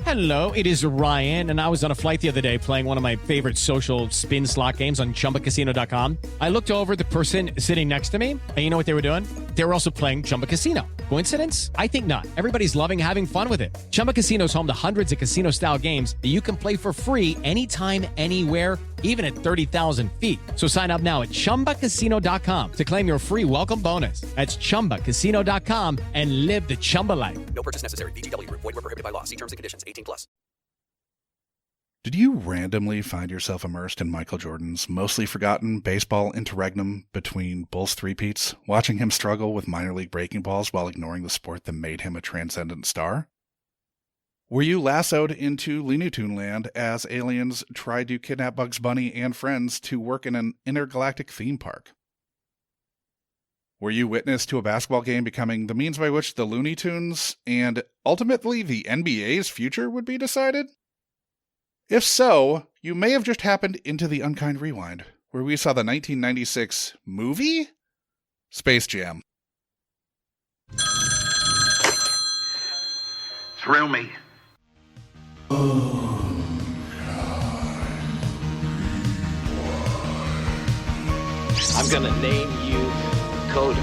Hello, it is Ryan, and I was on a flight the other day playing one of my favorite social spin slot games on ChumbaCasino.com. I looked over at the person sitting next to me, and you know what they were doing? They were also playing Chumba Casino. Coincidence? I think not. Everybody's loving having fun with it. Chumba Casino is home to hundreds of casino-style games that you can play for free anytime, anywhere, even at 30,000 feet. So sign up now at ChumbaCasino.com to claim your free welcome bonus. That's ChumbaCasino.com and live the Chumba life. No purchase necessary. VGW. Void where prohibited by law. See terms and conditions. 18+. Did you randomly find yourself immersed in Michael Jordan's mostly forgotten baseball interregnum between Bulls three-peats, watching him struggle with minor league breaking balls while ignoring the sport that made him a transcendent star? Were you lassoed into Looney Tune land as aliens tried to kidnap Bugs Bunny and friends to work in an intergalactic theme park? Were you witness to a basketball game becoming the means by which the Looney Tunes and ultimately the NBA's future would be decided? If so, you may have just happened into the Unkind Rewind, where we saw the 1996 movie Space Jam. Thrill me. I'm gonna name you Coda.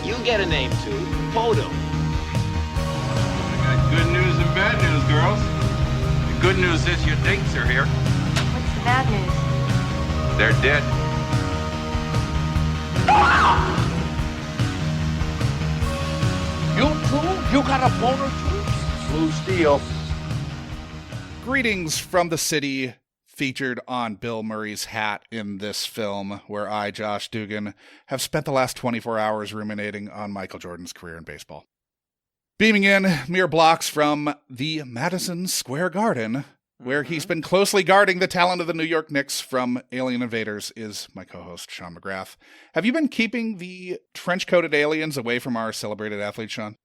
You get a name too, Podo. I got good news and bad news, girls. The good news is your dates are here. What's the bad news? They're dead. You too? You got a boner too? Blue Steel. Greetings from the city, featured on Bill Murray's hat in this film, where I, Josh Dugan, have spent the last 24 hours ruminating on Michael Jordan's career in baseball. Beaming in mere blocks from the Madison Square Garden, where he's been closely guarding the talent of the New York Knicks from alien invaders, is my co-host, Sean McGrath. Have you been keeping the trench-coated aliens away from our celebrated athletes, Sean?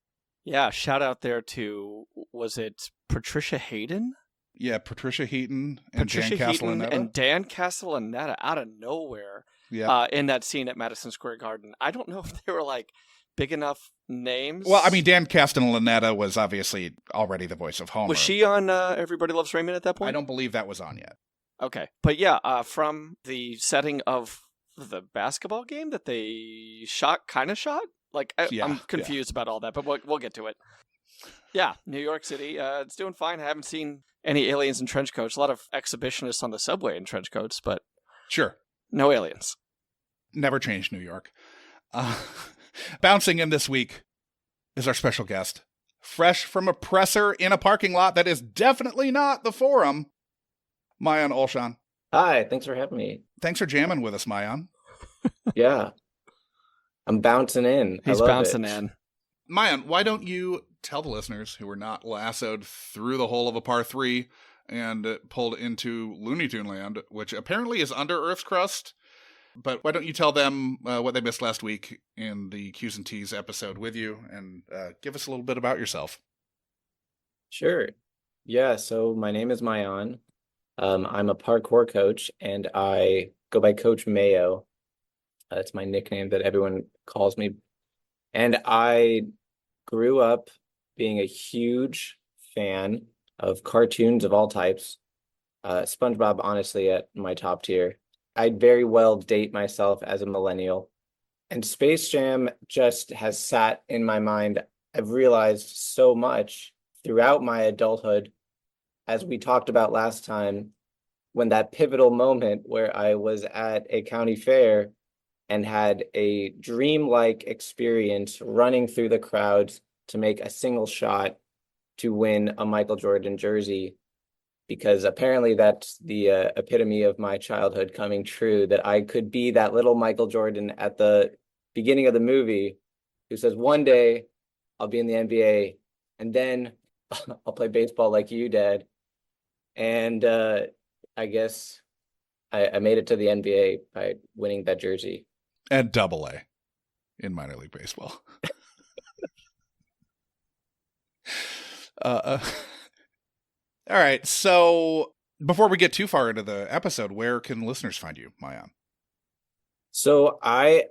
Yeah, shout out there to, was it Patricia Hayden? Yeah, Patricia Heaton and Dan Castellaneta. And Dan Castellaneta out of nowhere in that scene at Madison Square Garden. I don't know if they were like big enough names. Well, I mean, Dan Castellaneta was obviously already the voice of Homer. Was she on Everybody Loves Raymond at that point? I don't believe that was on yet. Okay. But yeah, from the setting of the basketball game that they kind of shot? Like, I'm confused about all that, but we'll get to it. Yeah, New York City, it's doing fine. I haven't seen any aliens in trench coats. A lot of exhibitionists on the subway in trench coats, but sure, no aliens. Never changed New York. Bouncing in this week is our special guest, fresh from a presser in a parking lot that is definitely not the Forum, Maayan Olshan. Hi, thanks for having me. Thanks for jamming with us, Maayan. Yeah, I'm bouncing in. He's bouncing in. Maayan, why don't you tell the listeners who were not lassoed through the hole of a par 3 and pulled into Looney Tune land, which apparently is under Earth's crust, but why don't you tell them what they missed last week in the Q's and T's episode with you, and give us a little bit about yourself. Sure. Yeah, so my name is Maayan. I'm a parkour coach, and I go by Coach Mayo. That's my nickname that everyone calls me. And I grew up being a huge fan of cartoons of all types. SpongeBob, honestly, at my top tier. I'd very well date myself as a millennial. And Space Jam just has sat in my mind. I've realized so much throughout my adulthood, as we talked about last time, when that pivotal moment where I was at a county fair and had a dreamlike experience running through the crowds to make a single shot to win a Michael Jordan jersey, because apparently that's the epitome of my childhood coming true, that I could be that little Michael Jordan at the beginning of the movie who says, one day I'll be in the NBA and then I'll play baseball like you, Dad. And I guess I made it to the NBA by winning that jersey. And Double-A in minor league baseball. All right, so before we get too far into the episode, where can listeners find you, Maayan? So I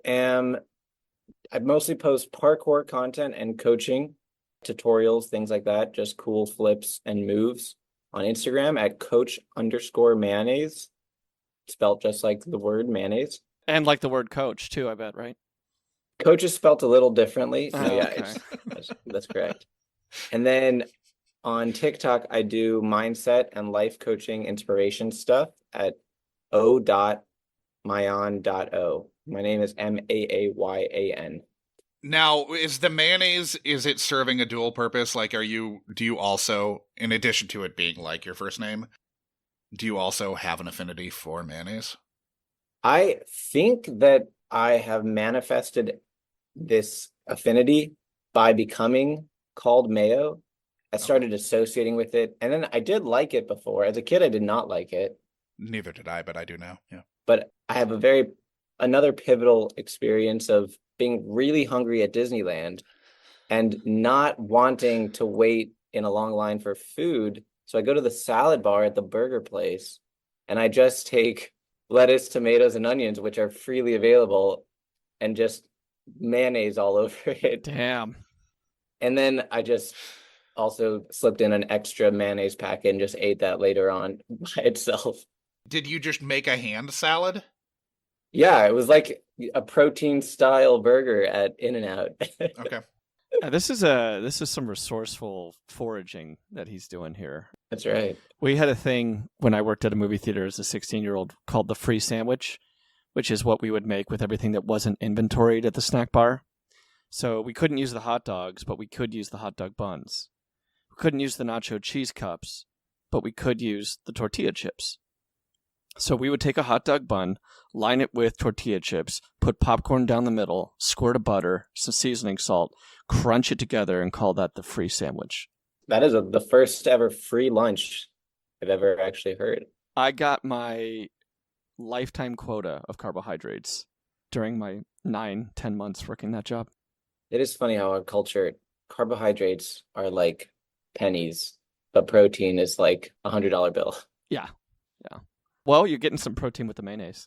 mostly post parkour content and coaching tutorials, things like that, just cool flips and moves on Instagram at coach_mayonnaise, spelled just like the word mayonnaise. And like the word coach too, I bet, right? Coach is spelled a little differently. Oh, No, yeah, okay. that's correct. And then on TikTok, I do mindset and life coaching inspiration stuff at o.maayan.o. My name is Maayan. Now, is the mayonnaise, is it serving a dual purpose? Like, do you also, in addition to it being like your first name, do you also have an affinity for mayonnaise? I think that I have manifested this affinity by becoming called Mayo. I started associating with it, and then I did like it before. As a kid, I did not like it. Neither did I, but I do now. Yeah. But I have another pivotal experience of being really hungry at Disneyland and not wanting to wait in a long line for food. So I go to the salad bar at the burger place and I just take lettuce, tomatoes, and onions, which are freely available, and just mayonnaise all over it. Damn. And then I just also slipped in an extra mayonnaise packet and just ate that later on by itself. Did you just make a hand salad? Yeah, it was like a protein style burger at In-N-Out. Okay. This is some resourceful foraging that he's doing here. That's right. We had a thing when I worked at a movie theater as a 16-year-old called the free sandwich, which is what we would make with everything that wasn't inventoried at the snack bar. So we couldn't use the hot dogs, but we could use the hot dog buns. We couldn't use the nacho cheese cups, but we could use the tortilla chips. So we would take a hot dog bun, line it with tortilla chips, put popcorn down the middle, squirt of butter, some seasoning salt, crunch it together, and call that the free sandwich. That is the first ever free lunch I've ever actually heard. I got my lifetime quota of carbohydrates during my 9-10 months working that job. It is funny how our culture, carbohydrates are like pennies, but protein is like $100 bill. Yeah. Well, you're getting some protein with the mayonnaise.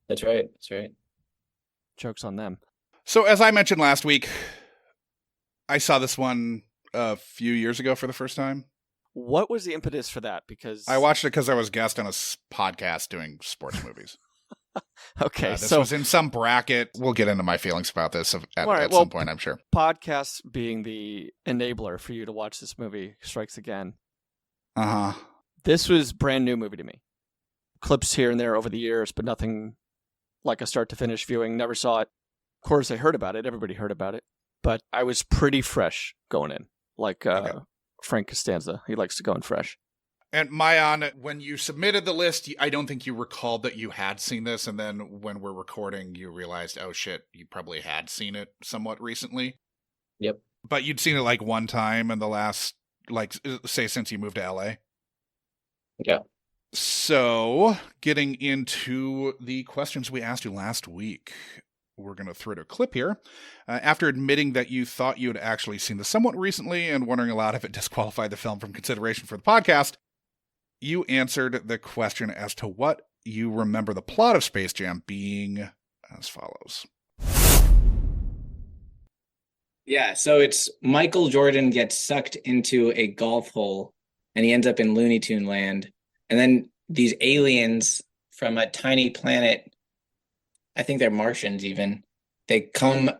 That's right. Joke's on them. So as I mentioned last week, I saw this one a few years ago for the first time. What was the impetus for that? Because I watched it because I was guest on a podcast doing sports movies. Okay, this so was in some bracket. We'll get into my feelings about this at some point, I'm sure. Podcasts being the enabler for you to watch this movie strikes again. Uh-huh. This was brand new movie to me. Clips here and there over the years, but nothing like a start to finish viewing. Never saw it. Of course, I heard about it. Everybody heard about it. But I was pretty fresh going in. Like Frank Costanza. He likes to go in fresh. And Maayan, when you submitted the list, I don't think you recalled that you had seen this. And then when we're recording, you realized, oh shit, you probably had seen it somewhat recently. Yep. But you'd seen it like one time in the last, like, say, since you moved to LA. Yeah. So, getting into the questions we asked you last week, we're going to throw to a clip here. After admitting that you thought you had actually seen this somewhat recently and wondering aloud if it disqualified the film from consideration for the podcast, you answered the question as to what you remember the plot of Space Jam being as follows. Yeah, so it's Michael Jordan gets sucked into a golf hole and he ends up in Looney Tune land. And then these aliens from a tiny planet, I think they're Martians even, they come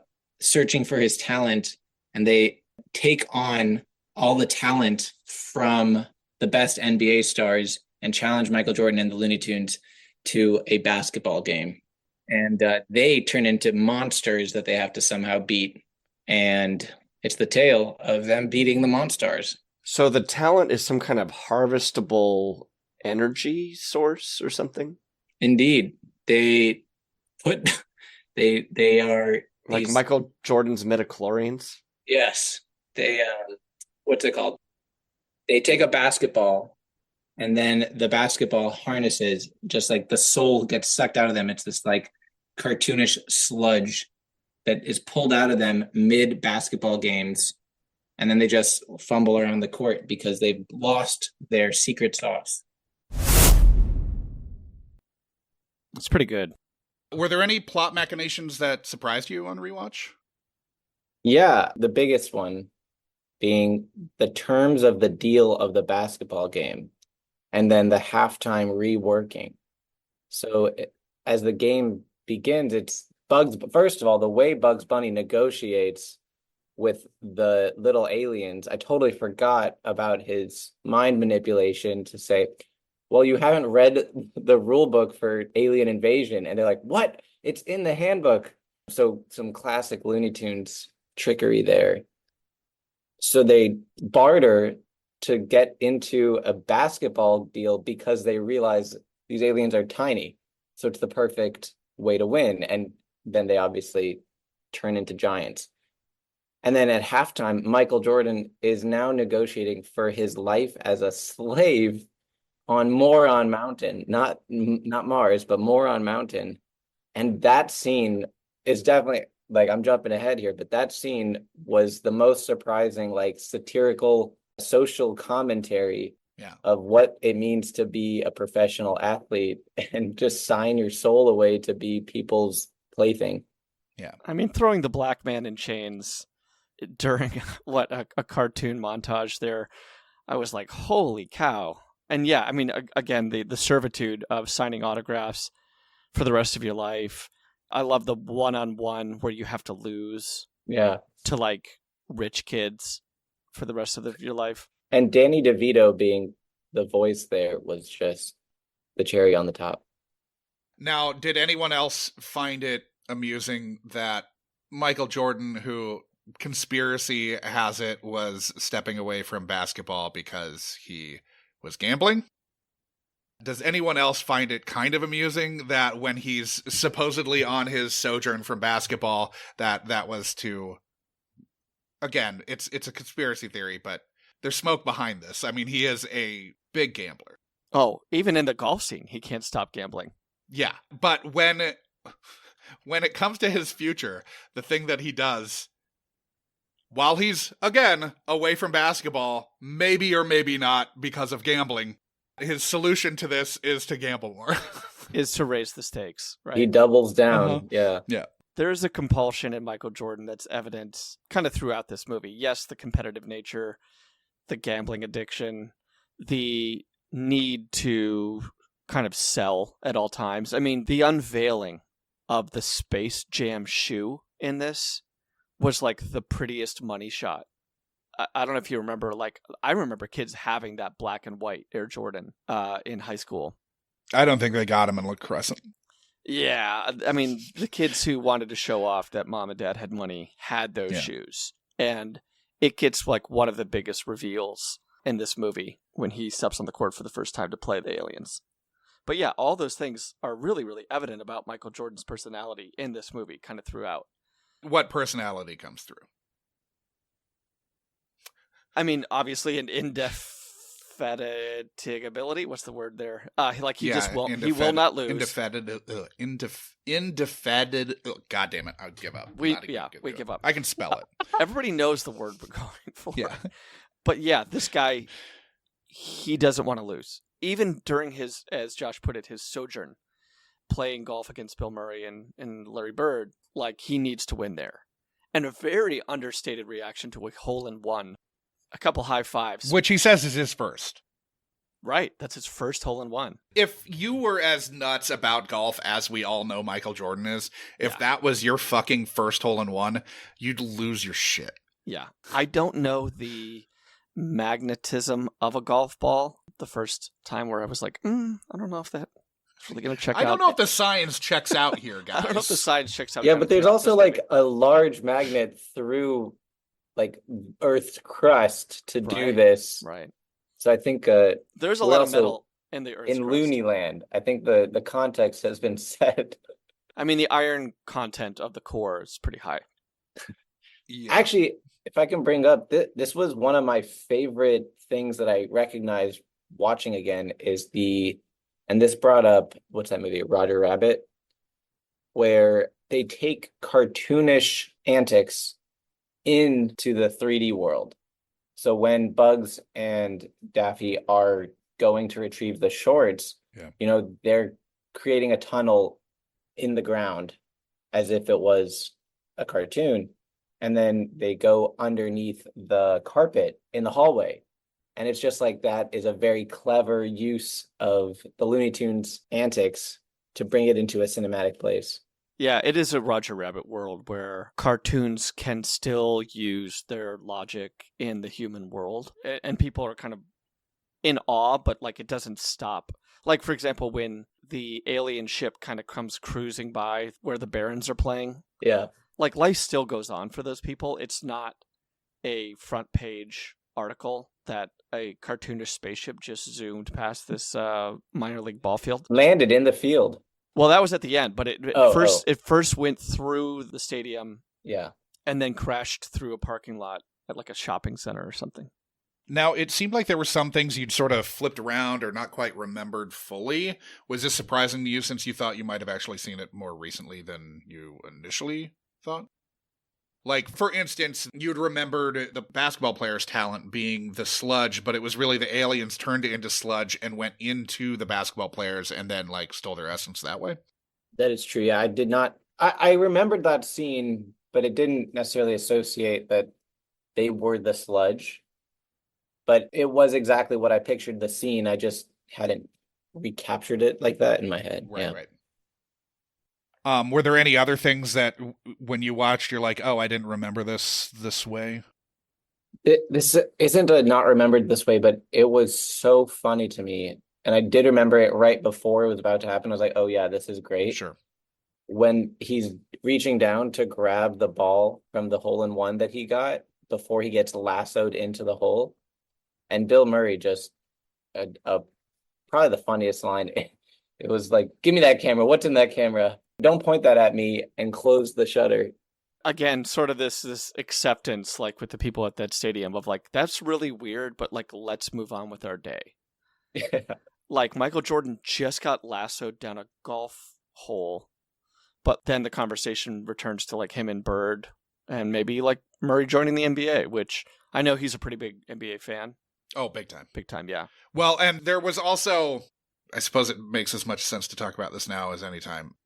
searching for his talent and they take on all the talent from the best NBA stars and challenge Michael Jordan and the Looney Tunes to a basketball game. And they turn into monsters that they have to somehow beat. And it's the tale of them beating the Monstars. So the talent is some kind of harvestable energy source or something? Indeed. They are like Michael Jordan's midichlorians? Yes. They what's it called? They take a basketball and then the basketball harnesses, just like the soul gets sucked out of them. It's this like cartoonish sludge that is pulled out of them mid basketball games. And then they just fumble around the court because they've lost their secret sauce. It's pretty good. Were there any plot machinations that surprised you on rewatch? Yeah, the biggest one being the terms of the deal of the basketball game, and then the halftime reworking. So as the game begins, it's Bugs. First of all, the way Bugs Bunny negotiates with the little aliens, I totally forgot about his mind manipulation to say, well, you haven't read the rule book for alien invasion. And they're like, what? It's in the handbook. So some classic Looney Tunes trickery there. So they barter to get into a basketball deal because they realize these aliens are tiny. So it's the perfect way to win. And then they obviously turn into giants. And then at halftime, Michael Jordan is now negotiating for his life as a slave on Moron Mountain, not Mars, but Moron Mountain. And that scene is definitely, like, I'm jumping ahead here, but that scene was the most surprising, like, satirical social commentary of what it means to be a professional athlete and just sign your soul away to be people's plaything. Yeah. I mean, throwing the black man in chains during a cartoon montage there, I was like, holy cow. And yeah, I mean, again, the servitude of signing autographs for the rest of your life. I love the one-on-one where you have to lose to like rich kids for the rest of your life. And Danny DeVito being the voice there was just the cherry on the top. Now, did anyone else find it amusing that Michael Jordan, who conspiracy has it was stepping away from basketball because he was gambling? Does anyone else find it kind of amusing that when he's supposedly on his sojourn from basketball, that was to, again, it's a conspiracy theory, but there's smoke behind this. I mean, he is a big gambler. Oh, even in the golf scene, he can't stop gambling. Yeah, but when it comes to his future, the thing that he does while he's, again, away from basketball, maybe or maybe not because of gambling, his solution to this is to gamble more. Is to raise the stakes, right? He doubles down, yeah. There's a compulsion in Michael Jordan that's evident kind of throughout this movie. Yes, the competitive nature, the gambling addiction, the need to kind of sell at all times. I mean, the unveiling of the Space Jam shoe in this was like the prettiest money shot. I don't know if you remember, like, I remember kids having that black and white Air Jordan in high school. I don't think they got him in La Crescent. Yeah, I mean, the kids who wanted to show off that mom and dad had money had those shoes. And it gets like one of the biggest reveals in this movie when he steps on the court for the first time to play the aliens. But yeah, all those things are really, really evident about Michael Jordan's personality in this movie, kind of throughout. What personality comes through? I mean, obviously, an indefatigability. What's the word there? Like he just will. He will not lose. Indefatigable. God damn it! I would give up. We give up. I can spell it. Everybody knows the word we're going for. Yeah. But yeah, this guy, he doesn't want to lose. Even during his, as Josh put it, his sojourn playing golf against Bill Murray and Larry Bird, like he needs to win there. And a very understated reaction to a hole-in-one. A couple high fives. Which he says is his first. Right. That's his first hole-in-one. If you were as nuts about golf as we all know Michael Jordan is, if that was your fucking first hole-in-one, you'd lose your shit. Yeah. I don't know the magnetism of a golf ball the first time where I was like, I don't know if that's really going to check out. I don't know if the science checks out here, guys. I don't know if the science checks out. Yeah, but there's also like a large magnet through like Earth's crust to do this. Right. So I think there's a lot of metal in the Earth's crust. In Looney Land, I think the context has been set. I mean, the iron content of the core is pretty high. Actually, if I can bring up, this was one of my favorite things that I recognized watching again is and this brought up, what's that movie, Roger Rabbit, where they take cartoonish antics into the 3D world. So when Bugs and Daffy are going to retrieve the shorts, they're creating a tunnel in the ground as if it was a cartoon. and then they go underneath the carpet in the hallway. And it's just like that is a very clever use of the Looney Tunes antics to bring it into a cinematic place. Yeah, it is a Roger Rabbit world where cartoons can still use their logic in the human world. And people are kind of in awe, but like it doesn't stop. Like, for example, when the alien ship kind of comes cruising by where the Barons are playing. Yeah. Like, life still goes on for those people. It's not a front page article that a cartoonish spaceship just zoomed past this minor league ball field. Landed in the field. Well, that was at the end, but it first went through the stadium. Yeah. And then crashed through a parking lot at like a shopping center or something. Now, it seemed like there were some things you'd sort of flipped around or not quite remembered fully. Was this surprising to you since you thought you might have actually seen it more recently than you initially thought? Like, for instance, you'd remembered the basketball player's talent being the sludge, but it was really the aliens turned it into sludge and went into the basketball players and then, like, stole their essence that way. That is true. Yeah, I did not... I remembered that scene, but it didn't necessarily associate that they were the sludge. But it was exactly what I pictured the scene. I just hadn't recaptured it like that in my head. Right, yeah. right. Were there any other things that when you watched, you're like, oh, I didn't remember this way? This isn't a not remembered this way, but it was so funny to me. And I did remember it right before it was about to happen. I was like, oh, yeah, this is great. Sure. When he's reaching down to grab the ball from the hole-in-one that he got before he gets lassoed into the hole. And Bill Murray just, probably the funniest line. It was like, give me that camera. What's in that camera? Don't point that at me, and close the shutter. Again, sort of this acceptance, like with the people at that stadium of like, that's really weird, but like, let's move on with our day. Yeah. Like Michael Jordan just got lassoed down a golf hole, but then the conversation returns to like him and Bird and maybe like Murray joining the NBA, which I know he's a pretty big NBA fan. Oh, big time. Big time, yeah. Well, and there was also, I suppose it makes as much sense to talk about this now as any time.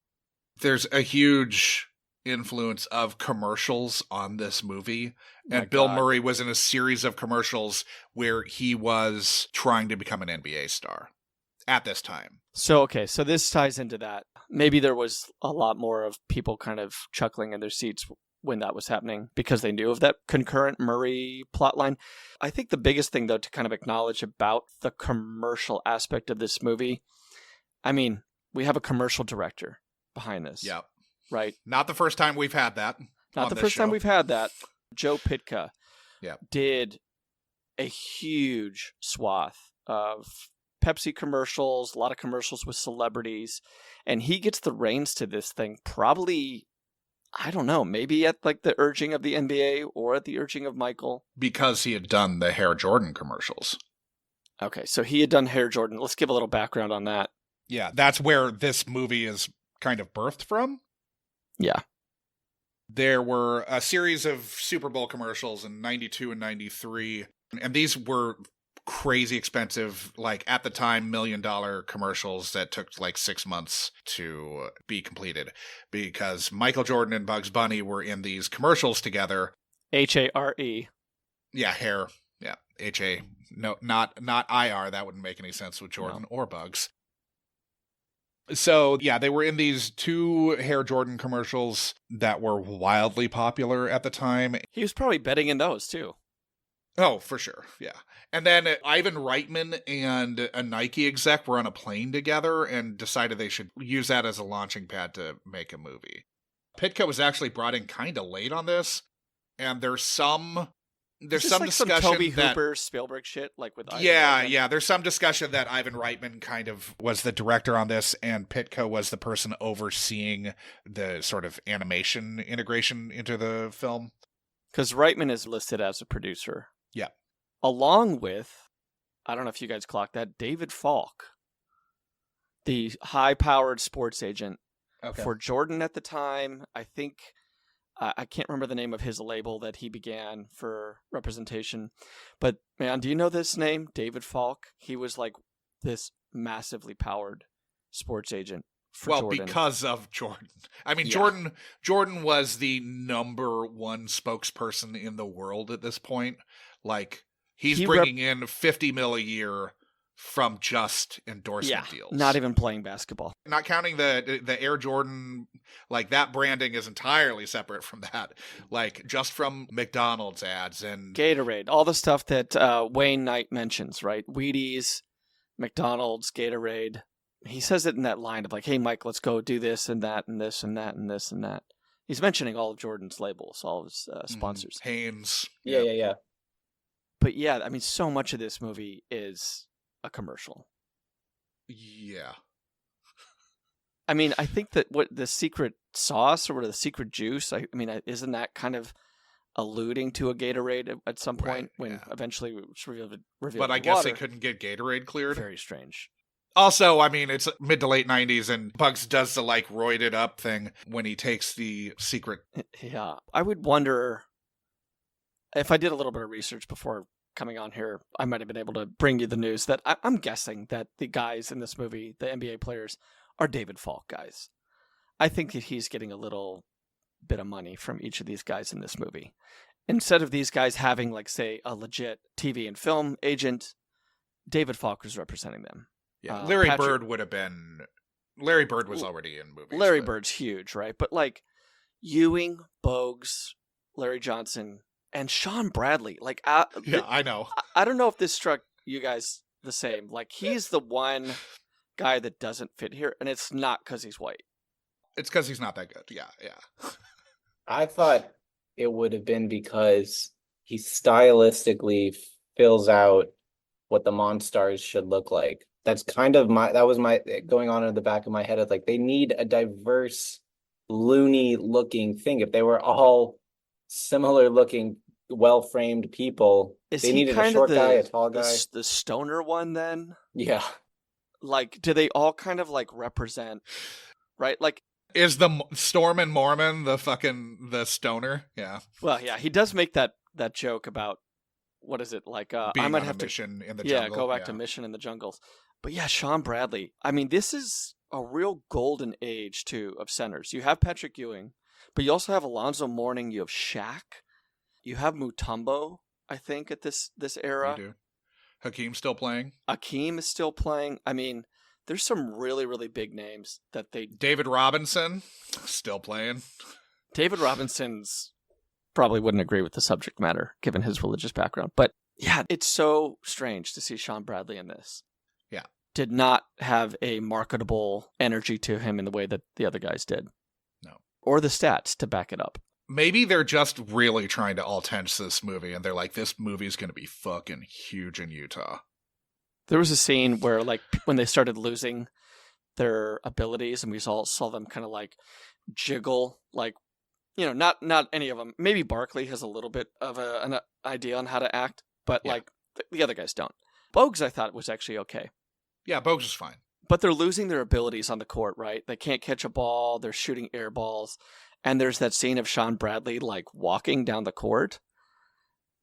There's a huge influence of commercials on this movie. And Bill Murray was in a series of commercials where he was trying to become an NBA star at this time. So, okay, so this ties into that. Maybe there was a lot more of people kind of chuckling in their seats when that was happening because they knew of that concurrent Murray plotline. I think the biggest thing, though, to kind of acknowledge about the commercial aspect of this movie, I mean, we have a commercial director behind this. Yeah. Right? Not the first time we've had that. Not the first time we've had that. Joe Pytka did a huge swath of Pepsi commercials, a lot of commercials with celebrities, and he gets the reins to this thing probably, I don't know, maybe at like the urging of the NBA or at the urging of Michael. Because he had done the Hair Jordan commercials. Okay, so he had done Hair Jordan. Let's give a little background on that. Yeah, that's where this movie is kind of birthed from. Yeah. There were a series of Super Bowl commercials in 92 and 93, and these were crazy expensive, like at the time, $1 million commercials that took like 6 months to be completed because Michael Jordan and Bugs Bunny were in these commercials together. H-A-R-E. Yeah, hair. Yeah, H-A. No, not I-R. That wouldn't make any sense with Jordan or Bugs. So, yeah, they were in these 2 Hair Jordan commercials that were wildly popular at the time. He was probably betting in those, too. Oh, for sure, yeah. And then Ivan Reitman and a Nike exec were on a plane together and decided they should use that as a launching pad to make a movie. Pytka was actually brought in kind of late on this, and there's some discussion some Toby Hooper, Spielberg shit, like with Ivan Reitman. Yeah. There's some discussion that Ivan Reitman kind of was the director on this, and Pytka was the person overseeing the sort of animation integration into the film. Because Reitman is listed as a producer. Yeah. Along with, I don't know if you guys clocked that, David Falk, the high-powered sports agent for Jordan at the time. I think, I can't remember the name of his label that he began for representation. But, man, do you know this name, David Falk? He was like this massively powered sports agent Jordan. Because of Jordan. I mean, Yeah. Jordan was the number one spokesperson in the world at this point. Like, he's bringing in $50 million a year from just endorsement deals. Not even playing basketball. Not counting the Air Jordan, like that branding is entirely separate from that. Like, just from McDonald's ads and Gatorade, all the stuff that Wayne Knight mentions, right? Wheaties, McDonald's, Gatorade. He says it in that line of like, hey, Mike, let's go do this and that and this and that and this and that. He's mentioning all of Jordan's labels, all of his sponsors. Hanes. Yeah. But yeah, I mean, so much of this movie is a commercial. Yeah. I mean, I think that what the secret sauce or what the secret juice, I mean, isn't that kind of alluding to a Gatorade at some point when eventually it's revealed But I guess they couldn't get Gatorade cleared. Very strange. Also, I mean, it's mid to late 90s and Bugs does the like roided up thing when he takes the secret. Yeah. I would wonder if I did a little bit of research before coming on here, I might have been able to bring you the news that I'm guessing that the guys in this movie, the NBA players, are David Falk guys. I think that he's getting a little bit of money from each of these guys in this movie. Instead of these guys having, like, say, a legit TV and film agent, David Falk was representing them. Yeah, Larry Bird would have been... Larry Bird was already in movies. Larry Bird's huge, right? But, like, Ewing, Bogues, Larry Johnson, and Sean Bradley. Like, I know. I don't know if this struck you guys the same. Like, he's the one guy that doesn't fit here, and it's not because he's white. It's because he's not that good. Yeah. I thought it would have been because he stylistically fills out what the Monstars should look like. That's kind of that was my going on in the back of my head. It's like they need a diverse, loony looking thing. If they were all similar looking, well framed people, they needed a short guy, a tall guy. The stoner one then? Yeah. Like, do they all kind of like represent, right? Like, is the Storm and Mormon the stoner? Yeah. Well, yeah, he does make that joke about, what is it, like, I might have to mission in the jungle. Go back to Mission in the Jungles. But yeah, Sean Bradley. I mean, this is a real golden age too of centers. You have Patrick Ewing, but you also have Alonzo Mourning. You have Shaq. You have Mutombo, I think, at this era. You do. Hakeem still playing. Hakeem is still playing. I mean, there's some really, really big names that they... David Robinson, still playing. David Robinson's probably wouldn't agree with the subject matter, given his religious background. But yeah, it's so strange to see Sean Bradley in this. Yeah. Did not have a marketable energy to him in the way that the other guys did. No. Or the stats to back it up. Maybe they're just really trying to all-tense this movie, and they're like, this movie's going to be fucking huge in Utah. There was a scene where, like, when they started losing their abilities, and we saw them kind of, like, jiggle, like, you know, not any of them. Maybe Barkley has a little bit of an idea on how to act, but, like, the other guys don't. Bogues, I thought, was actually okay. Yeah, Bogues was fine. But they're losing their abilities on the court, right? They can't catch a ball. They're shooting air balls. And there's that scene of Sean Bradley, like, walking down the court.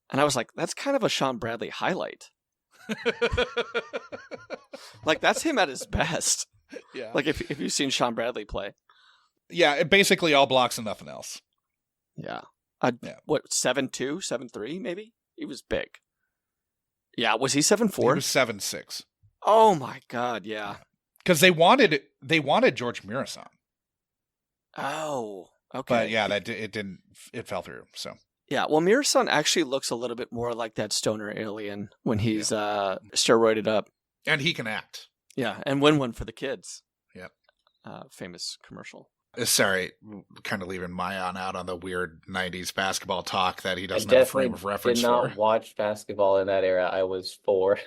And I was like, that's kind of a Sean Bradley highlight. Like, that's him at his best. Yeah. Like, if you've seen Sean Bradley play. Yeah, basically all blocks and nothing else. Yeah. What, 7'2", 7'3", maybe? He was big. Yeah, was he 7'4"? He was 7'6". Oh my God, yeah. Because they wanted George Mirasan. Oh, okay. But yeah, it fell through. So yeah, well, Mirasan actually looks a little bit more like that stoner alien when he's steroided up, and he can act. Yeah, and win one for the kids. Yep. Famous commercial. Sorry, kind of leaving Maayan out on the weird 90s basketball talk that he doesn't have a frame of reference for. I did not watch basketball in that era. I was 4.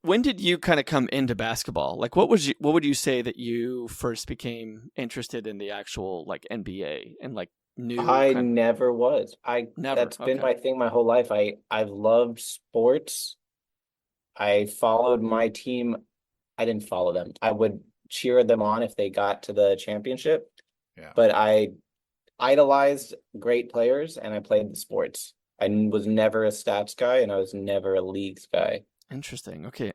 When did you kind of come into basketball? Like, what would you say that you first became interested in the actual, like, NBA and, like, new? I never was. That's been my thing my whole life. I've loved sports. I followed my team. I didn't follow them. I would cheer them on if they got to the championship. Yeah. But I idolized great players and I played the sports. I was never a stats guy and I was never a leagues guy. Interesting. Okay.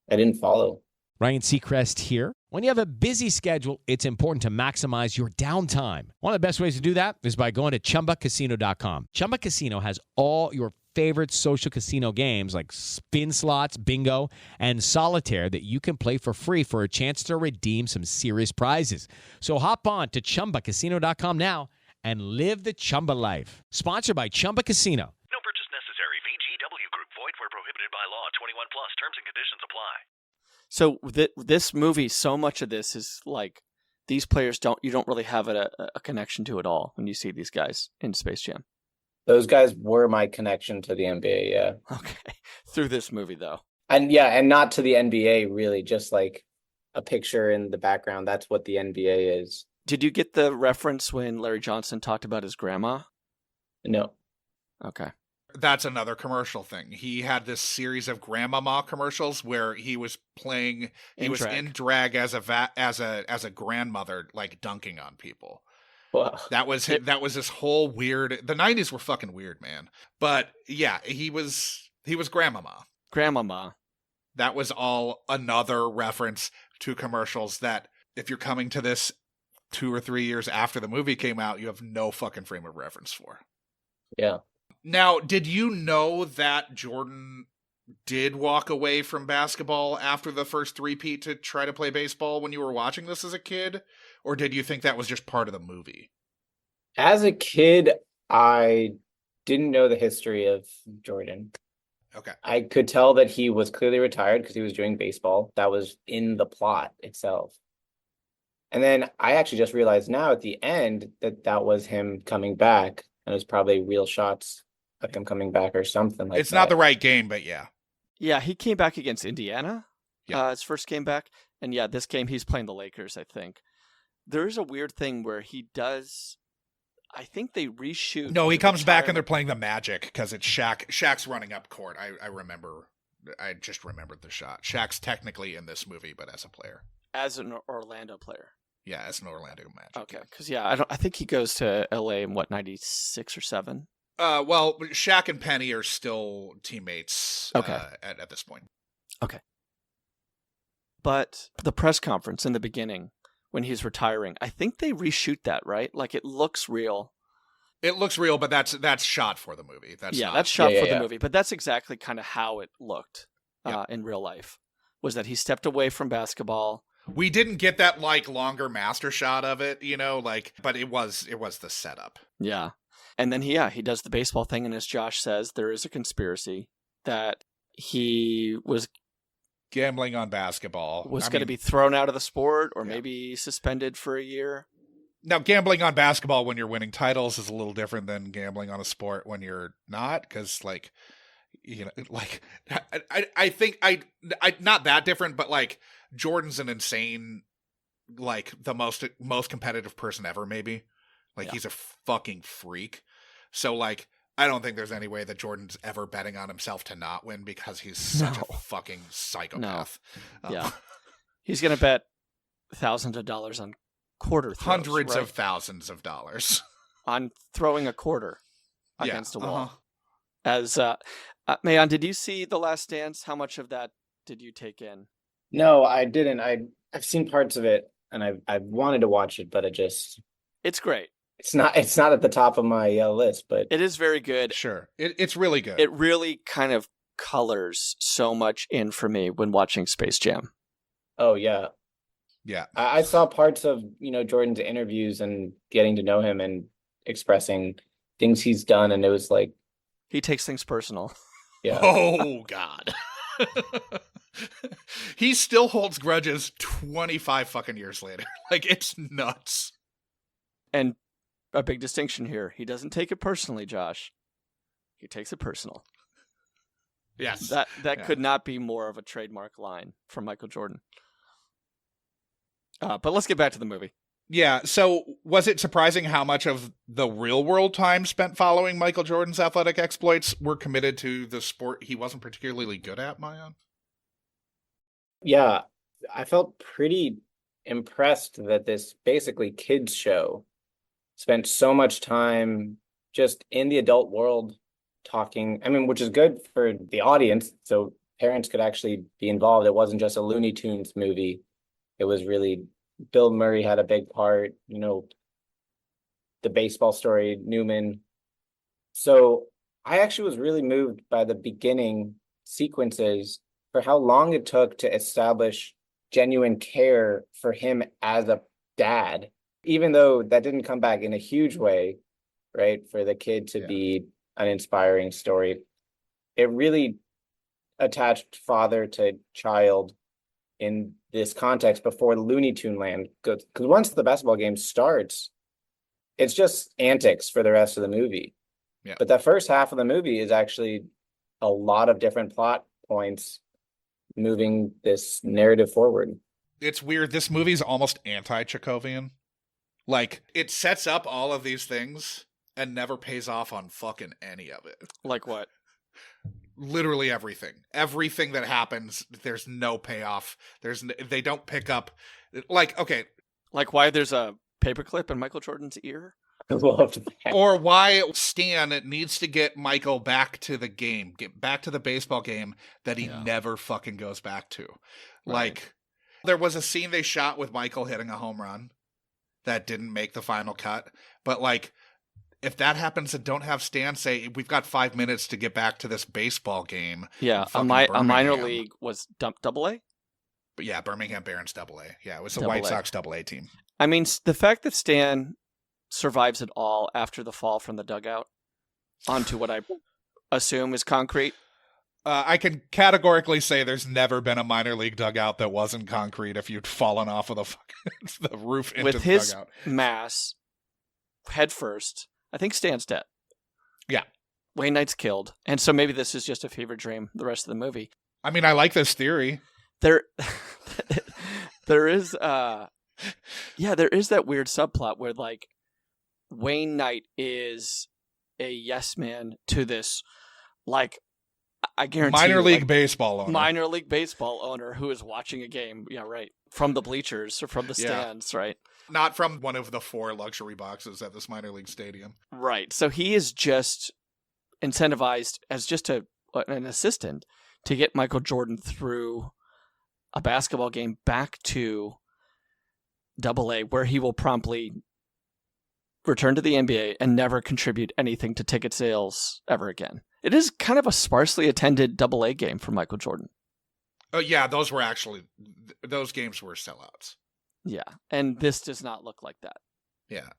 I didn't follow. Ryan Seacrest here. When you have a busy schedule, it's important to maximize your downtime. One of the best ways to do that is by going to ChumbaCasino.com. Chumba Casino has all your favorite social casino games like spin slots, bingo, and solitaire that you can play for free for a chance to redeem some serious prizes. So hop on to ChumbaCasino.com now and live the Chumba life. Sponsored by Chumba Casino. No purchase necessary. VGW Group. Void where prohibited by law. 21 plus. Terms and conditions apply. So this movie, so much of this is like these players you don't really have a connection to at all when you see these guys in Space Jam. Those guys were my connection to the NBA, yeah. Okay. Through this movie, though. And not to the NBA, really, just like a picture in the background. That's what the NBA is. Did you get the reference when Larry Johnson talked about his grandma? No. Okay. That's another commercial thing. He had this series of grandmama commercials where he was playing. He was in drag as a grandmother, like dunking on people. Wow. That was this whole weird. The 90s were fucking weird, man. But yeah, he was grandmama. Grandmama. That was all another reference to commercials that if you're coming to this 2 or 3 years after the movie came out, you have no fucking frame of reference for. Yeah. Now, did you know that Jordan did walk away from basketball after the first three-peat to try to play baseball when you were watching this as a kid? Or did you think that was just part of the movie? As a kid, I didn't know the history of Jordan. Okay. I could tell that he was clearly retired because he was doing baseball. That was in the plot itself. And then I actually just realized now at the end that was him coming back. And it was probably real shots of him coming back or something like that. It's not the right game, but yeah. Yeah, he came back against Indiana. Yeah. His first game back. And yeah, this game he's playing the Lakers, I think. There's a weird thing where he does... I think they reshoot. No, he comes back and they're playing the Magic because it's Shaq. Shaq's running up court. I remember. I just remembered the shot. Shaq's technically in this movie, but as a player. As an Orlando player. Yeah, as an Orlando Magic. Okay, because I think he goes to LA in what, 96 or 7? Well, Shaq and Penny are still teammates. Okay. At this point. Okay. But the press conference in the beginning, when he's retiring, I think they reshoot that, right? Like it looks real. It looks real, but that's shot for the movie. That's shot for the movie. But that's exactly kind of how it looked in real life. Was that he stepped away from basketball. We didn't get that like longer master shot of it, but it was the setup. Yeah. And then he does the baseball thing, and as Josh says, there is a conspiracy that he was gambling on basketball. Was going to be thrown out of the sport or maybe suspended for a year. Now, gambling on basketball when you're winning titles is a little different than gambling on a sport when you're not, because I think I not that different, but like Jordan's an insane, like the most competitive person ever, maybe. Like he's a fucking freak. So like I don't think there's any way that Jordan's ever betting on himself to not win because he's such a fucking psychopath. No. Yeah. He's going to bet thousands of dollars on quarter throws. Hundreds of thousands of dollars. On throwing a quarter against a wall. As Maayan, did you see The Last Dance? How much of that did you take in? No, I didn't. I've seen parts of it and I've wanted to watch it, but it's great. It's not at the top of my list, but it is very good. Sure. It's really good. It really kind of colors so much in for me when watching Space Jam. Oh, yeah. Yeah. I saw parts of, Jordan's interviews and getting to know him and expressing things he's done. And it was like. He takes things personal. Yeah. Oh, God. He still holds grudges 25 fucking years later. Like, it's nuts. And a big distinction here. He doesn't take it personally, Josh. He takes it personal. Yes. That could not be more of a trademark line from Michael Jordan. But let's get back to the movie. Yeah, so was it surprising how much of the real-world time spent following Michael Jordan's athletic exploits were committed to the sport he wasn't particularly good at, Maayan? Yeah, I felt pretty impressed that this basically kids show spent so much time just in the adult world talking, which is good for the audience, so parents could actually be involved. It wasn't just a Looney Tunes movie. It was really, Bill Murray had a big part, the baseball story, Newman. So I actually was really moved by the beginning sequences for how long it took to establish genuine care for him as a dad, even though that didn't come back in a huge way, right? For the kid to be an inspiring story. It really attached father to child in this context before the Looney Tune land. Because once the basketball game starts, it's just antics for the rest of the movie. Yeah. But the first half of the movie is actually a lot of different plot points moving this narrative forward. It's weird. This movie's almost anti-Chekhovian. Like, it sets up all of these things and never pays off on fucking any of it. Like what? Literally everything. Everything that happens, there's no payoff. They don't pick up. Like, okay. Like why there's a paperclip in Michael Jordan's ear? Or why Stan needs to get Michael back to the game, get back to the baseball game that he never fucking goes back to. Right. Like, there was a scene they shot with Michael hitting a home run that didn't make the final cut. But, like, if that happens and don't have Stan say, we've got 5 minutes to get back to this baseball game. Yeah, a minor league was Double A? But yeah, Birmingham Barons Double A. Yeah, it was the Double White A. Sox Double A team. I mean, the fact that Stan survives it all after the fall from the dugout onto what I assume is concrete. I can categorically say there's never been a minor league dugout that wasn't concrete if you'd fallen off of the roof into With the his dugout. mass, head first, I think Stan's dead. Yeah. Wayne Knight's killed. And so maybe this is just a fever dream the rest of the movie. I mean, I like this theory. There is there is that weird subplot where, like, Wayne Knight is a yes man to this, like, I guarantee minor league like, baseball owner. Minor league baseball owner who is watching a game, from the bleachers or from the stands, right? Not from one of the 4 luxury boxes at this minor league stadium. Right. So he is just incentivized as just an assistant to get Michael Jordan through a basketball game back to Double A, where he will promptly return to the NBA and never contribute anything to ticket sales ever again. It is kind of a sparsely attended Double A game for Michael Jordan. Oh yeah, those games were sellouts. Yeah, and this does not look like that. Yeah.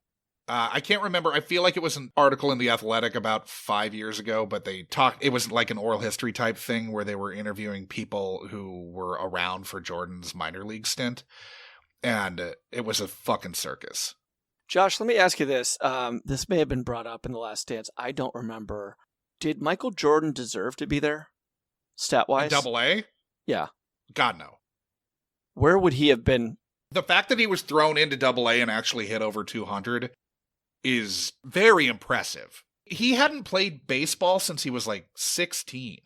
I can't remember. I feel like it was an article in The Athletic about 5 years ago, but it was like an oral history type thing where they were interviewing people who were around for Jordan's minor league stint. And it was a fucking circus. Josh, let me ask you this. This may have been brought up in The Last Dance. I don't remember. Did Michael Jordan deserve to be there, stat-wise? Double A? Yeah. God, no. Where would he have been? The fact that he was thrown into Double A and actually hit over 200 is very impressive. He hadn't played baseball since he was like 16.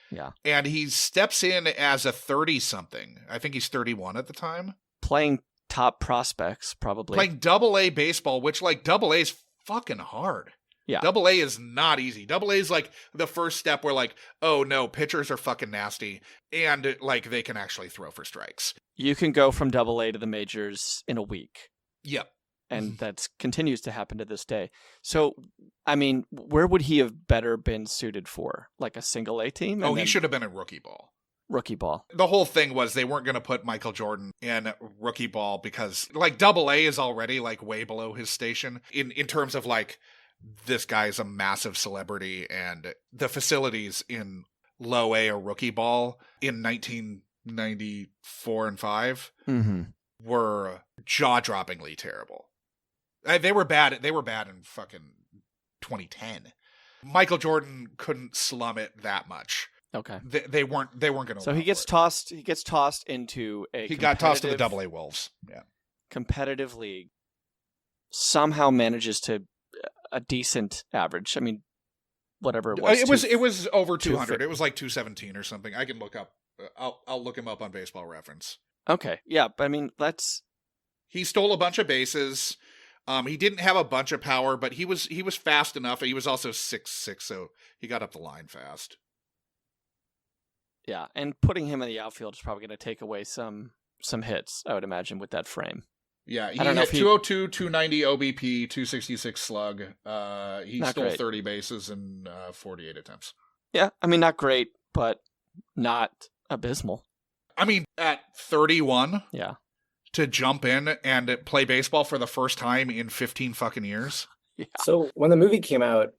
Yeah. And he steps in as a 30-something. I think he's 31 at the time. Playing top prospects, probably. Playing Double A baseball, which, like, Double A is fucking hard. Yeah. Double A is not easy. Double A is like the first step where, like, oh no, pitchers are fucking nasty and, like, they can actually throw for strikes. You can go from Double A to the majors in a week. Yep. And that continues to happen to this day. So, I mean, where would he have better been suited for? Like a single A team? He should have been in rookie ball. Rookie ball. The whole thing was they weren't going to put Michael Jordan in rookie ball because, like, Double A is already, like, way below his station in terms of, like, this guy's a massive celebrity, and the facilities in low A or rookie ball in 1994 and 5 were jaw-droppingly terrible. They were bad. They were bad in fucking 2010. Michael Jordan couldn't slum it that much. Okay. They weren't going to. So he gets tossed. He gets tossed into a. He got tossed to the Double A Wolves. Yeah. Competitive league. Somehow manages to a decent average. I mean, whatever it was. It was over 200. It was like 217 or something. I can look up. I'll look him up on Baseball Reference. Okay. Yeah, but I mean, He stole a bunch of bases. He didn't have a bunch of power, but he was fast enough. He was also 6'6", so he got up the line fast. Yeah, and putting him in the outfield is probably going to take away some some hits, I would imagine, with that frame. Yeah, he I don't know hit if he... 202, 290 OBP, 266 slug. He Not stole great. 30 bases in 48 attempts. Yeah, I mean, not great, but not abysmal. I mean, at 31, yeah, to jump in and play baseball for the first time in 15 fucking years. Yeah. So when the movie came out,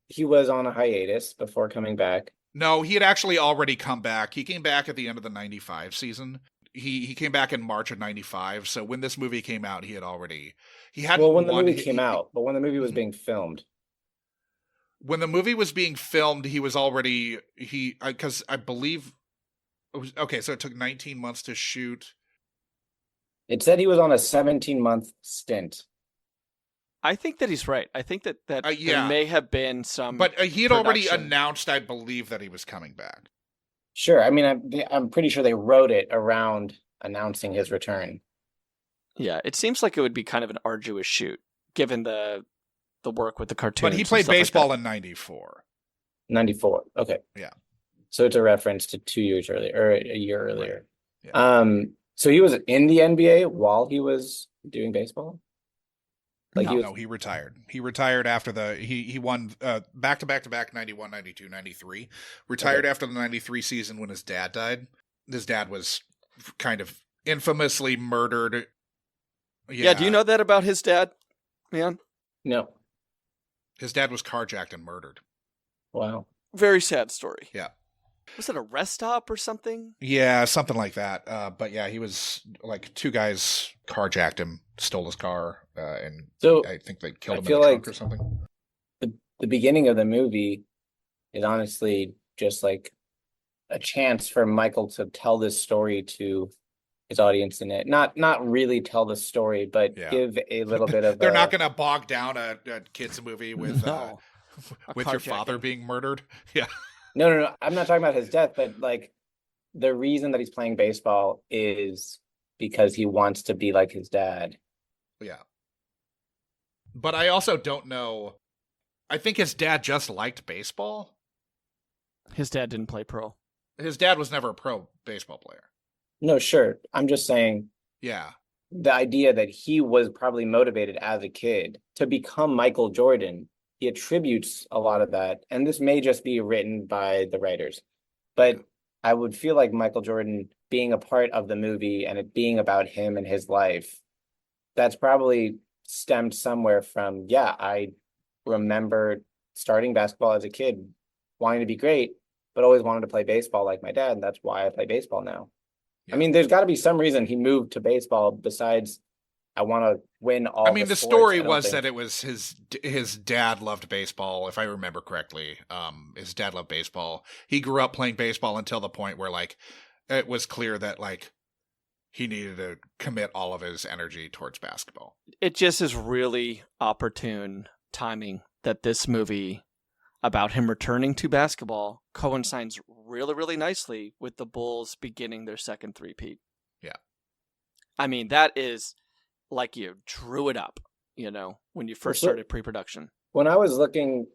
he was on a hiatus before coming back. No, he had actually already come back. He came back at the end of the 95 season. He came back in March of 95. So when this movie came out, he had Well, when the movie came out, but when the movie was being filmed. When the movie was being filmed, he was already, because I believe, okay, so it took 19 months to shoot. It said he was on a 17-month stint. I think that he's right. I think that there may have been some, but he had already announced, I believe, that he was coming back. Sure. I mean, I'm pretty sure they wrote it around announcing his return. Yeah, it seems like it would be kind of an arduous shoot, given the work with the cartoons. But he played baseball in 94. 94. Okay. Yeah. So it's a reference to 2 years earlier, or a year earlier. Right. Yeah. So he was in the NBA while he was doing baseball? No, he retired. He retired after he won back to back 91, 92, 93. Retired after the 93 season when his dad died. His dad was kind of infamously murdered. Yeah, do you know that about his dad, man? No. His dad was carjacked and murdered. Wow. Very sad story. Yeah. Was it a rest stop or something? Yeah, something like that. But yeah, he was like, two guys carjacked him, stole his car, and so I think they killed him in the trunk or something. The beginning of the movie is honestly just like a chance for Michael to tell this story to his audience in it. Not really tell the story, but give a little bit of. They're not going to bog down a kids movie with with your father being murdered. Yeah. No. I'm not talking about his death, but like the reason that he's playing baseball is because he wants to be like his dad. Yeah. But I also don't know. I think his dad just liked baseball. His dad didn't play pro. His dad was never a pro baseball player. No, sure. I'm just saying. Yeah. The idea that he was probably motivated as a kid to become Michael Jordan. He attributes a lot of that, and this may just be written by the writers, but I would feel like Michael Jordan being a part of the movie and it being about him and his life, that's probably stemmed somewhere from, I remember starting basketball as a kid, wanting to be great, but always wanted to play baseball like my dad, and that's why I play baseball now. Yeah. I mean, there's got to be some reason he moved to baseball besides I want to win all. I mean, the story was that it was his dad loved baseball, if I remember correctly. His dad loved baseball. He grew up playing baseball until the point where, like, it was clear that, like, he needed to commit all of his energy towards basketball. It just is really opportune timing that this movie about him returning to basketball coincides really, really nicely with the Bulls beginning their second three-peat. Yeah. I mean, that is like you drew it up, when you first started pre-production. When I was looking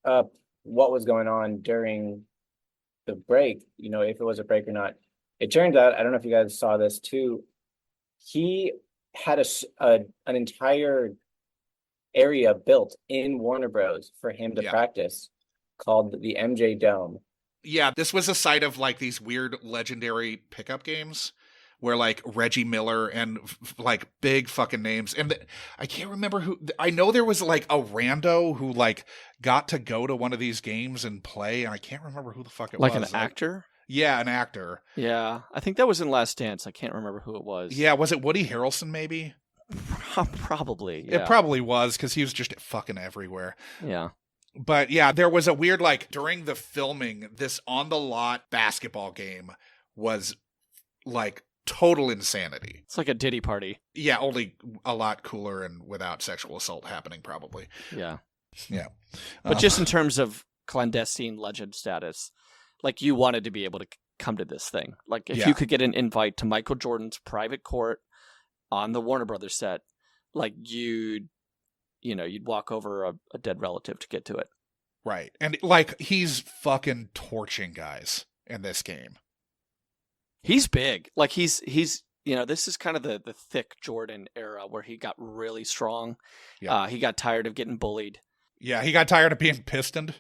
up what was going on during the break, if it was a break or not, it turned out, I don't know if you guys saw this too, he had an entire area built in Warner Bros. For him to practice called the MJ Dome. Yeah, this was a site of like these weird legendary pickup games where like Reggie Miller and like big fucking names. And I can't remember who, I know there was like a rando who like got to go to one of these games and play. And I can't remember who the fuck it was. Like an actor? Yeah, an actor. Yeah. I think that was in Last Dance. I can't remember who it was. Yeah. Was it Woody Harrelson maybe? Probably. Yeah. It probably was because he was just fucking everywhere. Yeah. But yeah, there was a weird, like during the filming, this on the lot basketball game was like total insanity. It's like a Diddy party. Yeah, only a lot cooler and without sexual assault happening, probably. Yeah. Yeah. But just in terms of clandestine legend status, like you wanted to be able to come to this thing. Like if you could get an invite to Michael Jordan's private court on the Warner Brothers set, like you'd walk over a dead relative to get to it. Right. And like he's fucking torching guys in this game. He's big. Like he's this is kind of the thick Jordan era where he got really strong. Yeah. He got tired of getting bullied. Yeah, he got tired of being pistoned.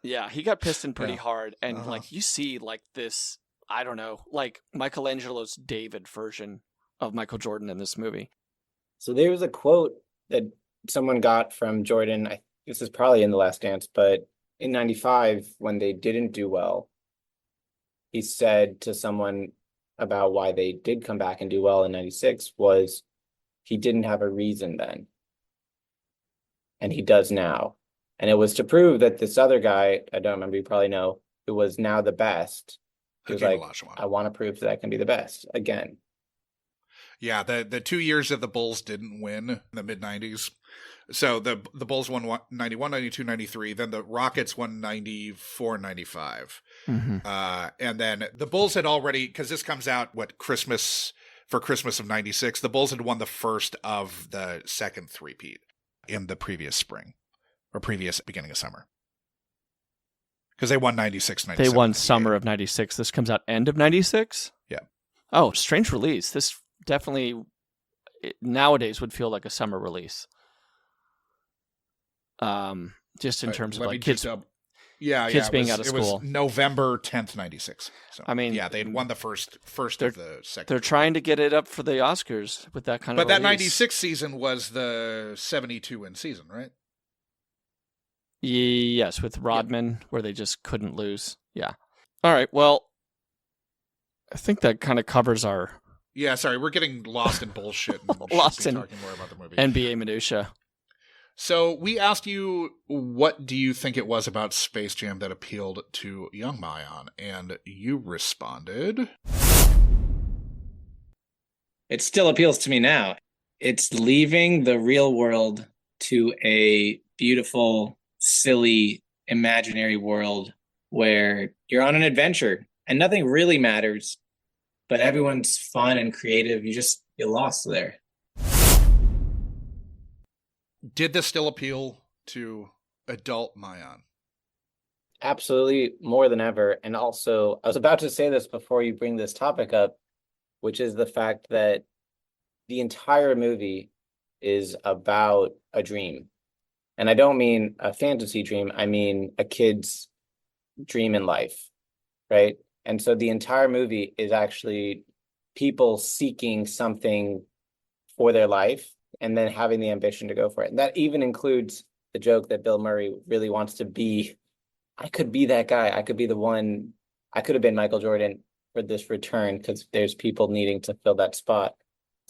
Yeah, he got pistoned pretty hard. And like you see like this, I don't know, like Michelangelo's David version of Michael Jordan in this movie. So there was a quote that someone got from Jordan. This is probably in The Last Dance, but in 95, when they didn't do well, he said to someone about why they did come back and do well in 96 was he didn't have a reason then. And he does now. And it was to prove that this other guy, I don't remember, you probably know, who was now the best. He was like, I want to prove that I can be the best again. Yeah, the 2 years that the Bulls didn't win in the mid-90s. So the Bulls won 91, 92, 93. Then the Rockets won 94, 95. Mm-hmm. And then the Bulls had already, because this comes out, Christmas of 96. The Bulls had won the first of the second three-peat in the previous spring. Or previous beginning of summer. Because they won 96, 97. They won summer of 96. This comes out end of 96? Yeah. Oh, strange release. This definitely nowadays would feel like a summer release. Just in terms of like kids being out of school. It was November 10th, 96. So, I mean, they had won the first of the second. They're trying to get it up for the Oscars with that kind of But that release. 96 season was the 72-win season, right? Yes, with Rodman, where they just couldn't lose. Yeah. All right. Well, I think that kind of covers our. Yeah, sorry, we're getting lost in bullshit. And lost in talking more about the movie. NBA minutia. So we asked you, what do you think it was about Space Jam that appealed to young Maayan? And you responded. It still appeals to me now. It's leaving the real world to a beautiful, silly, imaginary world where you're on an adventure and nothing really matters, but everyone's fun and creative. You just get lost there. Did this still appeal to adult Maayan? Absolutely, more than ever. And also, I was about to say this before you bring this topic up, which is the fact that the entire movie is about a dream. And I don't mean a fantasy dream, I mean a kid's dream in life, right? And so the entire movie is actually people seeking something for their life and then having the ambition to go for it. And that even includes the joke that Bill Murray really wants to be. I could be that guy. I could be the one. I could have been Michael Jordan for this return because there's people needing to fill that spot.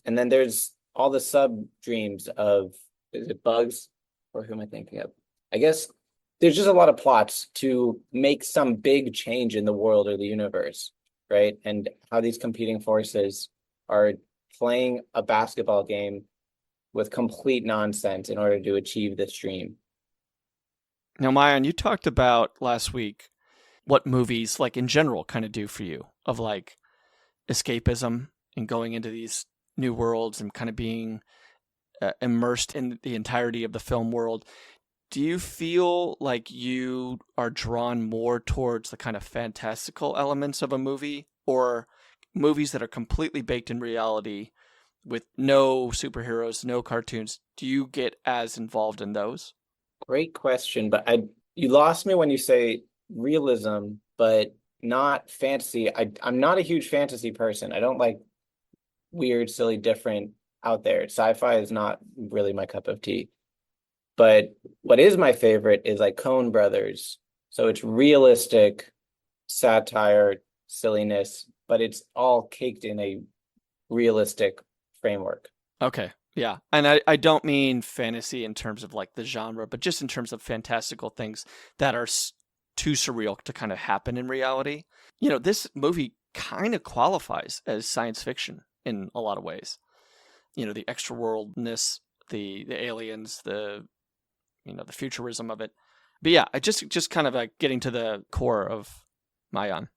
And then there's all the sub dreams of, is it Bugs? Or who am I thinking of? I guess there's just a lot of plots to make some big change in the world or the universe, right? And how these competing forces are playing a basketball game with complete nonsense in order to achieve this dream. Now, Maayan, you talked about last week what movies, like in general, kind of do for you, of like escapism and going into these new worlds and kind of being immersed in the entirety of the film world. Do you feel like you are drawn more towards the kind of fantastical elements of a movie, or movies that are completely baked in reality with no superheroes, no cartoons? Do you get as involved in those? Great question, but you lost me when you say realism, but not fantasy. I'm not a huge fantasy person. I don't like weird, silly, different out there. Sci-fi is not really my cup of tea. But what is my favorite is like Coen Brothers. So it's realistic satire, silliness, but it's all caked in a realistic framework. Okay. Yeah. And I don't mean fantasy in terms of like the genre, but just in terms of fantastical things that are too surreal to kind of happen in reality. You know, this movie kind of qualifies as science fiction in a lot of ways. You know, the extra worldness, the aliens, the futurism of it. But yeah, I just kind of like getting to the core of Maayan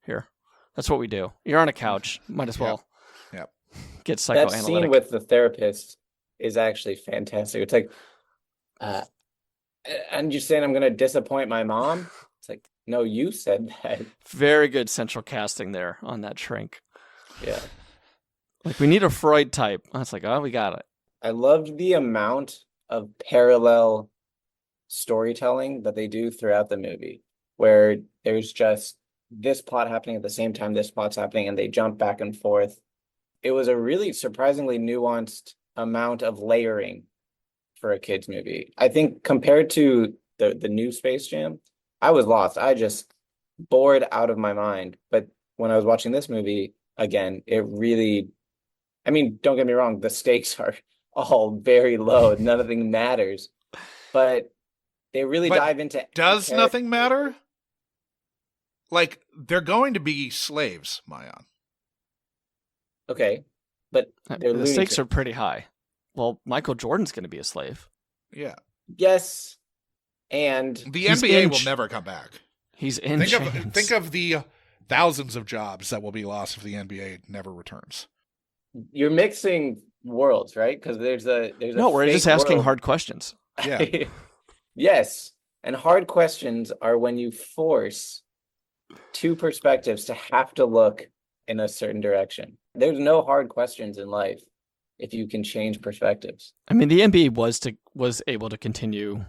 here. That's what we do. You're on a couch. Might as well get psychoanalytic. That scene with the therapist is actually fantastic. It's like, and you're saying I'm going to disappoint my mom? It's like, no, you said that. Very good central casting there on that shrink. Yeah. Like, we need a Freud type. I was like, oh, we got it. I loved the amount of parallel storytelling that they do throughout the movie, where there's just this plot happening at the same time this plot's happening, and they jump back and forth. It was a really surprisingly nuanced amount of layering for a kids movie. I think compared to the new Space Jam, I was lost. I just bored out of my mind. But when I was watching this movie again, it really, I mean, don't get me wrong, the stakes are all very low. Nothing matters. But they really dive into... Does nothing matter? Like, they're going to be slaves, Maayan. Okay, but the stakes are pretty high. Well, Michael Jordan's going to be a slave. Yeah. Yes, and... The NBA will never come back. He's in chains. Think of the thousands of jobs that will be lost if the NBA never returns. You're mixing worlds, right? Because there's a no, we're just asking hard questions. Yeah. Yes, and hard questions are when you force two perspectives to have to look in a certain direction. There's no hard questions in life if you can change perspectives. I mean, the NBA was able to continue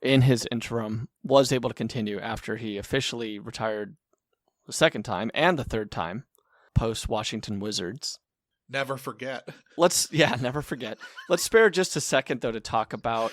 in his interim, was able to continue after he officially retired the second time and the third time post Washington Wizards. Never forget. Never forget. Let's spare just a second, though, to talk about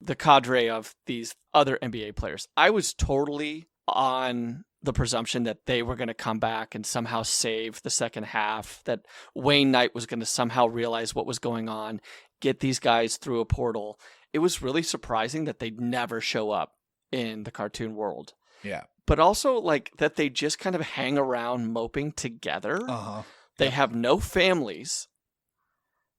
the cadre of these other NBA players. I was totally on the presumption that they were going to come back and somehow save the second half, that Wayne Knight was going to somehow realize what was going on, get these guys through a portal. It was really surprising that they'd never show up in the cartoon world. Yeah. But also, like, that they just kind of hang around moping together. Uh-huh. They have no families.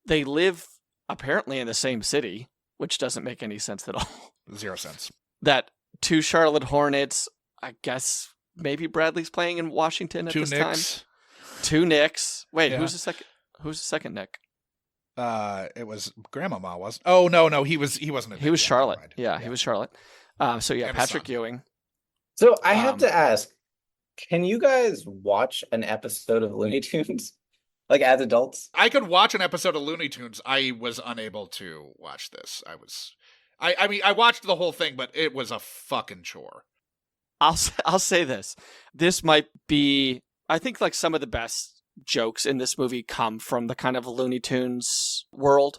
They live apparently in the same city, which doesn't make any sense at all. 0 sense. That 2 Charlotte Hornets, I guess maybe Bradley's playing in Washington at this time. 2 Knicks. Wait, yeah. Who's the second Nick? It was Grandmama, was? Oh no, he wasn't. He was Charlotte. Right. Yeah, he was Charlotte. Patrick Ewing. So I have to ask, can you guys watch an episode of Looney Tunes? Like, as adults? I could watch an episode of Looney Tunes. I was unable to watch this. I mean, I watched the whole thing, but it was a fucking chore. I'll say this. This might be, I think, like, some of the best jokes in this movie come from the kind of Looney Tunes world.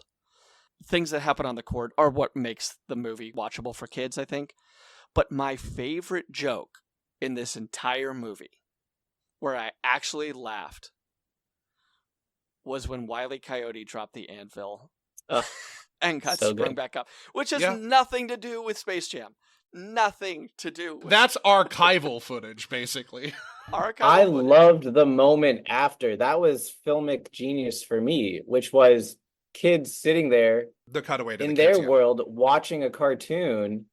Things that happen on the court are what makes the movie watchable for kids, I think. But my favorite joke in this entire movie, where I actually laughed, was when Wile E. Coyote dropped the anvil and got sprung back up, which has nothing to do with Space Jam. Nothing to do with That's archival footage, basically. I loved the moment after. That was filmic genius for me, which was kids sitting there the cutaway to in the kids, their world watching a cartoon.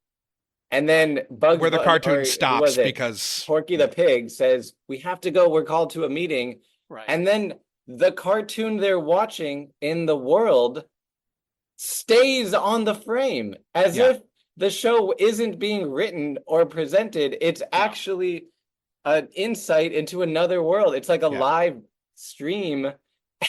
And then where the cartoon stops because Porky the Pig says, "We have to go. We're called to a meeting." Right. And then the cartoon they're watching in the world stays on the frame as if the show isn't being written or presented. It's actually an insight into another world. It's like a live stream,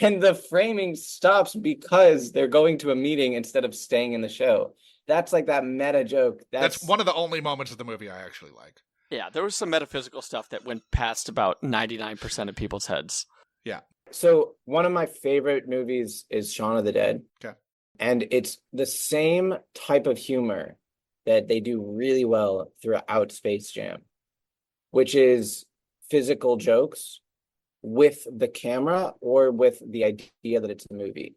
and the framing stops because they're going to a meeting instead of staying in the show. That's like that meta joke. That's one of the only moments of the movie I actually like. Yeah, there was some metaphysical stuff that went past about 99% of people's heads. Yeah. So one of my favorite movies is Shaun of the Dead. Okay. And it's the same type of humor that they do really well throughout Space Jam, which is physical jokes with the camera or with the idea that it's a movie.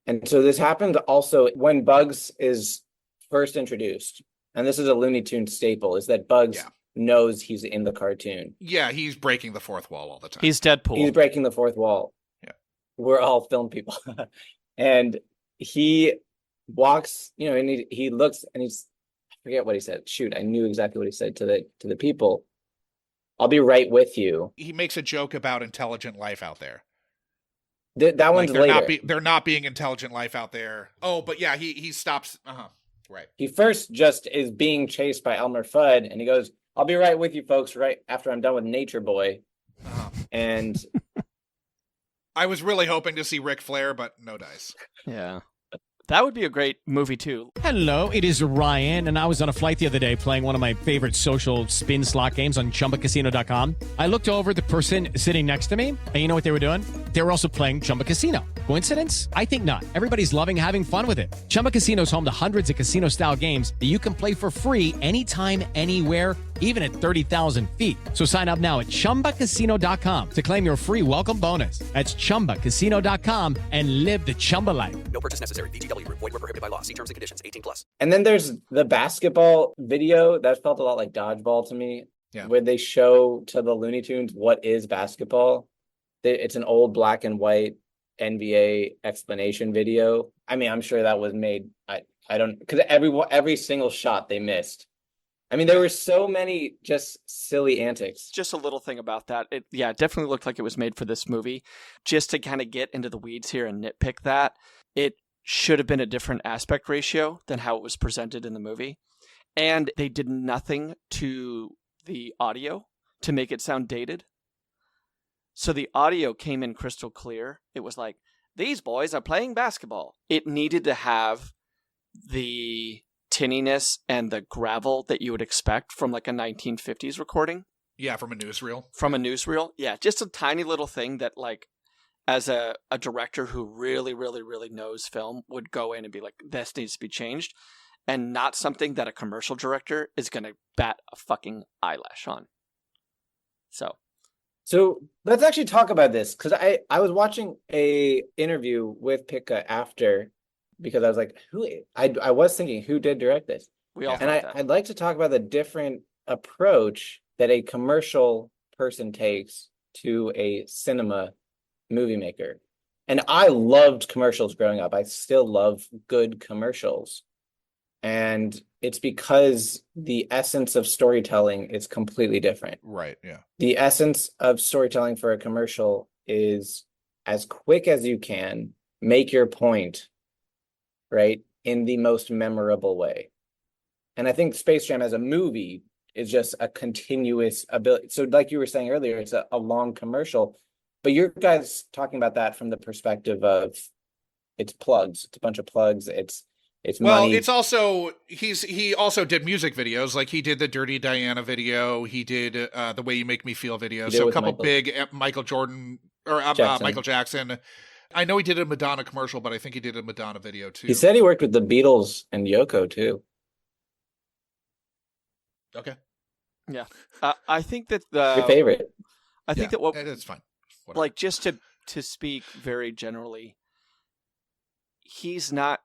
And so this happened also when Bugs is first introduced. And this is a Looney Tunes staple, is that Bugs knows he's in the cartoon. Yeah, he's breaking the fourth wall all the time. He's Deadpool. He's breaking the fourth wall. Yeah. We're all film people. And he walks, and he looks, and I forget what he said. Shoot, I knew exactly what he said to the people. "I'll be right with you." He makes a joke about intelligent life out there. That one's later. They're not being intelligent life out there. Oh, but yeah, he stops. Right. He first just is being chased by Elmer Fudd, and he goes, "I'll be right with you folks right after I'm done with Nature Boy." And I was really hoping to see Ric Flair, but no dice. Yeah. That would be a great movie, too. Hello, it is Ryan, and I was on a flight the other day playing one of my favorite social spin slot games on chumbacasino.com. I looked over at the person sitting next to me, and you know what they were doing? They were also playing Chumba Casino. Coincidence? I think not. Everybody's loving having fun with it. Chumba Casino is home to hundreds of casino-style games that you can play for free anytime, anywhere, even at 30,000 feet. So sign up now at chumbacasino.com to claim your free welcome bonus. That's chumbacasino.com and live the Chumba life. No purchase necessary. VGW Group. Void where prohibited by law. See terms and conditions. 18+. And then there's the basketball video that felt a lot like dodgeball to me, where they show to the Looney Tunes what is basketball. It's an old black and white NBA explanation video. I mean, I'm sure that was made. I don't, because every single shot they missed. I mean, there were so many just silly antics. Just a little thing about that. It definitely looked like it was made for this movie. Just to kind of get into the weeds here and nitpick that, it should have been a different aspect ratio than how it was presented in the movie. And they did nothing to the audio to make it sound dated. So the audio came in crystal clear. It was like, these boys are playing basketball. It needed to have the tinniness and the gravel that you would expect from like a 1950s recording. Yeah, from a newsreel. From a newsreel. Yeah, just a tiny little thing that, like, as a director who really, really, really knows film would go in and be like, this needs to be changed. And not something that a commercial director is going to bat a fucking eyelash on. So let's actually talk about this, because I was watching a interview with Pika after, because I was like, I was thinking, who did direct this? I'd like to talk about the different approach that a commercial person takes to a cinema movie maker. And I loved commercials growing up. I still love good commercials. And it's because the essence of storytelling is completely different. Right, yeah. The essence of storytelling for a commercial is as quick as you can, make your point, right, in the most memorable way. And I think Space Jam as a movie is just a continuous ability. So like you were saying earlier, it's a long commercial, but you're guys talking about that from the perspective of it's plugs. It's a bunch of plugs. It's money. It's also he also did music videos. Like he did the Dirty Diana video. He did the Way You Make Me Feel video. So a couple big Michael Jordan or Michael Jackson. I know he did a Madonna commercial, but I think he did a Madonna video too. He said he worked with the Beatles and Yoko too. Okay. Yeah. I think that your favorite. I think that it's fine. Whatever. Like, just to speak very generally, he's not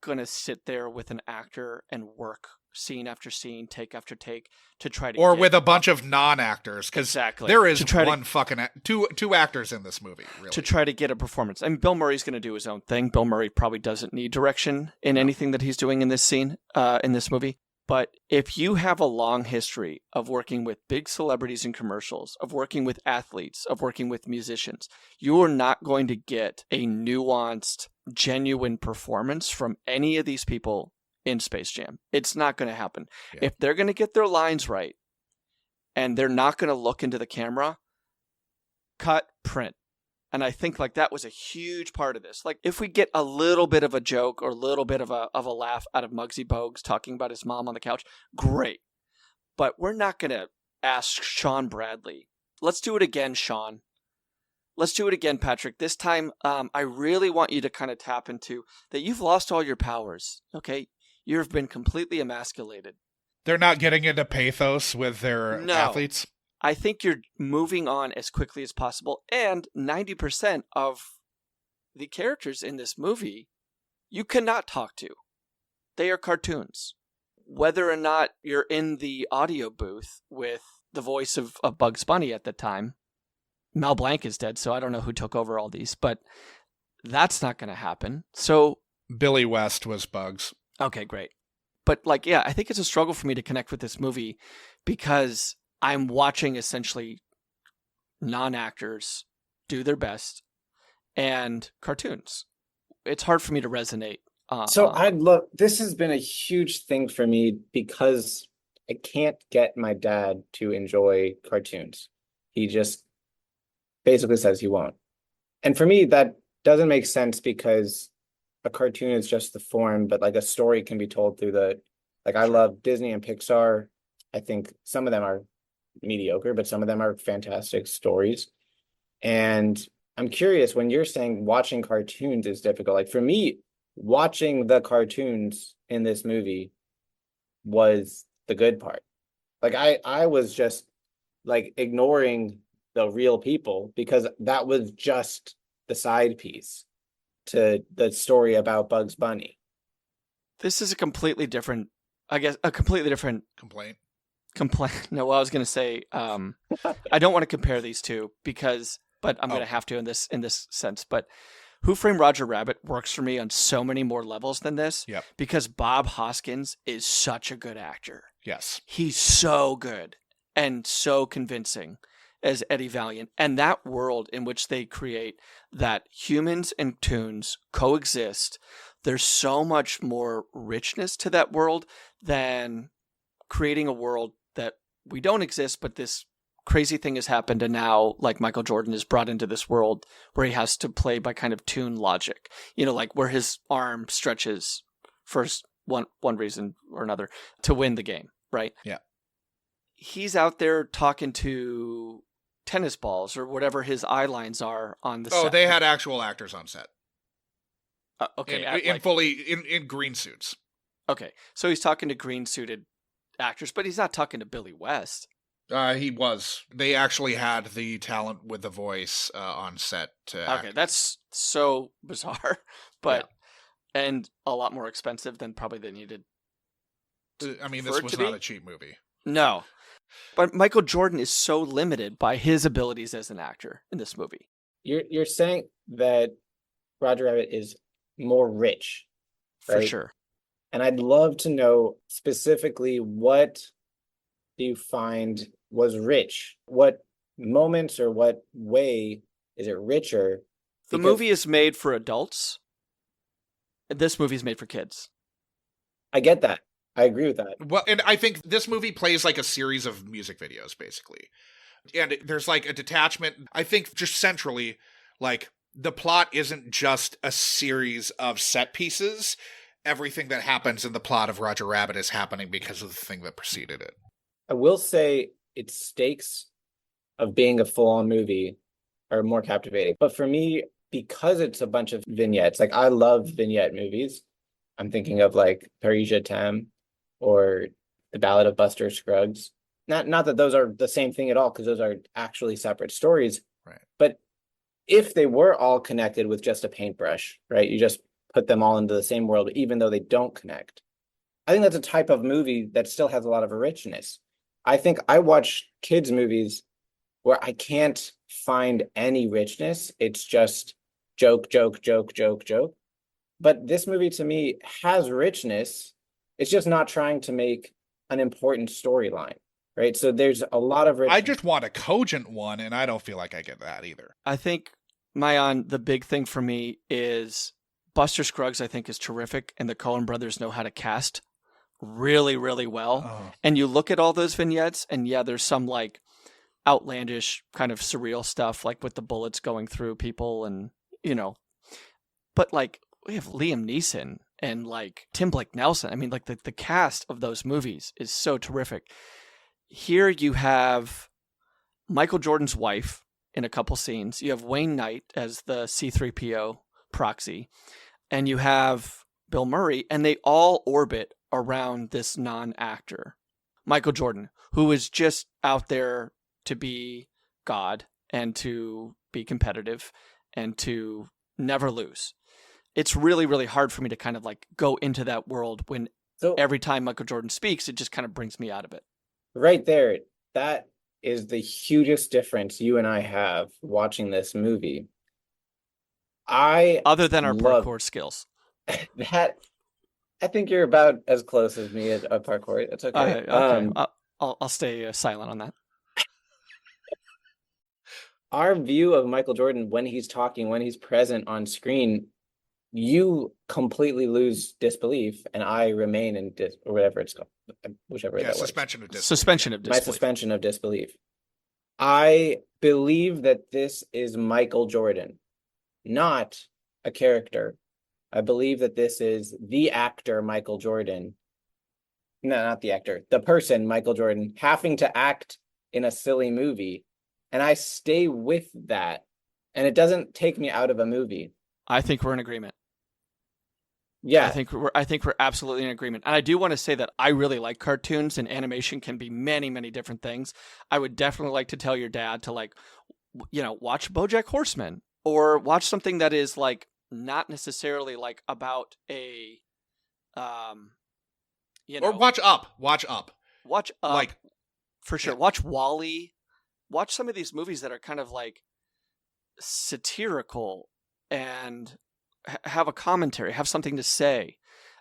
going to sit there with an actor and work scene after scene, take after take to try to with a bunch of non-actors, because there is two actors in this movie, really. To try to get a performance. And Bill Murray's going to do his own thing. Bill Murray probably doesn't need direction in anything that he's doing in this scene, in this movie. But if you have a long history of working with big celebrities in commercials, of working with athletes, of working with musicians, you are not going to get a nuanced, genuine performance from any of these people in Space Jam. It's not going to happen. Yeah. If they're going to get their lines right and they're not going to look into the camera, cut, print. And I think like that was a huge part of this. Like if we get a little bit of a joke or a little bit of a laugh out of Muggsy Bogues talking about his mom on the couch, great. But we're not going to ask Sean Bradley. Let's do it again, Sean. Let's do it again, Patrick. This time, I really want you to kind of tap into that you've lost all your powers, okay? You've been completely emasculated. They're not getting into pathos with their athletes? I think you're moving on as quickly as possible, and 90% of the characters in this movie you cannot talk to. They are cartoons. Whether or not you're in the audio booth with the voice of Bugs Bunny at the time, Mel Blanc is dead, so I don't know who took over all these, but that's not going to happen. So Billy West was Bugs. Okay, great. But like, yeah, I think it's a struggle for me to connect with this movie because I'm watching essentially non-actors do their best and cartoons. It's hard for me to resonate. This has been a huge thing for me because I can't get my dad to enjoy cartoons. He just basically says he won't. And for me, that doesn't make sense because a cartoon is just the form, but like a story can be told through like I love Disney and Pixar. I think some of them are mediocre, but some of them are fantastic stories. And I'm curious, when you're saying watching cartoons is difficult, like for me, watching the cartoons in this movie was the good part. Like I was just like ignoring the real people because that was just the side piece to the story about Bugs Bunny. This is a completely different, I guess, a completely different complaint. No, well, I was going to say, I don't want to compare these two but I'm going to have to in this sense. But Who Framed Roger Rabbit works for me on so many more levels than this. Yep. Because Bob Hoskins is such a good actor. Yes. He's so good and so convincing as Eddie Valiant. And that world in which they create that humans and toons coexist, there's so much more richness to that world than creating a world that we don't exist, but this crazy thing has happened, and now like Michael Jordan is brought into this world where he has to play by kind of toon logic, like where his arm stretches for one reason or another to win the game, right? Yeah. He's out there talking to tennis balls or whatever his eye lines are on the set. Oh, they had actual actors on set. Okay. In green suits. Okay. So he's talking to green suited actors, but he's not talking to Billy West. He was. They actually had the talent with the voice on set to act. Okay, that's so bizarre, but and a lot more expensive than probably they needed. I mean, this was not a cheap movie. No, but Michael Jordan is so limited by his abilities as an actor in this movie. You're saying that Roger Rabbit is more rich, right? For sure. And I'd love to know specifically what do you find was rich? What moments or what way is it richer? The movie is made for adults. This movie is made for kids. I get that. I agree with that. Well, and I think this movie plays like a series of music videos, basically. And there's like a detachment. I think just centrally, like the plot isn't just a series of set pieces. Everything that happens in the plot of Roger Rabbit is happening because of the thing that preceded it. I will say its stakes of being a full-on movie are more captivating. But for me, because it's a bunch of vignettes, like I love vignette movies. I'm thinking of like Paris Je T'aime or The Ballad of Buster Scruggs. Not that those are the same thing at all, because those are actually separate stories. Right. But if they were all connected with just a paintbrush, right? You just put them all into the same world, even though they don't connect. I think that's a type of movie that still has a lot of richness. I think I watch kids' movies where I can't find any richness. It's just joke, joke, joke, joke, joke. But this movie to me has richness. It's just not trying to make an important storyline, right? So there's a lot of richness. I just want a cogent one, and I don't feel like I get that either. I think, Maayan, the big thing for me is Buster Scruggs, I think, is terrific, and the Coen brothers know how to cast really, really well. Oh. And you look at all those vignettes, and yeah, there's some like outlandish kind of surreal stuff, like with the bullets going through people and, but like we have Liam Neeson and like Tim Blake Nelson. I mean, like the cast of those movies is so terrific. Here you have Michael Jordan's wife in a couple scenes. You have Wayne Knight as the C-3PO proxy, and you have Bill Murray, and they all orbit around this non-actor, Michael Jordan, who is just out there to be God and to be competitive and to never lose. It's really, really hard for me to kind of like go into that world when every time Michael Jordan speaks, it just kind of brings me out of it. Right there, that is the hugest difference you and I have watching this movie. Other than our parkour skills. That I think you're about as close as me at parkour. That's okay. Okay. I'll stay silent on that. Our view of Michael Jordan when he's talking, when he's present on screen, you completely lose disbelief, and I remain in or whatever it's called, whichever that was. Suspension of disbelief. Suspension of disbelief. My suspension of disbelief. I believe that this is Michael Jordan. not a character. I believe that this is the actor, Michael Jordan. No, not the actor. The person, Michael Jordan, having to act in a silly movie. And I stay with that. And it doesn't take me out of a movie. I think we're in agreement. Yeah. I think we're absolutely in agreement. And I do want to say that I really like cartoons, and animation can be many, many different things. I would definitely like to tell your dad to, like, you know, watch BoJack Horseman, or watch something that is like not necessarily like about a you know, or watch Up. Like, for sure. Yeah. Watch WALL-E. Watch some of these movies that are kind of like satirical and have a commentary, have something to say,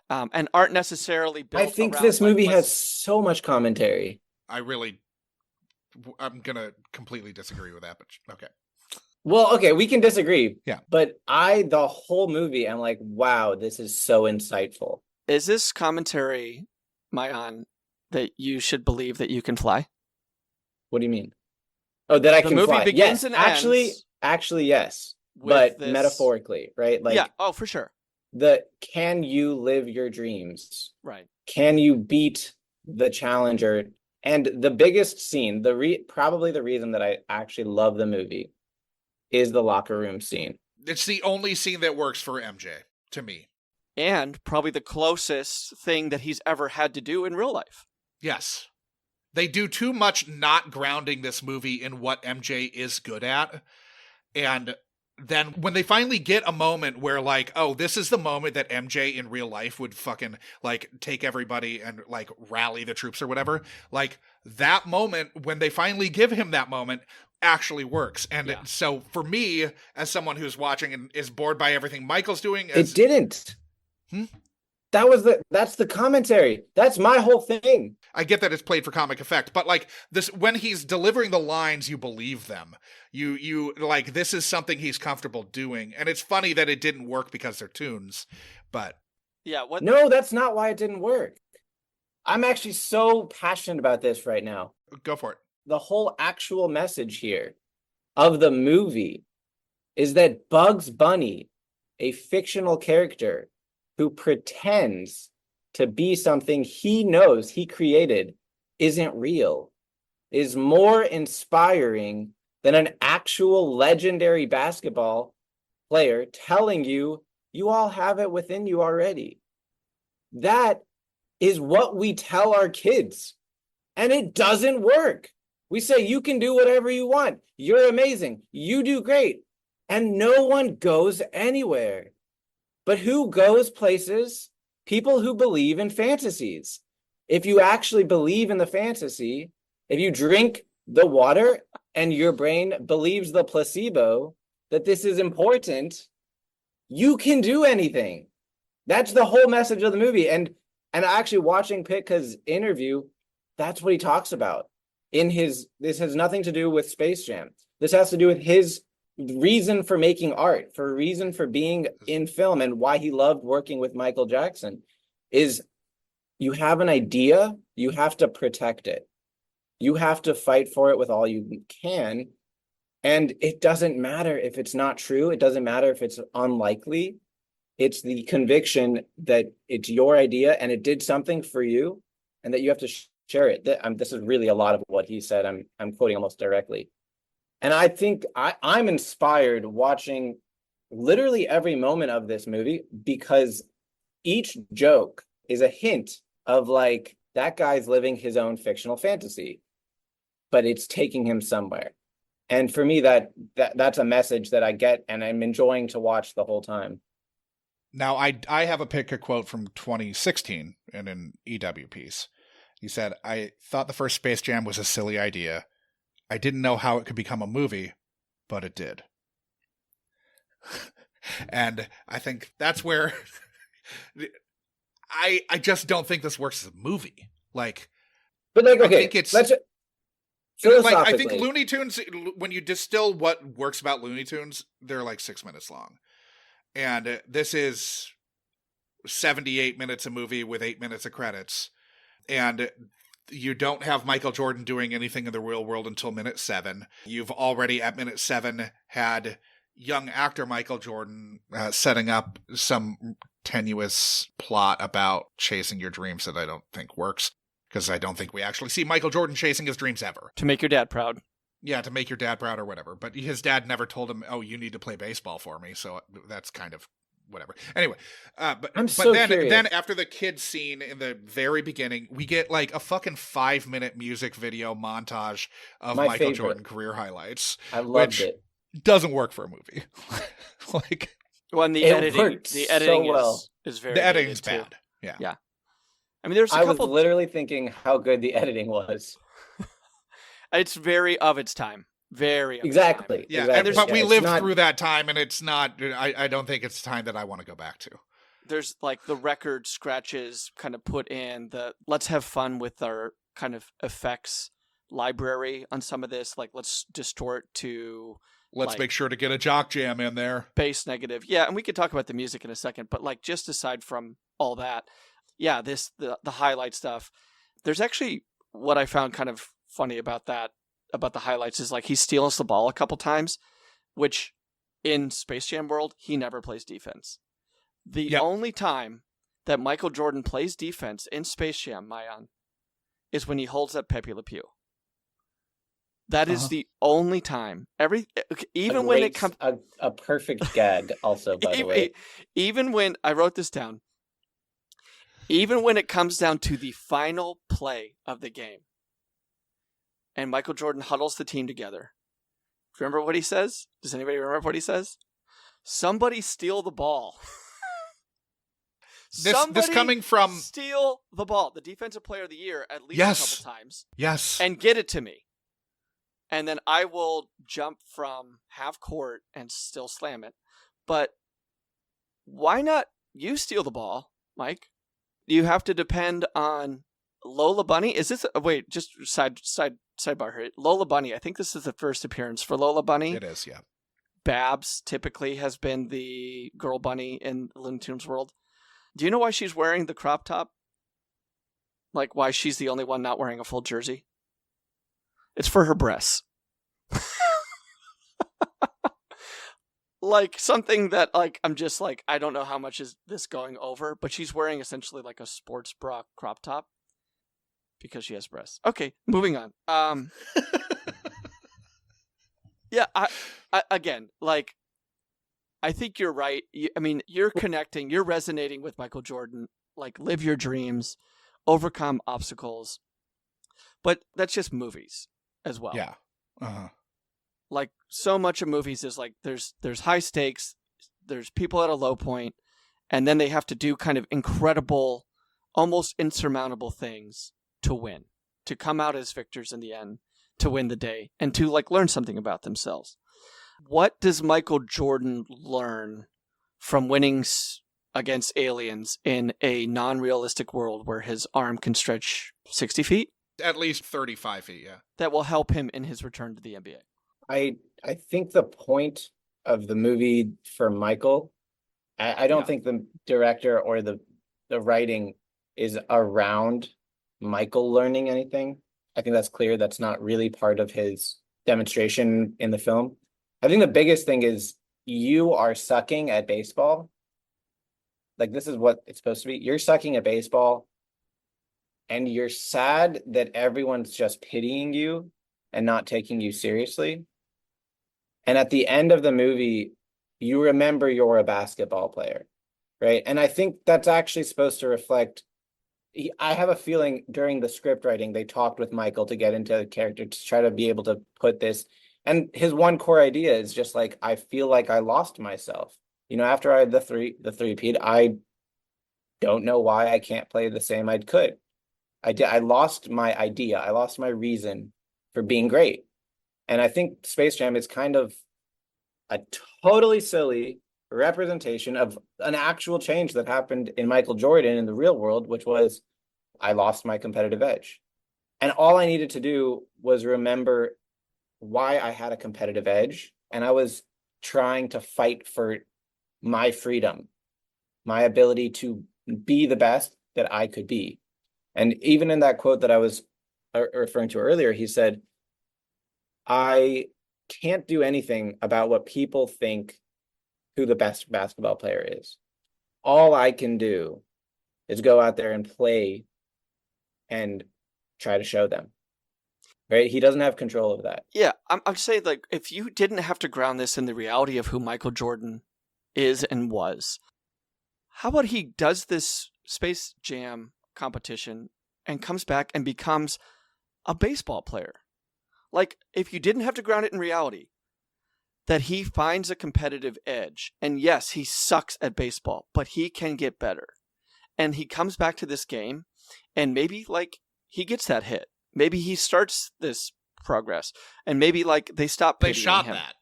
and aren't necessarily built. I think this movie has so much commentary. I'm gonna completely disagree with that, but okay. Well, okay, we can disagree. Yeah. But the whole movie, I'm like, wow, this is so insightful. Is this commentary, Maayan, that you should believe that you can fly? What do you mean? Oh, that I can fly. The movie begins and ends. Actually, yes. But this... metaphorically, right? Like, yeah. Oh, for sure. Can you live your dreams? Right. Can you beat the challenger? And the biggest scene, probably the reason that I actually love the movie, is the locker room scene. It's the only scene that works for MJ, to me. And probably the closest thing that he's ever had to do in real life. Yes. They do too much not grounding this movie in what MJ is good at. And then when they finally get a moment where, like, oh, this is the moment that MJ in real life would fucking, like, take everybody and, like, rally the troops or whatever, like, that moment, when they finally give him that moment, actually works. And so for me, as someone who's watching and is bored by everything Michael's doing... It didn't. That's the commentary. That's my whole thing. I get that it's played for comic effect, but like this, when he's delivering the lines, you believe them. You like, this is something he's comfortable doing. And it's funny that it didn't work because they're tunes, but yeah. No, that's not why it didn't work. I'm actually so passionate about this right now. Go for it. The whole actual message here of the movie is that Bugs Bunny, a fictional character who pretends to be something he knows he created, isn't real, is more inspiring than an actual legendary basketball player telling you all have it within you already. That is what we tell our kids, and it doesn't work. We say, you can do whatever you want. You're amazing. You do great. And no one goes anywhere. But who goes places? People who believe in fantasies. If you actually believe in the fantasy, if you drink the water and your brain believes the placebo that this is important, you can do anything. That's the whole message of the movie. And actually watching Pitka's interview, that's what he talks about. This has nothing to do with Space Jam. This has to do with his reason for making art, for a reason for being in film, and why he loved working with Michael Jackson. Is you have an idea, you have to protect it. You have to fight for it with all you can. And it doesn't matter if it's not true. It doesn't matter if it's unlikely. It's the conviction that it's your idea and it did something for you, and that you have to share it. This is really a lot of what he said. I'm quoting almost directly. And I think I'm inspired watching literally every moment of this movie, because each joke is a hint of, like, that guy's living his own fictional fantasy, but it's taking him somewhere. And for me, that's a message that I get, and I'm enjoying to watch the whole time. Now, I have a quote from 2016 in an EW piece. He said, "I thought the first Space Jam was a silly idea. I didn't know how it could become a movie, but it did." And I think that's where I just don't think this works as a movie. Like, but like, okay, I think it's like, I think Looney Tunes, when you distill what works about Looney Tunes, they're like 6 minutes long. And this is 78 minutes a movie with 8 minutes of credits. And you don't have Michael Jordan doing anything in the real world until minute 7. You've already at minute 7 had, young actor Michael Jordan setting up some tenuous plot about chasing your dreams that I don't think works, because I don't think we actually see Michael Jordan chasing his dreams ever. To make your dad proud. Yeah, to make your dad proud or whatever. But his dad never told him, "Oh, you need to play baseball for me." So that's kind of whatever. Anyway, but then after the kids scene in the very beginning, we get like a fucking 5-minute music video montage of Michael Jordan career highlights. I loved it. Doesn't work for a movie. Like, when the editing so well. is very the editing's too. Bad. Yeah. Yeah. I mean, there's I was literally thinking how good the editing was. It's very of its time. Very of exactly. Its time. Yeah, exactly. But we lived through that time, and it's not. I don't think it's time that I want to go back to. There's like the record scratches kind of put in the let's have fun with our kind of effects library on some of this. Like let's distort to. Let's make sure to get a jock jam in there. Bass negative. Yeah, and we could talk about the music in a second, but like just aside from all that, yeah, the highlight stuff. There's actually what I found kind of funny about the highlights is like he steals the ball a couple times, which in Space Jam world, he never plays defense. The only time that Michael Jordan plays defense in Space Jam, Maayan, is when he holds up Pepe Le Pew. That is the only time. Even when it comes a perfect gag. Also, by the way, even when I wrote this down, even when it comes down to the final play of the game, and Michael Jordan huddles the team together. Remember what he says? Does anybody remember what he says? Somebody steal the ball. This coming from steal the ball. The defensive player of the year at least a couple times. Yes. And get it to me. And then I will jump from half court and still slam it. But why not you steal the ball, Mike? Do you have to depend on Lola Bunny? Is this wait, just sidebar here. Lola Bunny, I think this is the first appearance for Lola Bunny. It is, yeah. Babs typically has been the girl bunny in Looney Tunes world. Do you know why she's wearing the crop top? Like why she's the only one not wearing a full jersey? It's for her breasts. Like something that like I'm just like I don't know how much is this going over, but she's wearing essentially like a sports bra crop top because she has breasts. Okay, moving on. Yeah, I again, like I think you're right. I mean, you're resonating with Michael Jordan. Like live your dreams, overcome obstacles. But that's just movies as well. Yeah. Uh-huh. Like so much of movies is like there's high stakes, there's people at a low point, and then they have to do kind of incredible, almost insurmountable things to win, to come out as victors in the end, to win the day, and to like learn something about themselves. What does Michael Jordan learn from winning against aliens in a non-realistic world where his arm can stretch 60 feet? At least 35 feet, yeah. That will help him in his return to the NBA. I think the point of the movie for Michael, I don't think the director or the writing is around Michael learning anything. I think that's clear. That's not really part of his demonstration in the film. I think the biggest thing is you are sucking at baseball. Like this is what it's supposed to be. You're sucking at baseball and you're sad that everyone's just pitying you and not taking you seriously. And at the end of the movie, you remember you're a basketball player, right? And I think that's actually supposed to reflect, I have a feeling during the script writing, they talked with Michael to get into the character to try to be able to put this. And his one core idea is just like, I feel like I lost myself. You know, after I had the three-peat, I don't know why I can't play the same I could. I lost my idea. I lost my reason for being great. And I think Space Jam is kind of a totally silly representation of an actual change that happened in Michael Jordan in the real world, which was I lost my competitive edge. And all I needed to do was remember why I had a competitive edge. And I was trying to fight for my freedom, my ability to be the best that I could be. And even in that quote that I was referring to earlier, he said, I can't do anything about what people think who the best basketball player is. All I can do is go out there and play and try to show them. Right? He doesn't have control of that. Yeah, I'm saying, like, if you didn't have to ground this in the reality of who Michael Jordan is and was, how about he does this Space Jam competition and comes back and becomes a baseball player? Like, if you didn't have to ground it in reality, that he finds a competitive edge, and yes, he sucks at baseball, but he can get better. And he comes back to this game, and maybe, like, he gets that hit. Maybe he starts this progress, and maybe, like, they stop pitying him. They shot that.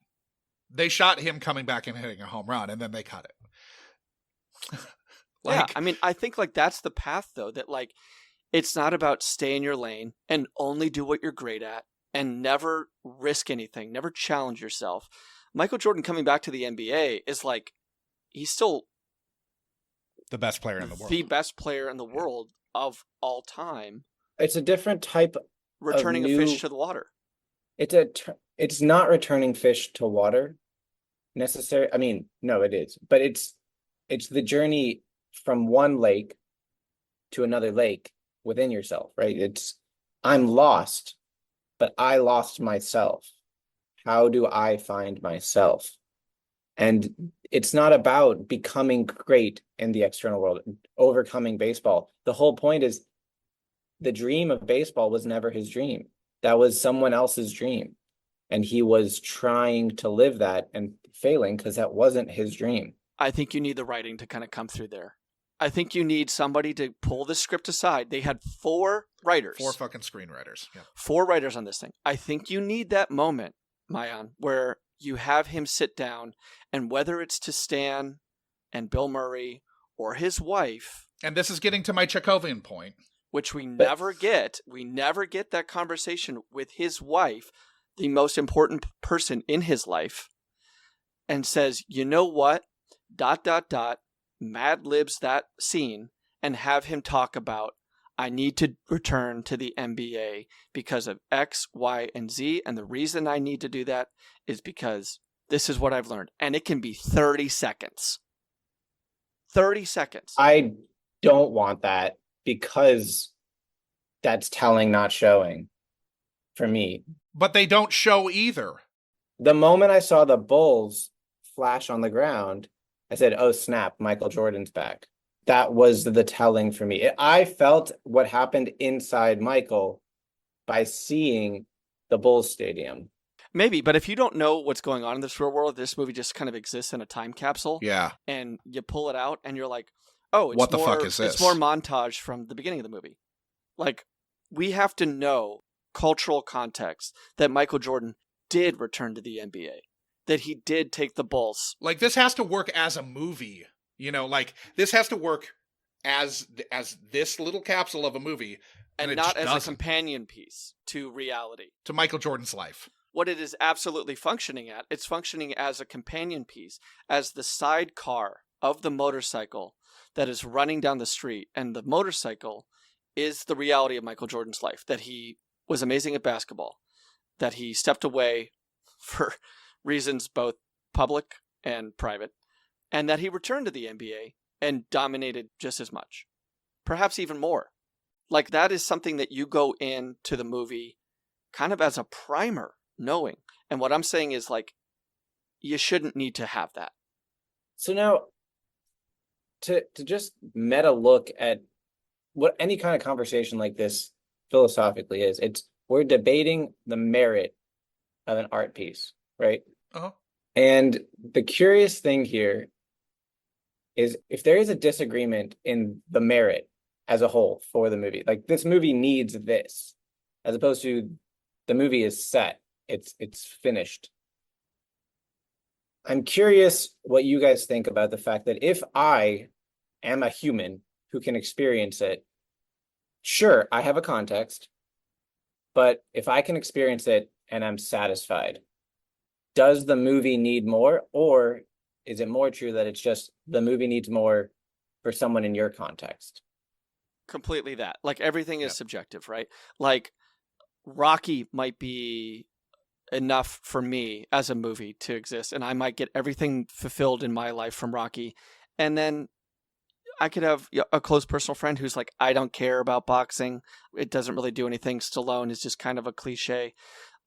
They shot him coming back and hitting a home run, and then they cut it. Yeah, I mean, I think, like, that's the path, though, that, like, it's not about stay in your lane and only do what you're great at and never risk anything, never challenge yourself. Michael Jordan coming back to the NBA is, like, he's still the best player in the world. The best player in the world of all time. It's a different type returning of a fish to the water. It's not returning fish to water necessarily. I mean, no, it is. But it's the journey from one lake to another lake within yourself, right? I'm lost, but I lost myself. How do I find myself? And it's not about becoming great in the external world, overcoming baseball. The whole point is the dream of baseball was never his dream. That was someone else's dream. And he was trying to live that and failing because that wasn't his dream. I think you need the writing to kind of come through there. I think you need somebody to pull the script aside. They had 4 writers. 4 fucking screenwriters. Yeah. 4 writers on this thing. I think you need that moment, Maayan, where you have him sit down, and whether it's to Stan and Bill Murray or his wife. And this is getting to my Chekhovian point. Which we never get. We never get that conversation with his wife, the most important person in his life, and says, you know what? ... Mad libs that scene and have him talk about, I need to return to the NBA because of X, Y, and Z. And the reason I need to do that is because this is what I've learned. And it can be 30 seconds. 30 seconds. I don't want that because that's telling, not showing for me. But they don't show either. The moment I saw the Bulls flash on the ground, I said, oh, snap, Michael Jordan's back. That was the telling for me. I felt what happened inside Michael by seeing the Bulls stadium. Maybe, but if you don't know what's going on in this real world, this movie just kind of exists in a time capsule. Yeah. And you pull it out and you're like, oh, what the fuck is this? It's more montage from the beginning of the movie. Like, we have to know cultural context that Michael Jordan did return to the NBA. That he did take the Bulls. Like, this has to work as a movie, you know, like this has to work as this little capsule of a movie. And not as a companion piece to reality. To Michael Jordan's life. What it is absolutely functioning at, it's functioning as a companion piece, as the sidecar of the motorcycle that is running down the street. And the motorcycle is the reality of Michael Jordan's life. That he was amazing at basketball. That he stepped away for reasons both public and private, and that he returned to the NBA and dominated just as much, perhaps even more. Like, that is something that you go into the movie kind of as a primer, knowing. And what I'm saying is, like, you shouldn't need to have that. So now, to just meta look at what any kind of conversation like this philosophically is, we're debating the merit of an art piece. Right? Uh-huh. And the curious thing here is if there is a disagreement in the merit as a whole for the movie, like this movie needs this, as opposed to the movie is set, it's finished. I'm curious what you guys think about the fact that if I am a human who can experience it, sure, I have a context, but if I can experience it and I'm satisfied, does the movie need more, or is it more true that it's just the movie needs more for someone in your context? Completely that. Like, everything is subjective, right? Like, Rocky might be enough for me as a movie to exist, and I might get everything fulfilled in my life from Rocky, and then I could have a close personal friend who's like, I don't care about boxing. It doesn't really do anything. Stallone is just kind of a cliche.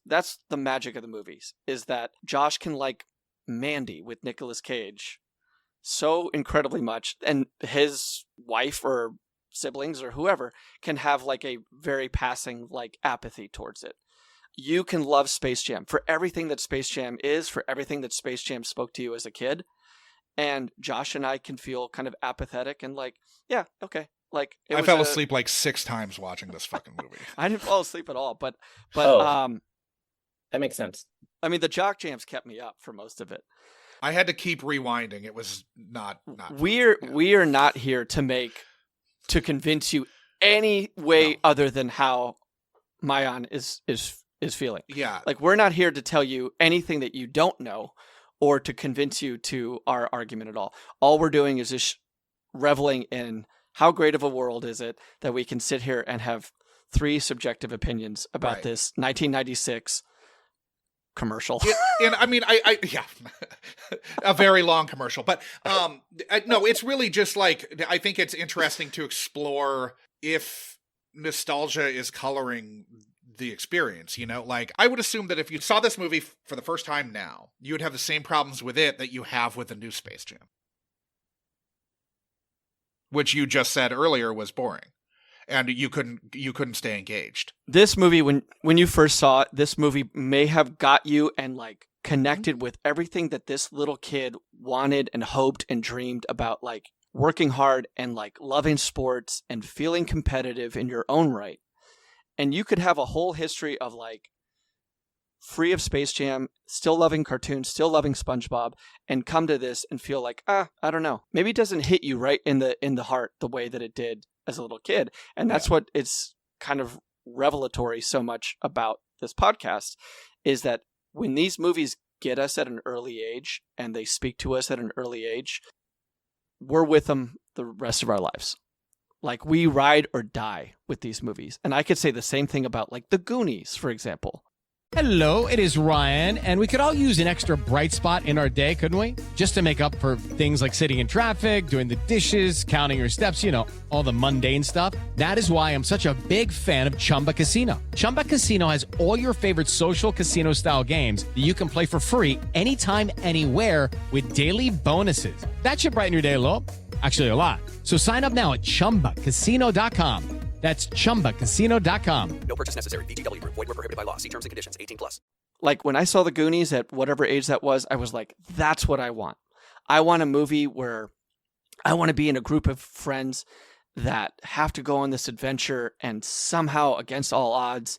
That's the magic of the movies, is that Josh can like Mandy with Nicolas Cage so incredibly much, and his wife or siblings or whoever can have like a very passing like apathy towards it. You can love Space Jam for everything that Space Jam is, for everything that Space Jam spoke to you as a kid. And Josh and I can feel kind of apathetic and like, yeah, okay. Like I fell asleep like 6 times watching this fucking movie. I didn't fall asleep at all, but that makes sense. I mean, the jock jams kept me up for most of it. I had to keep rewinding. It was not. We are not here to convince you any way other than how Maayan is feeling. Yeah. Like, we're not here to tell you anything that you don't know or to convince you to our argument at all. All we're doing is just reveling in how great of a world is it that we can sit here and have 3 subjective opinions about this 1996 commercial. And I mean, I yeah, a very long commercial, but no, it's really just like, I think it's interesting to explore if nostalgia is coloring the experience, you know? Like, I would assume that if you saw this movie for the first time now, you would have the same problems with it that you have with the new Space Jam, which you just said earlier was boring. And you couldn't stay engaged. This movie, when you first saw it, this movie may have got you and like connected with everything that this little kid wanted and hoped and dreamed about, like working hard and like loving sports and feeling competitive in your own right. And you could have a whole history of like free of Space Jam, still loving cartoons, still loving SpongeBob, and come to this and feel like, I don't know, maybe it doesn't hit you right in the heart the way that it did as a little kid. And that's what it's kind of revelatory so much about this podcast, is that when these movies get us at an early age and they speak to us at an early age, we're with them the rest of our lives. Like, we ride or die with these movies. And I could say the same thing about like The Goonies, for example. Hello, it is Ryan, and we could all use an extra bright spot in our day, couldn't we? Just to make up for things like sitting in traffic, doing the dishes, counting your steps, you know, all the mundane stuff. That is why I'm such a big fan of Chumba Casino. Chumba Casino has all your favorite social casino-style games that you can play for free anytime, anywhere with daily bonuses. That should brighten your day a little. Actually, a lot. So sign up now at ChumbaCasino.com. That's ChumbaCasino.com. No purchase necessary. VGW Group. Void where prohibited by law. See terms and conditions. 18+. Like, when I saw The Goonies at whatever age that was, I was like, that's what I want. I want a movie where I want to be in a group of friends that have to go on this adventure, and somehow, against all odds,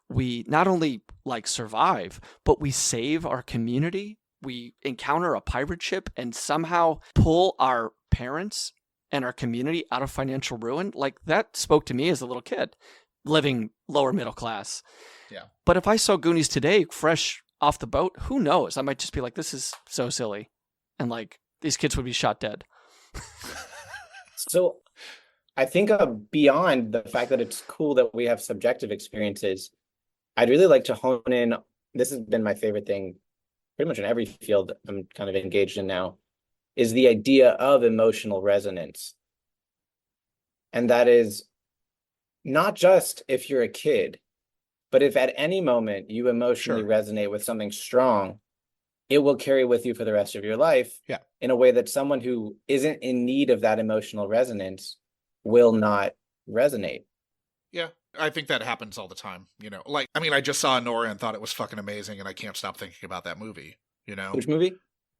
we not only like survive, but we save our community. We encounter a pirate ship and somehow pull our parents and our community out of financial ruin. Like, that spoke to me as a little kid living lower middle class. Yeah. But if I saw Goonies today, fresh off the boat, who knows? I might just be like, this is so silly. And like, these kids would be shot dead. So I think beyond the fact that it's cool that we have subjective experiences, I'd really like to hone in. This has been my favorite thing pretty much in every field I'm kind of engaged in now, is the idea of emotional resonance. And that is not just if you're a kid, but if at any moment you emotionally resonate with something strong, it will carry with you for the rest of your life in a way that someone who isn't in need of that emotional resonance will not resonate. Yeah, I think that happens all the time, you know. Like, I mean, I just saw Anora and thought it was fucking amazing, and I can't stop thinking about that movie, you know. Which movie?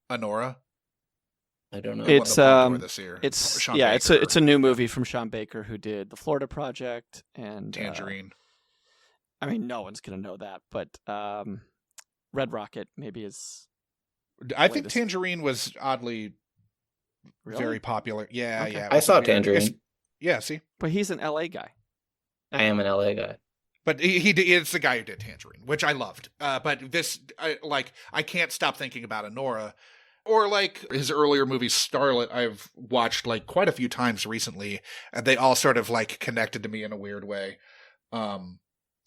Anora. I don't know. It's this year. It's Sean yeah, Baker. it's a new movie from Sean Baker, who did The Florida Project and Tangerine. I mean, no one's gonna know that, but Red Rocket maybe is. I think Tangerine was oddly very popular. Yeah, Okay. yeah. I saw Tangerine. Yeah, see, but he's an LA guy. I am an LA guy. but it's the guy who did Tangerine, which I loved. But this, I can't stop thinking about Anora. Or like his earlier movie Starlet, I've watched like quite a few times recently, and they all sort of like connected to me in a weird way.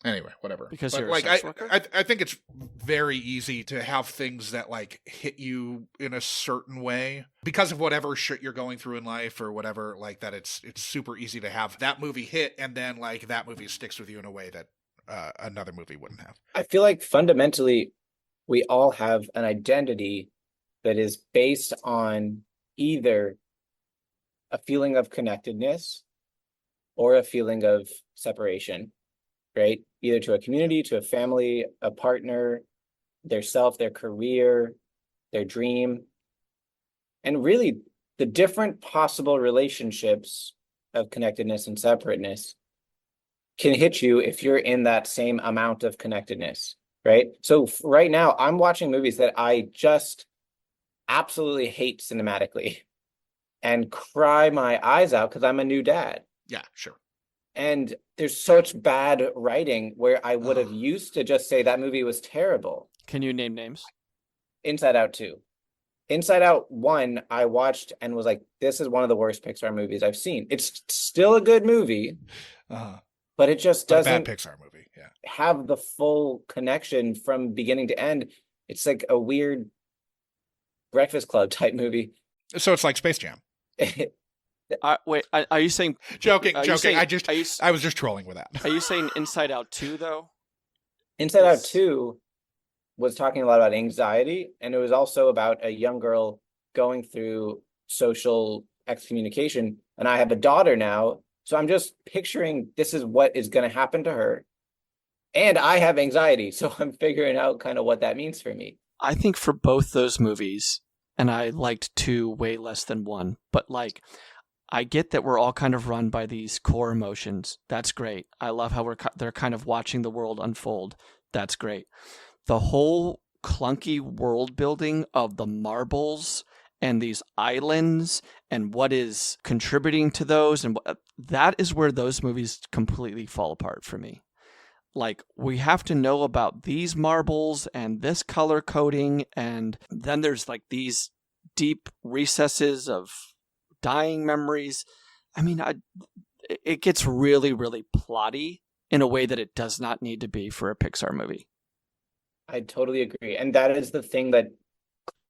Anyway, whatever. Because but you're like, a sex worker? I think it's very easy to have things that like hit you in a certain way because of whatever shit you're going through in life or whatever. Like that, it's super easy to have that movie hit, and then like that movie sticks with you in a way that another movie wouldn't have. I feel like fundamentally, we all have an identity that is based on either a feeling of connectedness or a feeling of separation, right? Either to a community, to a family, a partner, their self, their career, their dream. And really, the different possible relationships of connectedness and separateness can hit you if you're in that same amount of connectedness, right? So right now, I'm watching movies that I just absolutely hate cinematically and cry my eyes out because I'm a new dad. Yeah, sure. And there's such bad writing where I would have used to just say that movie was terrible. Can you name names? Inside Out 2. Inside Out 1, I watched and was like, this is one of the worst Pixar movies I've seen. It's still a good movie, but it just doesn't bad Pixar movie. Yeah. have the full connection from beginning to end. It's like a weird Breakfast Club type movie. So it's like Space Jam. Wait, are you saying... Joking. Saying, I was just trolling with that. Are you saying Inside Out 2, though? Inside Out 2 was talking a lot about anxiety, and it was also about a young girl going through social excommunication. And I have a daughter now, so I'm just picturing this is what is going to happen to her. And I have anxiety, so I'm figuring out kind of what that means for me. I think for both those movies, and I liked 2 way less than 1, but like... I get that we're all kind of run by these core emotions. That's great. I love how they're kind of watching the world unfold. That's great. The whole clunky world building of the marbles and these islands and what is contributing to those, and that is where those movies completely fall apart for me. Like, we have to know about these marbles and this color coding, and then there's like these deep recesses of dying memories. I mean, it gets really, really plotty in a way that it does not need to be for a Pixar movie. I totally agree. And that is the thing that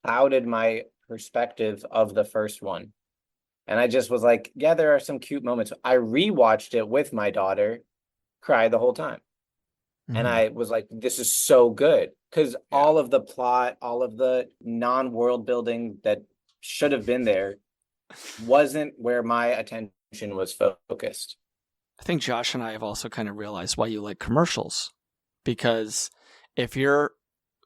clouded my perspective of the first one. And I just was like, yeah, there are some cute moments. I rewatched it with my daughter, cried the whole time. Mm-hmm. And I was like, this is so good. Because all of the plot, all of the non-world building that should have been there wasn't where my attention was focused. I think Josh and I have also kind of realized why you like commercials. Because if you're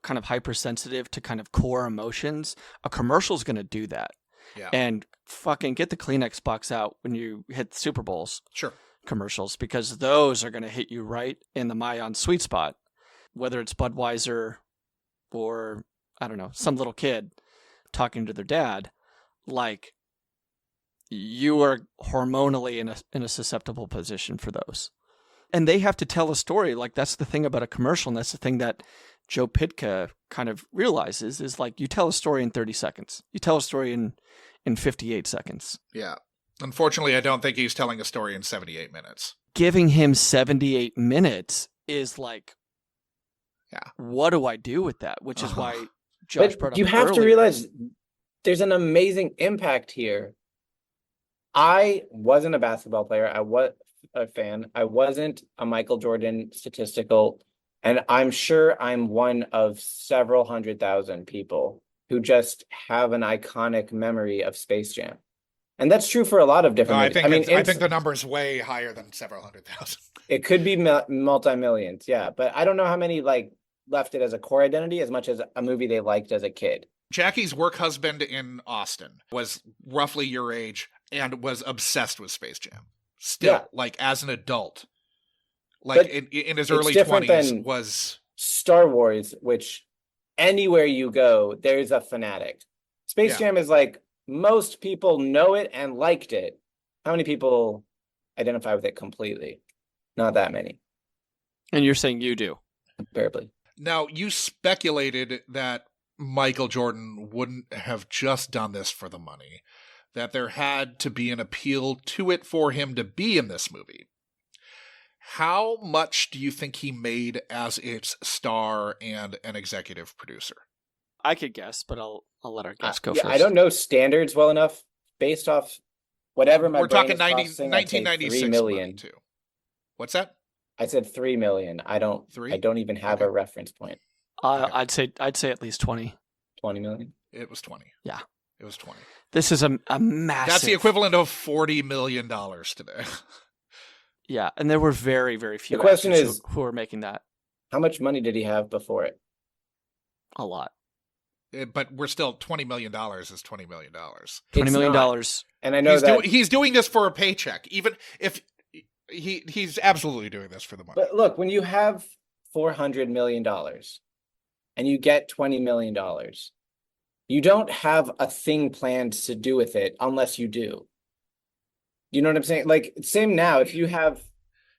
kind of hypersensitive to kind of core emotions, a commercial is going to do that. Yeah. And fucking get the Kleenex box out when you hit the Super Bowls. Sure. Commercials, because those are going to hit you right in the Maayan sweet spot. Whether it's Budweiser or, I don't know, some little kid talking to their dad, like, you are hormonally in a susceptible position for those. And they have to tell a story. Like, that's the thing about a commercial, and that's the thing that Joe Pytka kind of realizes is, like, you tell a story in 30 seconds. You tell a story in 58 seconds. Yeah. Unfortunately, I don't think he's telling a story in 78 minutes. Giving him 78 minutes is like, yeah, what do I do with that? Which is why Josh brought up you have earlier. to realize there's an amazing impact here. I wasn't a basketball player. I was a fan. I wasn't a Michael Jordan statistical. And I'm sure I'm one of several 100,000 people who just have an iconic memory of Space Jam. And that's true for a lot of different movies. I think the number is way higher than several 100,000. It could be multi-millions, yeah. But I don't know how many like left it as a core identity as much as a movie they liked as a kid. Jackie's work husband in Austin was roughly your age and was obsessed with Space Jam. Still, like as an adult, like in his early 20s was Star Wars, which anywhere you go, there's a fanatic. Space Jam is like most people know it and liked it. How many people identify with it completely? Not that many. And you're saying you do? Comparably. Now, you speculated that Michael Jordan wouldn't have just done this for the money, that there had to be an appeal to it for him to be in this movie. How much do you think he made as its star and an executive producer? I could guess, but I'll let our guest go yeah, first. I don't know standards well enough. Based off whatever my We're brain talking is processing, I'd say 1996 $3 million. money too. What's that? I said $3 million. I don't even have a reference point. I'd say at least 20. 20 million? It was 20. Yeah. It was 20. This is a massive... That's the equivalent of $40 million today. Yeah, and there were very, very few The question actors is, who were making that. How much money did he have before it? A lot. But we're still $20 million is $20 million. $20 million. And I know he's doing this for a paycheck. Even if he's absolutely doing this for the money. But look, when you have $400 million and you get $20 million, you don't have a thing planned to do with it unless you do. You know what I'm saying? Like, same now. If you have,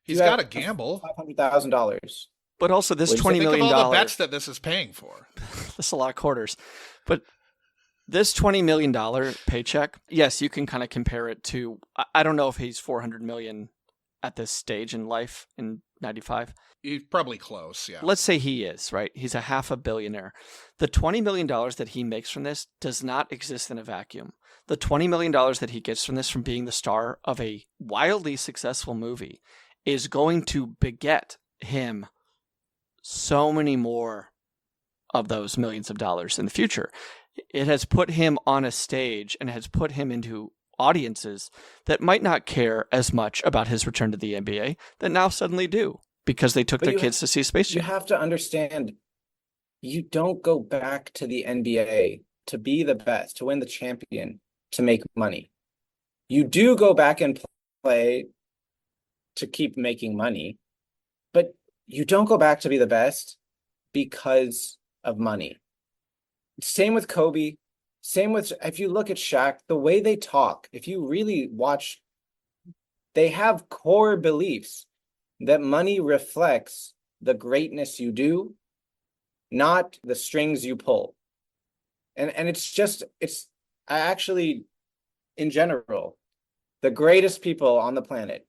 he's got to gamble $500,000. But also, this $20 million. Think of all the bets that this is paying for. That's a lot of quarters. But this $20 million paycheck, yes, you can kind of compare it to. I don't know if he's $400 million at this stage in life in '95. He's probably close. Yeah. Let's say he is, right. He's a half a billionaire. The $20 million that he makes from this does not exist in a vacuum. The $20 million that he gets from this, from being the star of a wildly successful movie, is going to beget him so many more of those millions of dollars in the future. It has put him on a stage and has put him into audiences that might not care as much about his return to the NBA that now suddenly do, because they took their kids to see Space Jam. You have to understand, you don't go back to the NBA to be the best, to win the champion, to make money. You do go back and play to keep making money, but you don't go back to be the best because of money. Same with Kobe. Same with, if you look at Shaq, the way they talk, if you really watch, they have core beliefs that money reflects the greatness you do, not the strings you pull. And it's actually, in general, the greatest people on the planet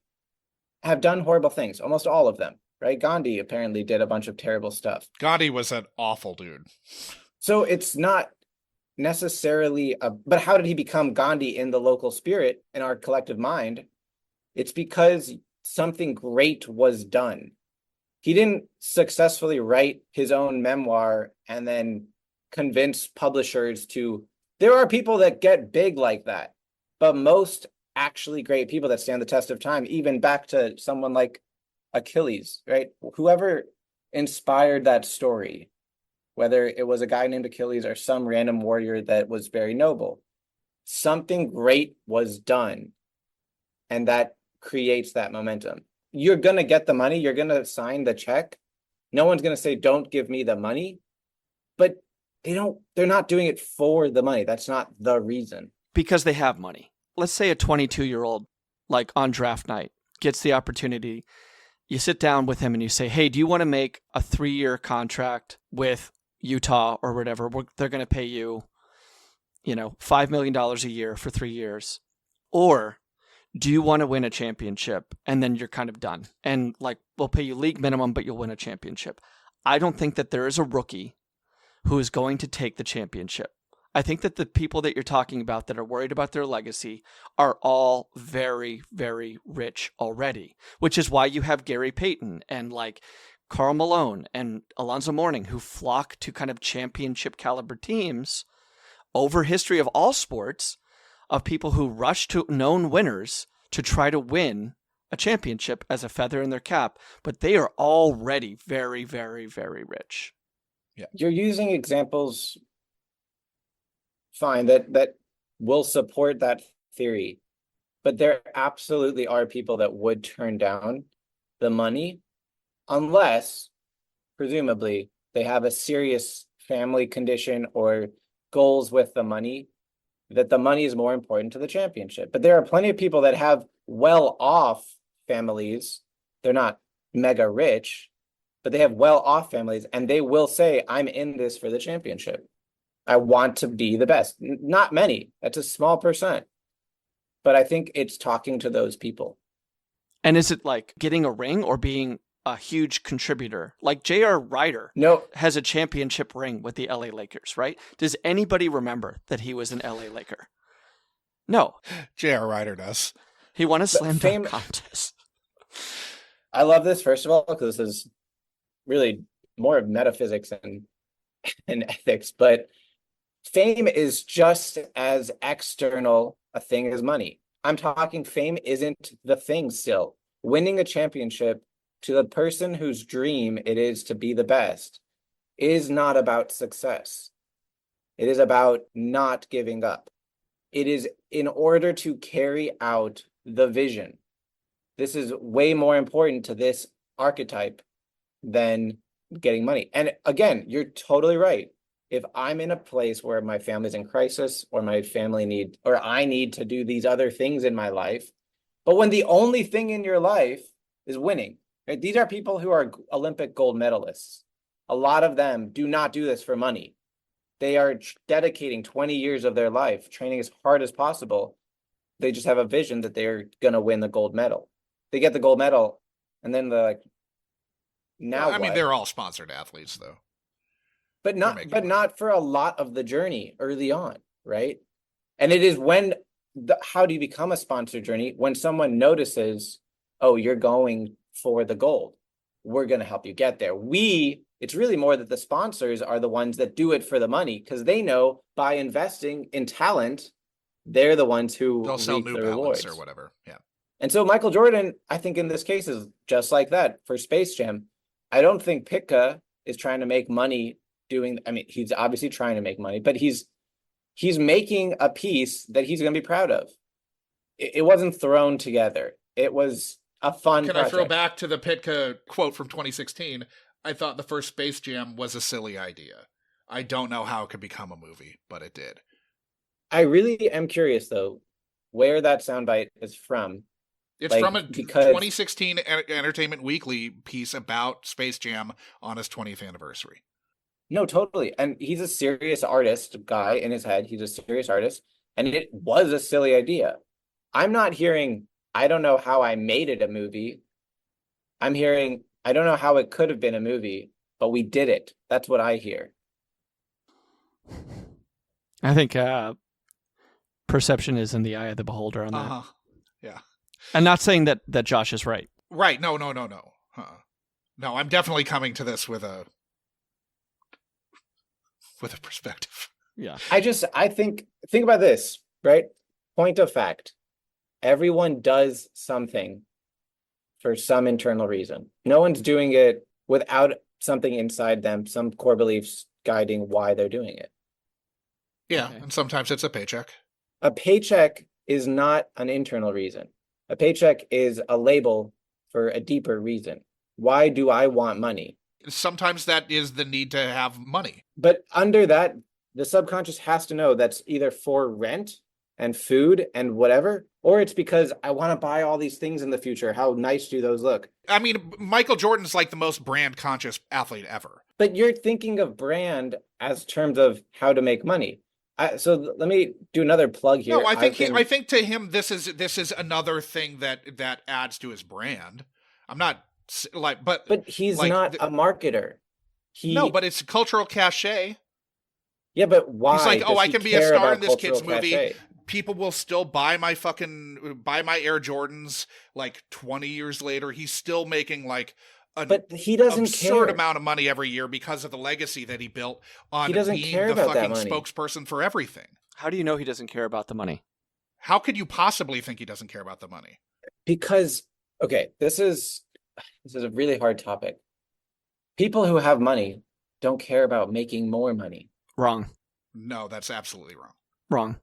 have done horrible things, almost all of them. Right? Gandhi apparently did a bunch of terrible stuff. Gandhi was an awful dude. So it's not necessarily but how did he become Gandhi in the local spirit, in our collective mind? It's because something great was done. He didn't successfully write his own memoir and then convince publishers to. There are people that get big like that, but most actually great people that stand the test of time, even back to someone like Achilles, right? Whoever inspired that story, whether it was a guy named Achilles or some random warrior that was very noble, something great was done, and that creates that momentum. You're going to get the money, you're going to sign the check. No one's going to say, don't give me the money, but they're not doing it for the money. That's not the reason. Because they have money. Let's say a 22-year-old, like on draft night, gets the opportunity. You sit down with him and you say, hey, do you want to make a 3-year contract with Utah or whatever? They're going to pay you, $5 million a year for 3 years. Or do you want to win a championship? And then you're kind of done. And we'll pay you league minimum, but you'll win a championship. I don't think that there is a rookie who is going to take the championship. I think that the people that you're talking about that are worried about their legacy are all very, very rich already, which is why you have Gary Payton and Karl Malone and Alonzo Mourning, who flock to kind of championship caliber teams over history of all sports, of people who rush to known winners to try to win a championship as a feather in their cap, but they are already very, very, very rich. Yeah. You're using examples, fine, that will support that theory, but there absolutely are people that would turn down the money unless, presumably, they have a serious family condition or goals with the money, that the money is more important to the championship. But there are plenty of people that have well-off families. They're not mega rich, but they have well-off families, and they will say, I'm in this for the championship. I want to be the best. Not many. That's a small percent. But I think it's talking to those people. And is it like getting a ring or being a huge contributor? Like J.R. Ryder has a championship ring with the LA Lakers, right? Does anybody remember that he was an LA Laker? No. J.R. Ryder does. He won a slam dunk contest. I love this, first of all, because this is really more of metaphysics and ethics, but fame is just as external a thing as money. I'm talking fame isn't the thing still. Winning a championship to the person whose dream it is to be the best is not about success. It is about not giving up. It is in order to carry out the vision. This is way more important to this archetype than getting money. And again, you're totally right. If I'm in a place where my family's in crisis or my family I need to do these other things in my life, but when the only thing in your life is winning, right? These are people who are Olympic gold medalists. A lot of them do not do this for money. They are dedicating 20 years of their life, training as hard as possible. They just have a vision that they're going to win the gold medal. They get the gold medal, and then they're like, now I mean, what? they're all sponsored athletes, though. But not for a lot of the journey early on, right? And it is when how do you become a sponsored journey? When someone notices, oh, you're going for the gold. We're going to help you get there. It's really more that the sponsors are the ones that do it for the money, because they know by investing in talent, they're the ones who they'll sell new balance or whatever. Yeah. And so Michael Jordan, I think in this case is just like that for Space Jam. I don't think Pitka is trying to make money he's obviously trying to make money, but he's making a piece that he's going to be proud of. It wasn't thrown together. It was a fun project. I throw back to the Pitka quote from 2016? I thought the first Space Jam was a silly idea. I don't know how it could become a movie, but it did. I really am curious, though, where that soundbite is from. It's from a 2016 Entertainment Weekly piece about Space Jam on his 20th anniversary. No, totally. And he's a serious artist guy in his head. He's a serious artist. And it was a silly idea. I'm not hearing, I don't know how I made it a movie. I'm hearing, I don't know how it could have been a movie, but we did it. That's what I hear. I think perception is in the eye of the beholder on that. Uh-huh. Yeah. I'm not saying that Josh is right. Right. No. No, I'm definitely coming to this with a perspective. Yeah. I think about this, right? Point of fact. Everyone does something for some internal reason. No one's doing it without something inside them, some core beliefs guiding why they're doing it. Yeah. Okay. And sometimes it's a paycheck. A paycheck is not an internal reason. A paycheck is a label for a deeper reason. Why do I want money? Sometimes that is the need to have money. But under that, the subconscious has to know that's either for rent and food and whatever, or it's because I want to buy all these things in the future. How nice do those look? I mean, Michael Jordan's like the most brand conscious athlete ever. But you're thinking of brand as terms of how to make money. So let me do another plug here. No, I think to him this is another thing that adds to his brand. I'm not like, but he's like, not a marketer. No, but it's cultural cachet. Yeah, but why? He's like, I can be a star in this kid's movie. Cachet? People will still buy my Air Jordans. Like 20 years later, he's still making like but he doesn't absurd care. Amount of money every year because of the legacy that he built on being the fucking spokesperson for everything. How do you know he doesn't care about the money? How could you possibly think he doesn't care about the money? Because, okay, this is a really hard topic. People who have money don't care about making more money. Wrong. No, that's absolutely wrong. Wrong.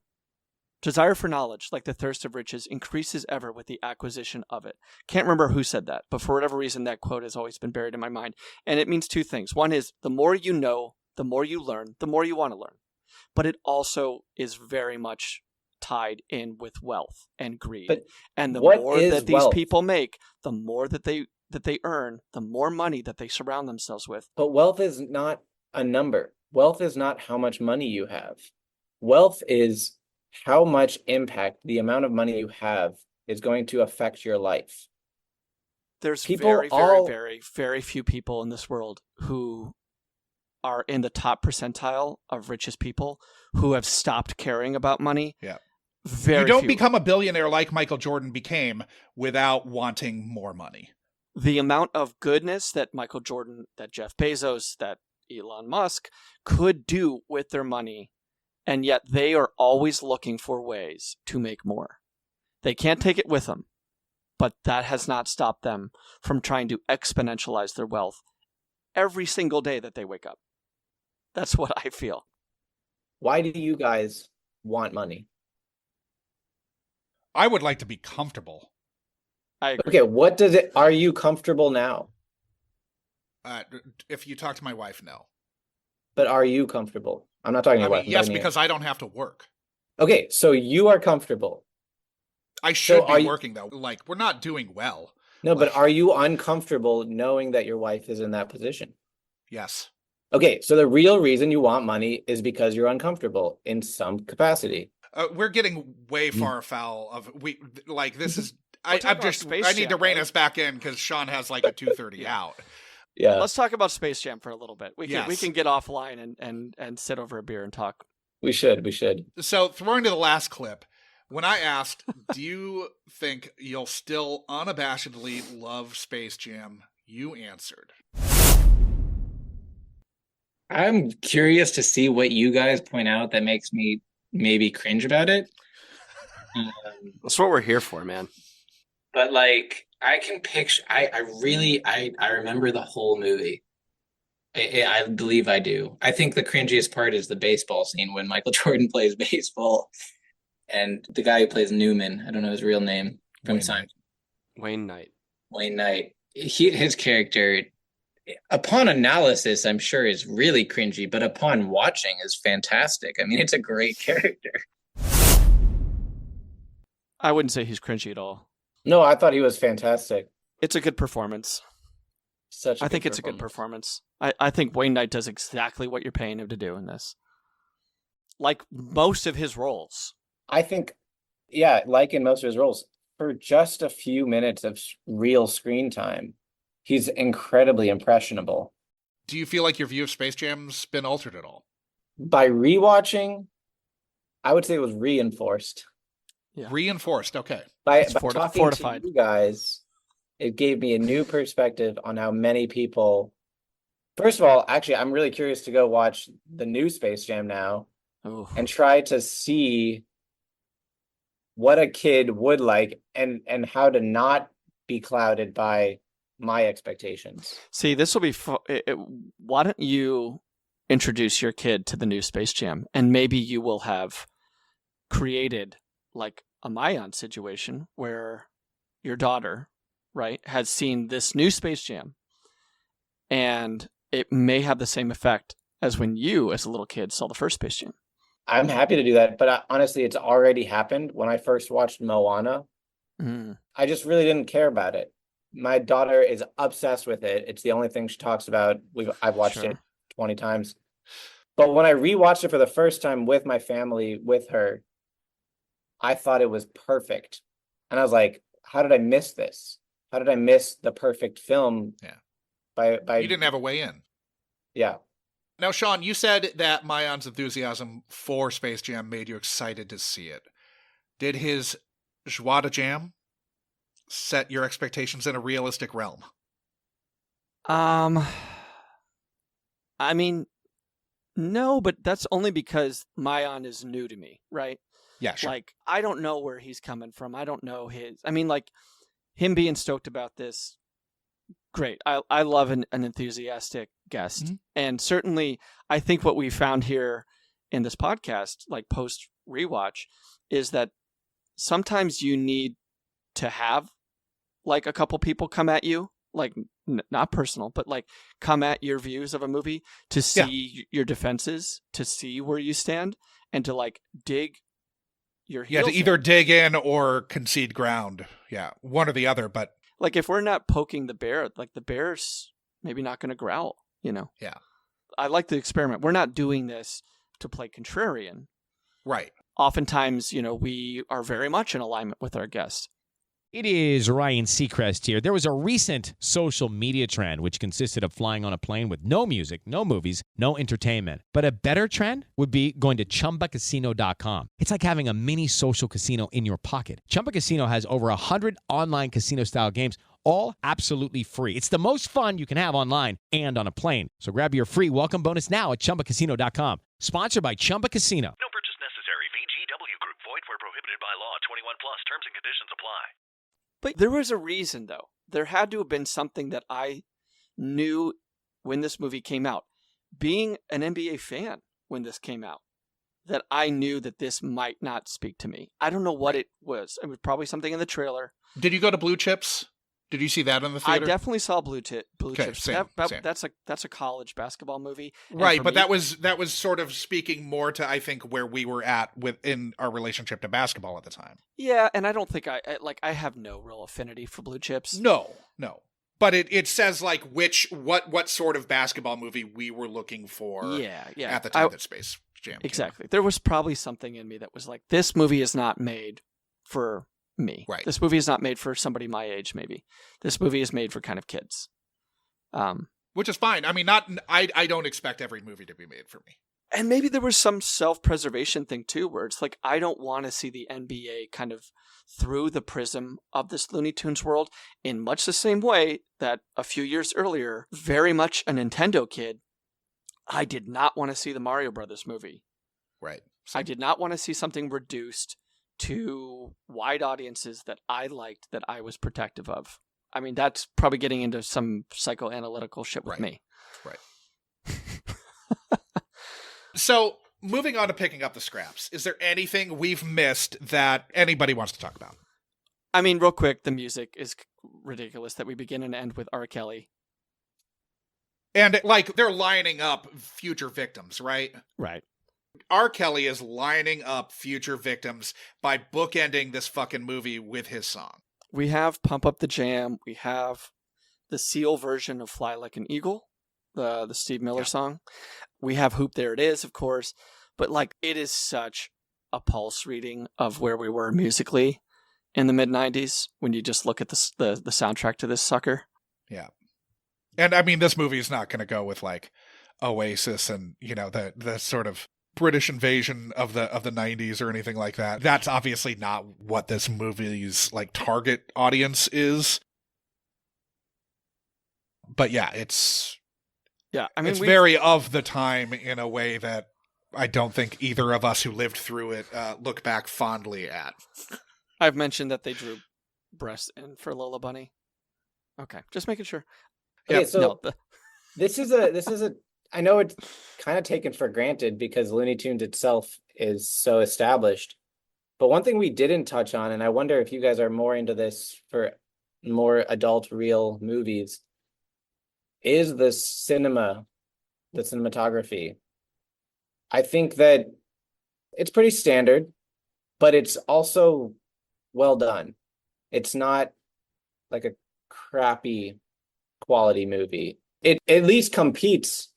Desire for knowledge, like the thirst of riches, increases ever with the acquisition of it. Can't remember who said that, but for whatever reason, that quote has always been buried in my mind. And it means two things. One is the more you know, the more you learn, the more you want to learn. But it also is very much tied in with wealth and greed. And the more that these people make, the more that they earn, the more money that they surround themselves with. But wealth is not a number. Wealth is not how much money you have. Wealth is how much impact the amount of money you have is going to affect your life. There's People very, very, all- very, very few people in this world who are in the top percentile of richest people who have stopped caring about money. Yeah. Very You don't few. become a billionaire like Michael Jordan became without wanting more money. The amount of goodness that Michael Jordan, that Jeff Bezos, that Elon Musk could do with their money, and yet they are always looking for ways to make more. They can't take it with them, but that has not stopped them from trying to exponentialize their wealth every single day that they wake up. That's what I feel. Why do you guys want money? I would like to be comfortable. I agree. Okay, are you comfortable now? If you talk to my wife, no. But are you comfortable? I'm not talking I about mean, wife. I'm yes, talking to because I don't have to work. you. Okay, so you are comfortable. I should are be you- working, though. Like, we're not doing well. No, but Like- are you uncomfortable knowing that your wife is in that position? Yes. Okay, so the real reason you want money is because you're uncomfortable in some capacity. We're getting way far afoul of this is. We're talking about Space I need to Jam, rein right? us back in because Sean has like a 2:30 out. Yeah, Let's talk about Space Jam for a little bit. We Yes. can get offline and sit over a beer and talk. we should. So throwing to the last clip, when I asked, "Do you think you'll still unabashedly love Space Jam?" you answered. I'm curious to see what you guys point out that makes me maybe cringe about it. That's what we're here for, man. But like, I can picture. I remember the whole movie. I believe I do. I think the cringiest part is the baseball scene when Michael Jordan plays baseball, and the guy who plays Newman. I don't know his real name from Seinfeld. Wayne Knight. Wayne Knight. His character, upon analysis, I'm sure is really cringy, but upon watching is fantastic. I mean, it's a great character. I wouldn't say he's cringy at all. No, I thought he was fantastic. It's a good performance. I think it's a good performance. I think Wayne Knight does exactly what you're paying him to do in this. Like most of his roles. I think, yeah, like in most of his roles, for just a few minutes of real screen time, he's incredibly impressionable. Do you feel like your view of Space Jam's been altered at all? By rewatching, I would say it was reinforced. Yeah. Reinforced, okay. By It's talking fortified. to you guys, it gave me a new perspective on how many people. First of all, actually, I'm really curious to go watch the new Space Jam now and try to see what a kid would like and how to not be clouded by my expectations. See, this will be why don't you introduce your kid to the new Space Jam, and maybe you will have created like a Maayan situation where your daughter, right, has seen this new Space Jam, and it may have the same effect as when you, as a little kid, saw the first Space Jam. I'm happy to do that, but honestly, it's already happened. When I first watched Moana, I just really didn't care about it. My daughter is obsessed with it. It's the only thing she talks about. I've watched it 20 times. But when I rewatched it for the first time with my family, with her, I thought it was perfect. And I was like, how did I miss this? How did I miss the perfect film? Yeah. By You didn't have a way in. Yeah. Now, Sean, you said that Maayan's enthusiasm for Space Jam made you excited to see it. Did his joie de jam set your expectations in a realistic realm? I mean, no, but that's only because Maayan is new to me, right? Yeah, sure. Like, I don't know where he's coming from. I don't know I mean, like, him being stoked about this, great. I love an enthusiastic guest. Mm-hmm. And certainly, I think what we found here in this podcast, like post rewatch, is that sometimes you need to have like a couple people come at you, like not personal, but like come at your views of a movie to see your defenses, to see where you stand, and to like dig your heels to either dig in or concede ground. Yeah, one or the other. But like if we're not poking the bear, like the bear's maybe not going to growl, you know? Yeah. I like the experiment. We're not doing this to play contrarian. Right. Oftentimes, you know, we are very much in alignment with our guests. It is Ryan Seacrest here. There was a recent social media trend which consisted of flying on a plane with no music, no movies, no entertainment. But a better trend would be going to ChumbaCasino.com. It's like having a mini social casino in your pocket. Chumba Casino has over 100 online casino-style games, all absolutely free. It's the most fun you can have online and on a plane. So grab your free welcome bonus now at ChumbaCasino.com. Sponsored by Chumba Casino. No purchase necessary. VGW Group. Void where prohibited by law. 21 plus. Terms and conditions apply. But there was a reason, though. There had to have been something that I knew when this movie came out. Being an NBA fan when this came out, that I knew that this might not speak to me. I don't know what it was. It was probably something in the trailer. Did you go to Blue Chips? Did you see that in the theater? I definitely saw Blue Chips. Same. That's a college basketball movie, right? But that was sort of speaking more to, I think, where we were at within our relationship to basketball at the time. Yeah, and I don't think I have no real affinity for Blue Chips. No. But it says like what sort of basketball movie we were looking for. Yeah. At the time that Space Jam. Exactly. There was probably something in me that was like, this movie is not made for me. Right. This movie is not made for somebody my age, maybe. This movie is made for kind of kids. Which is fine. I mean, I don't expect every movie to be made for me. And maybe there was some self-preservation thing too, where it's like, I don't want to see the NBA kind of through the prism of this Looney Tunes world in much the same way that a few years earlier, very much a Nintendo kid, I did not want to see the Mario Brothers movie. Right. I did not want to see something reduced to wide audiences that I liked, that I was protective of. I mean, that's probably getting into some psychoanalytical shit with me. Right. So, moving on to picking up the scraps, is there anything we've missed that anybody wants to talk about? I mean, real quick, the music is ridiculous that we begin and end with R. Kelly. And, like, they're lining up future victims, right? Right. R. Kelly is lining up future victims by bookending this fucking movie with his song. We have Pump Up the Jam. We have the Seal version of Fly Like an Eagle, the Steve Miller song. We have Hoop There It Is, of course. But, like, it is such a pulse reading of where we were musically in the mid-90s when you just look at the soundtrack to this sucker. Yeah. And, I mean, this movie is not going to go with, like, Oasis and, you know, the sort of British invasion of the 90s or anything like that. That's obviously not what this movie's like target audience is. But yeah, it's very of the time in a way that I don't think either of us who lived through it look back fondly at. I've mentioned that they drew breasts in for Lola Bunny. Okay, just making sure. Okay, so this is a I know it's kind of taken for granted because Looney Tunes itself is so established. But one thing we didn't touch on, and I wonder if you guys are more into this for more adult real movies, is the cinematography. I think that it's pretty standard, but it's also well done. It's not like a crappy quality movie. It at least competes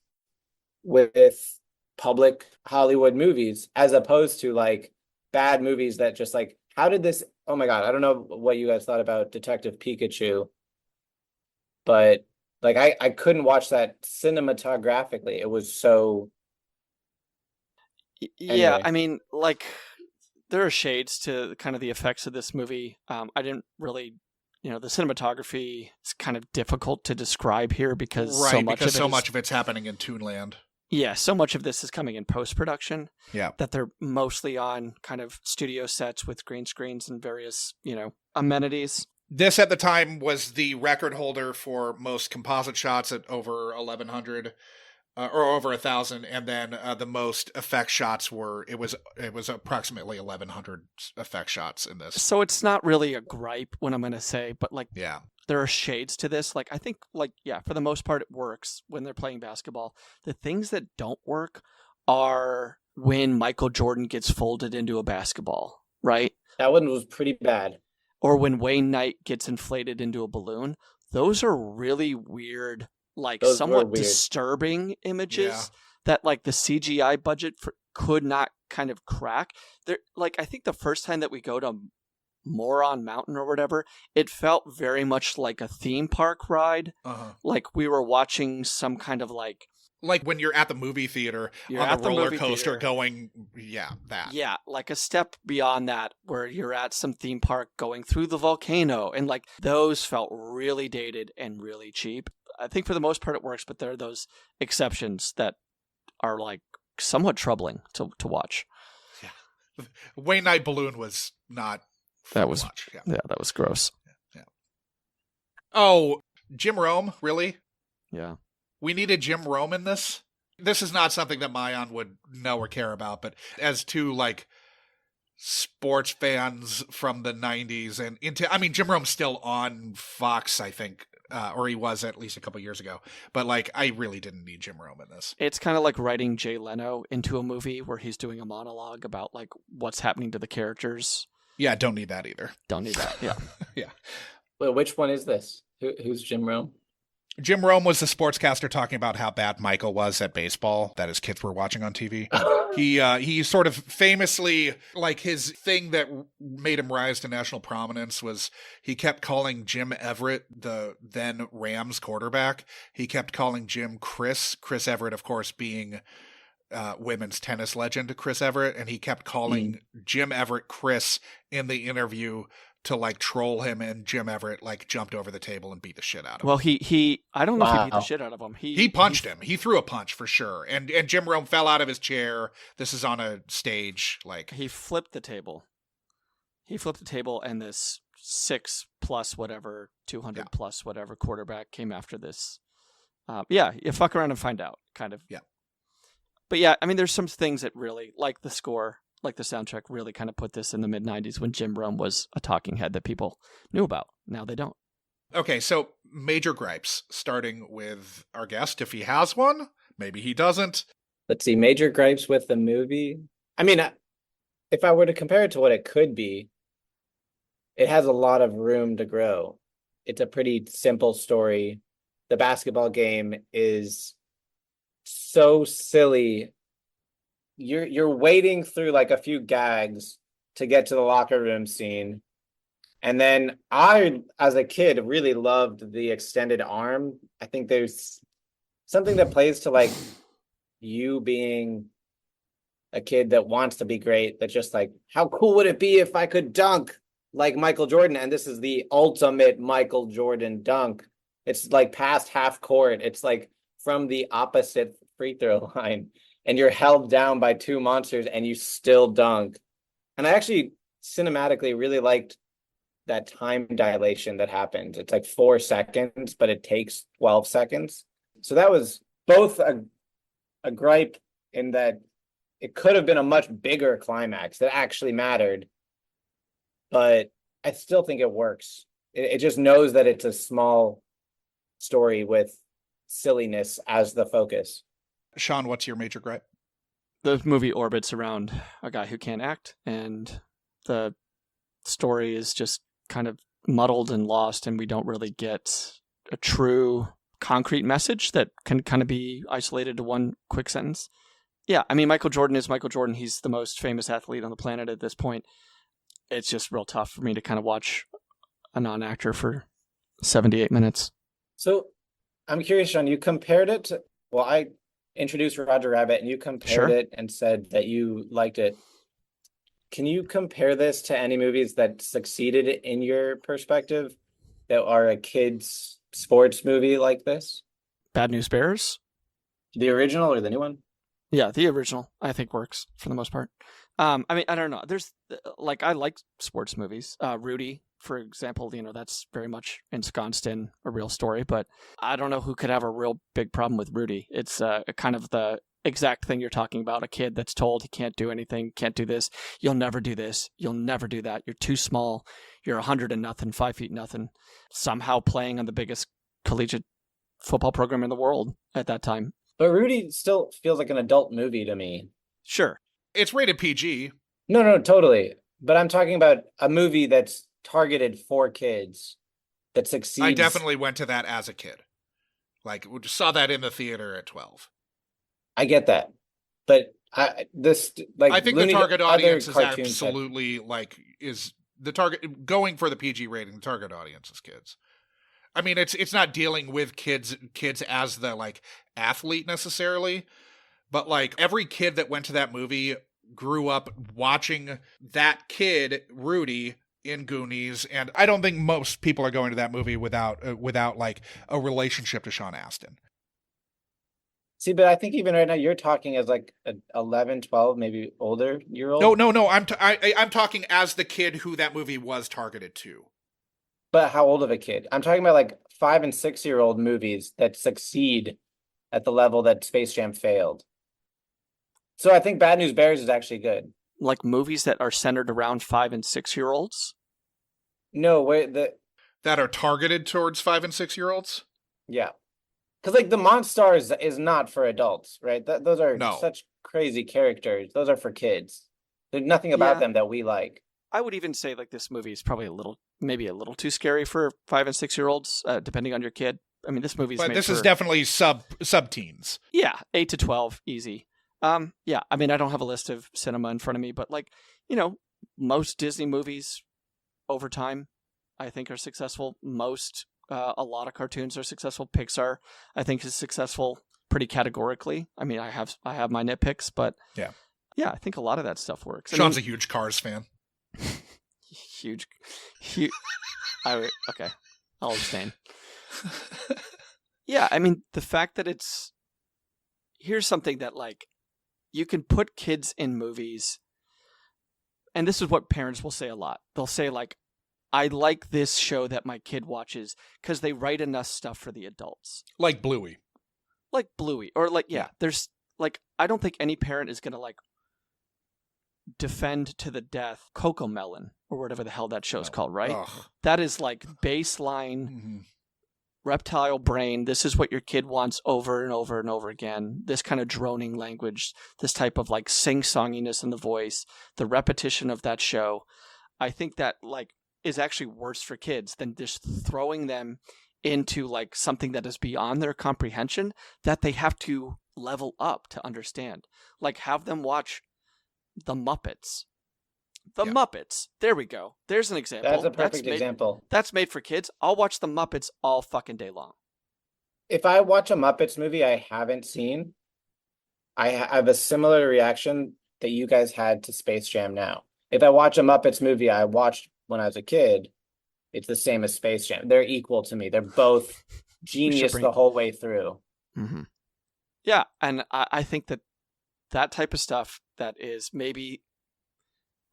with public Hollywood movies as opposed to like bad movies that just like, how did this, oh my God, I don't know what you guys thought about Detective Pikachu, but like I couldn't watch that cinematographically. It was so... Yeah, anyway. I mean, like, there are shades to kind of the effects of this movie. I didn't really, the cinematography is kind of difficult to describe here because so much of it's happening in Toonland. Yeah, so much of this is coming in post-production. Yeah. That they're mostly on kind of studio sets with green screens and various, amenities. This at the time was the record holder for most composite shots at over 1,100 or over 1,000, and then the most effect shots were it was approximately 1,100 effect shots in this. So it's not really a gripe, what I'm going to say, but like yeah. There are shades to this. Like, I think, for the most part, it works when they're playing basketball. The things that don't work are when Michael Jordan gets folded into a basketball, right? That one was pretty bad. Or when Wayne Knight gets inflated into a balloon. Those are really weird, somewhat disturbing images that, like, the CGI budget could not kind of crack. I think the first time that we go to Moron Mountain or whatever, it felt very much like a theme park ride. Like we were watching some kind of like when you're at the movie theater on the roller coaster going, that. Yeah, like a step beyond that where you're at some theme park going through the volcano, and like those felt really dated and really cheap. I think for the most part it works, but there are those exceptions that are like somewhat troubling to watch. Yeah. Wayne Knight Balloon was not that was watch. Yeah, that was gross. Yeah. Oh, Jim Rome, really? Yeah. We needed Jim Rome in this. This is not something that Maayan would know or care about, but as two like sports fans from the 90s and into, I mean, Jim Rome's still on Fox, I think, or he was at least a couple years ago. But like, I really didn't need Jim Rome in this. It's kind of like writing Jay Leno into a movie where he's doing a monologue about like what's happening to the characters. Yeah, don't need that either. Don't need that. Yeah. Yeah. Well, which one is this? Who's Jim Rome? Jim Rome was the sportscaster talking about how bad Michael was at baseball that his kids were watching on TV. He sort of famously, like his thing that made him rise to national prominence was he kept calling Jim Everett, the then Rams quarterback. He kept calling Jim Chris Everett, of course, being women's tennis legend Chris Everett. And he kept calling Jim Everett Chris in the interview to like troll him, and Jim Everett like jumped over the table and beat the shit out of him. Well, he I don't know if he beat the shit out of him. He punched him. He threw a punch for sure. And Jim Rome fell out of his chair. This is on a stage. Like he flipped the table. And this 6+ whatever, 200 plus whatever quarterback came after this. You fuck around and find out, kind of. Yeah. But yeah, I mean, there's some things that really, like the score, like the soundtrack, really kind of put this in the mid-90s when Jim Rome was a talking head that people knew about. Now they don't. Okay, so major gripes, starting with our guest, if he has one. Maybe he doesn't. Let's see, major gripes with the movie. I mean, if I were to compare it to what it could be, it has a lot of room to grow. It's a pretty simple story. The basketball game is so silly. You're wading through like a few gags to get to the locker room scene. And then I, as a kid, really loved the extended arm. I think there's something that plays to like you being a kid that wants to be great, that just like, how cool would it be if I could dunk like Michael Jordan? And this is the ultimate Michael Jordan dunk. It's like past half court. It's like from the opposite free throw line. And you're held down by two monsters and you still dunk. And I actually cinematically really liked that time dilation that happened. It's like 4 seconds, but it takes 12 seconds. So that was both a gripe in that it could have been a much bigger climax that actually mattered. But I still think it works. It just knows that it's a small story with silliness as the focus. Sean, what's your major gripe? The movie orbits around a guy who can't act, and the story is just kind of muddled and lost, and we don't really get a true concrete message that can kind of be isolated to one quick sentence. Yeah, I mean, Michael Jordan is Michael Jordan. He's the most famous athlete on the planet at this point. It's just real tough for me to kind of watch a non-actor for 78 minutes. So I'm curious, Sean, you compared it to, well, I introduced Roger Rabbit and you compared it and said that you liked it. Can you compare this to any movies that succeeded in your perspective that are a kid's sports movie like this? Bad News Bears? The original or the new one? Yeah, the original, I think, works for the most part. I mean, I don't know. There's, like, I like sports movies. Rudy, for example, that's very much ensconced in a real story, but I don't know who could have a real big problem with Rudy. It's kind of the exact thing you're talking about. A kid that's told he can't do anything, can't do this. You'll never do this. You'll never do that. You're too small. You're 100 and nothing, 5 feet nothing. Somehow playing on the biggest collegiate football program in the world at that time. But Rudy still feels like an adult movie to me. Sure. It's rated PG. No, totally. But I'm talking about a movie that's targeted for kids that succeeds. I definitely went to that as a kid. Like, saw that in the theater at 12. I get that. But I think the target audience is absolutely like is going for the PG rating, the target audience is kids. I mean, it's not dealing with kids as the like athlete necessarily, but like every kid that went to that movie grew up watching that kid, Rudy, in Goonies, and I don't think most people are going to that movie without like a relationship to Sean Astin. See, but I think even right now you're talking as like an 11, 12, maybe older year old. No. I'm talking as the kid who that movie was targeted to. But how old of a kid? I'm talking about like 5 and 6 year old movies that succeed at the level that Space Jam failed. So I think Bad News Bears is actually good. Like movies that are centered around 5 and 6 year olds? No, that are targeted towards 5 and 6 year olds? Yeah. Because like the Monstars is not for adults, right? Those are such crazy characters. Those are for kids. There's nothing about them that we like. I would even say like this movie is probably maybe a little too scary for 5 and 6 year olds, depending on your kid. I mean, this movie's but made this is definitely sub teens. Yeah, 8 to 12, easy. Yeah, I mean, I don't have a list of cinema in front of me, but like, you know, most Disney movies over time, I think, are successful. A lot of cartoons are successful. Pixar, I think, is successful pretty categorically. I mean, I have my nitpicks, but yeah, I think a lot of that stuff works. Sean's a huge Cars fan. Huge. Okay, I'll abstain. Yeah, I mean, the fact that here's something that like you can put kids in movies, and this is what parents will say a lot. They'll say like, I like this show that my kid watches because they write enough stuff for the adults. Like Bluey. Or like, yeah, there's like, I don't think any parent is going to like defend to the death Cocomelon or whatever the hell that show's called, right? Ugh. That is like baseline reptile brain. This is what your kid wants over and over and over again. This kind of droning language, this type of like sing-songiness in the voice, the repetition of that show. I think that like is actually worse for kids than just throwing them into like something that is beyond their comprehension that they have to level up to understand. Like have them watch The Muppets. Muppets. There we go. There's an example. That's a perfect example. That's made for kids. I'll watch The Muppets all fucking day long. If I watch a Muppets movie I haven't seen, I have a similar reaction that you guys had to Space Jam now. If I watch a Muppets movie I watched when I was a kid, it's the same as Space Jam. They're equal to me. They're both genius the whole way through. Mm-hmm. Yeah, and I think that type of stuff that is maybe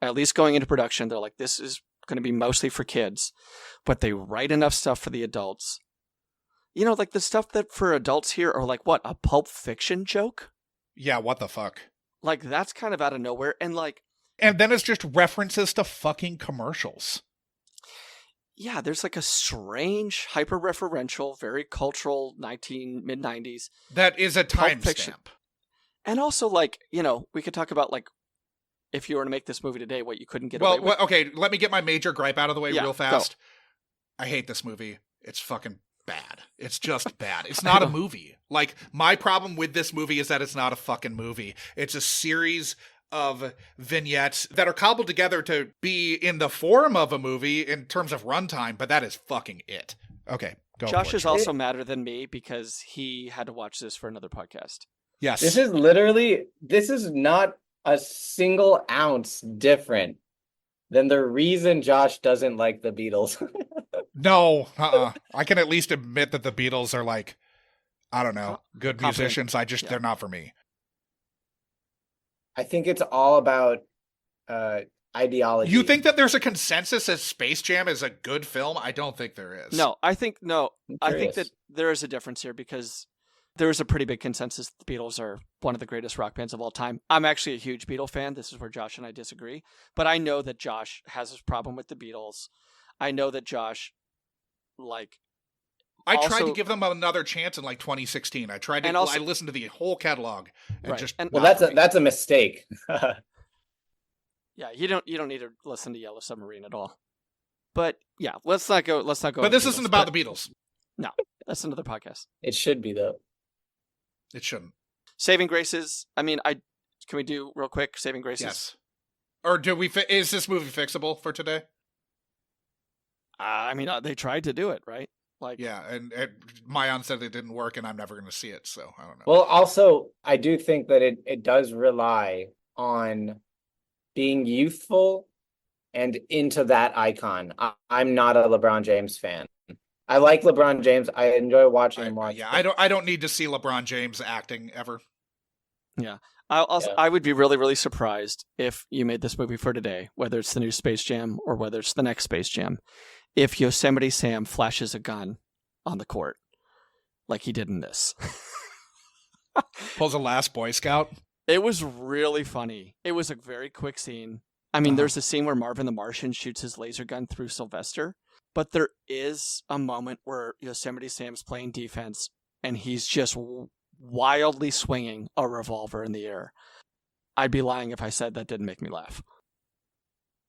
at least going into production, they're like, this is going to be mostly for kids, but they write enough stuff for the adults. You know, like the stuff that for adults here are like, what, a Pulp Fiction joke? Yeah, what the fuck? Like, that's kind of out of nowhere. And then it's just references to fucking commercials. Yeah, there's like a strange, hyper-referential, very cultural mid-90s. That is a timestamp. And also, like, you know, we could talk about, like, if you were to make this movie today, what you couldn't get away with. Well, okay, let me get my major gripe out of the way real fast. Go. I hate this movie. It's fucking bad. It's just bad. It's not a movie. Like, my problem with this movie is that it's not a fucking movie. It's a series of vignettes that are cobbled together to be in the form of a movie in terms of runtime, but that is fucking it. Okay, go. Josh is also madder than me because he had to watch this for another podcast. Yes. This is not a single ounce different than the reason Josh doesn't like the Beatles. No, I can at least admit that the Beatles are like, I don't know, good musicians. They're not for me. I think it's all about ideology. You think that there's a consensus that Space Jam is a good film? I don't think there is. No, I think that there is a difference here because there is a pretty big consensus that the Beatles are one of the greatest rock bands of all time. I'm actually a huge Beatle fan. This is where Josh and I disagree. But I know that Josh has a problem with the Beatles. I know that Josh, like... I tried to give them another chance in like 2016. I listened to the whole catalog and that's a mistake. Yeah, you don't need to listen to Yellow Submarine at all. But yeah, let's not go. But this isn't about the Beatles. No, that's another podcast. It should be though. It shouldn't. Saving Graces. I mean, can we do real quick? Saving Graces. Yes. Or is this movie fixable for today? I mean, they tried to do it, right? Like, yeah, and Maayan said it didn't work, and I'm never going to see it, so I don't know. Well, also, I do think that it does rely on being youthful and into that icon. I'm not a LeBron James fan. I like LeBron James. I enjoy watching him watch. Yeah, I don't need to see LeBron James acting ever. Yeah. I would be really, really surprised if you made this movie for today, whether it's the new Space Jam or whether it's the next Space Jam, if Yosemite Sam flashes a gun on the court like he did in this. Pulls a Last Boy Scout. It was really funny. It was a very quick scene. I mean, there's a scene where Marvin the Martian shoots his laser gun through Sylvester, but there is a moment where Yosemite Sam's playing defense and he's just wildly swinging a revolver in the air. I'd be lying if I said that didn't make me laugh.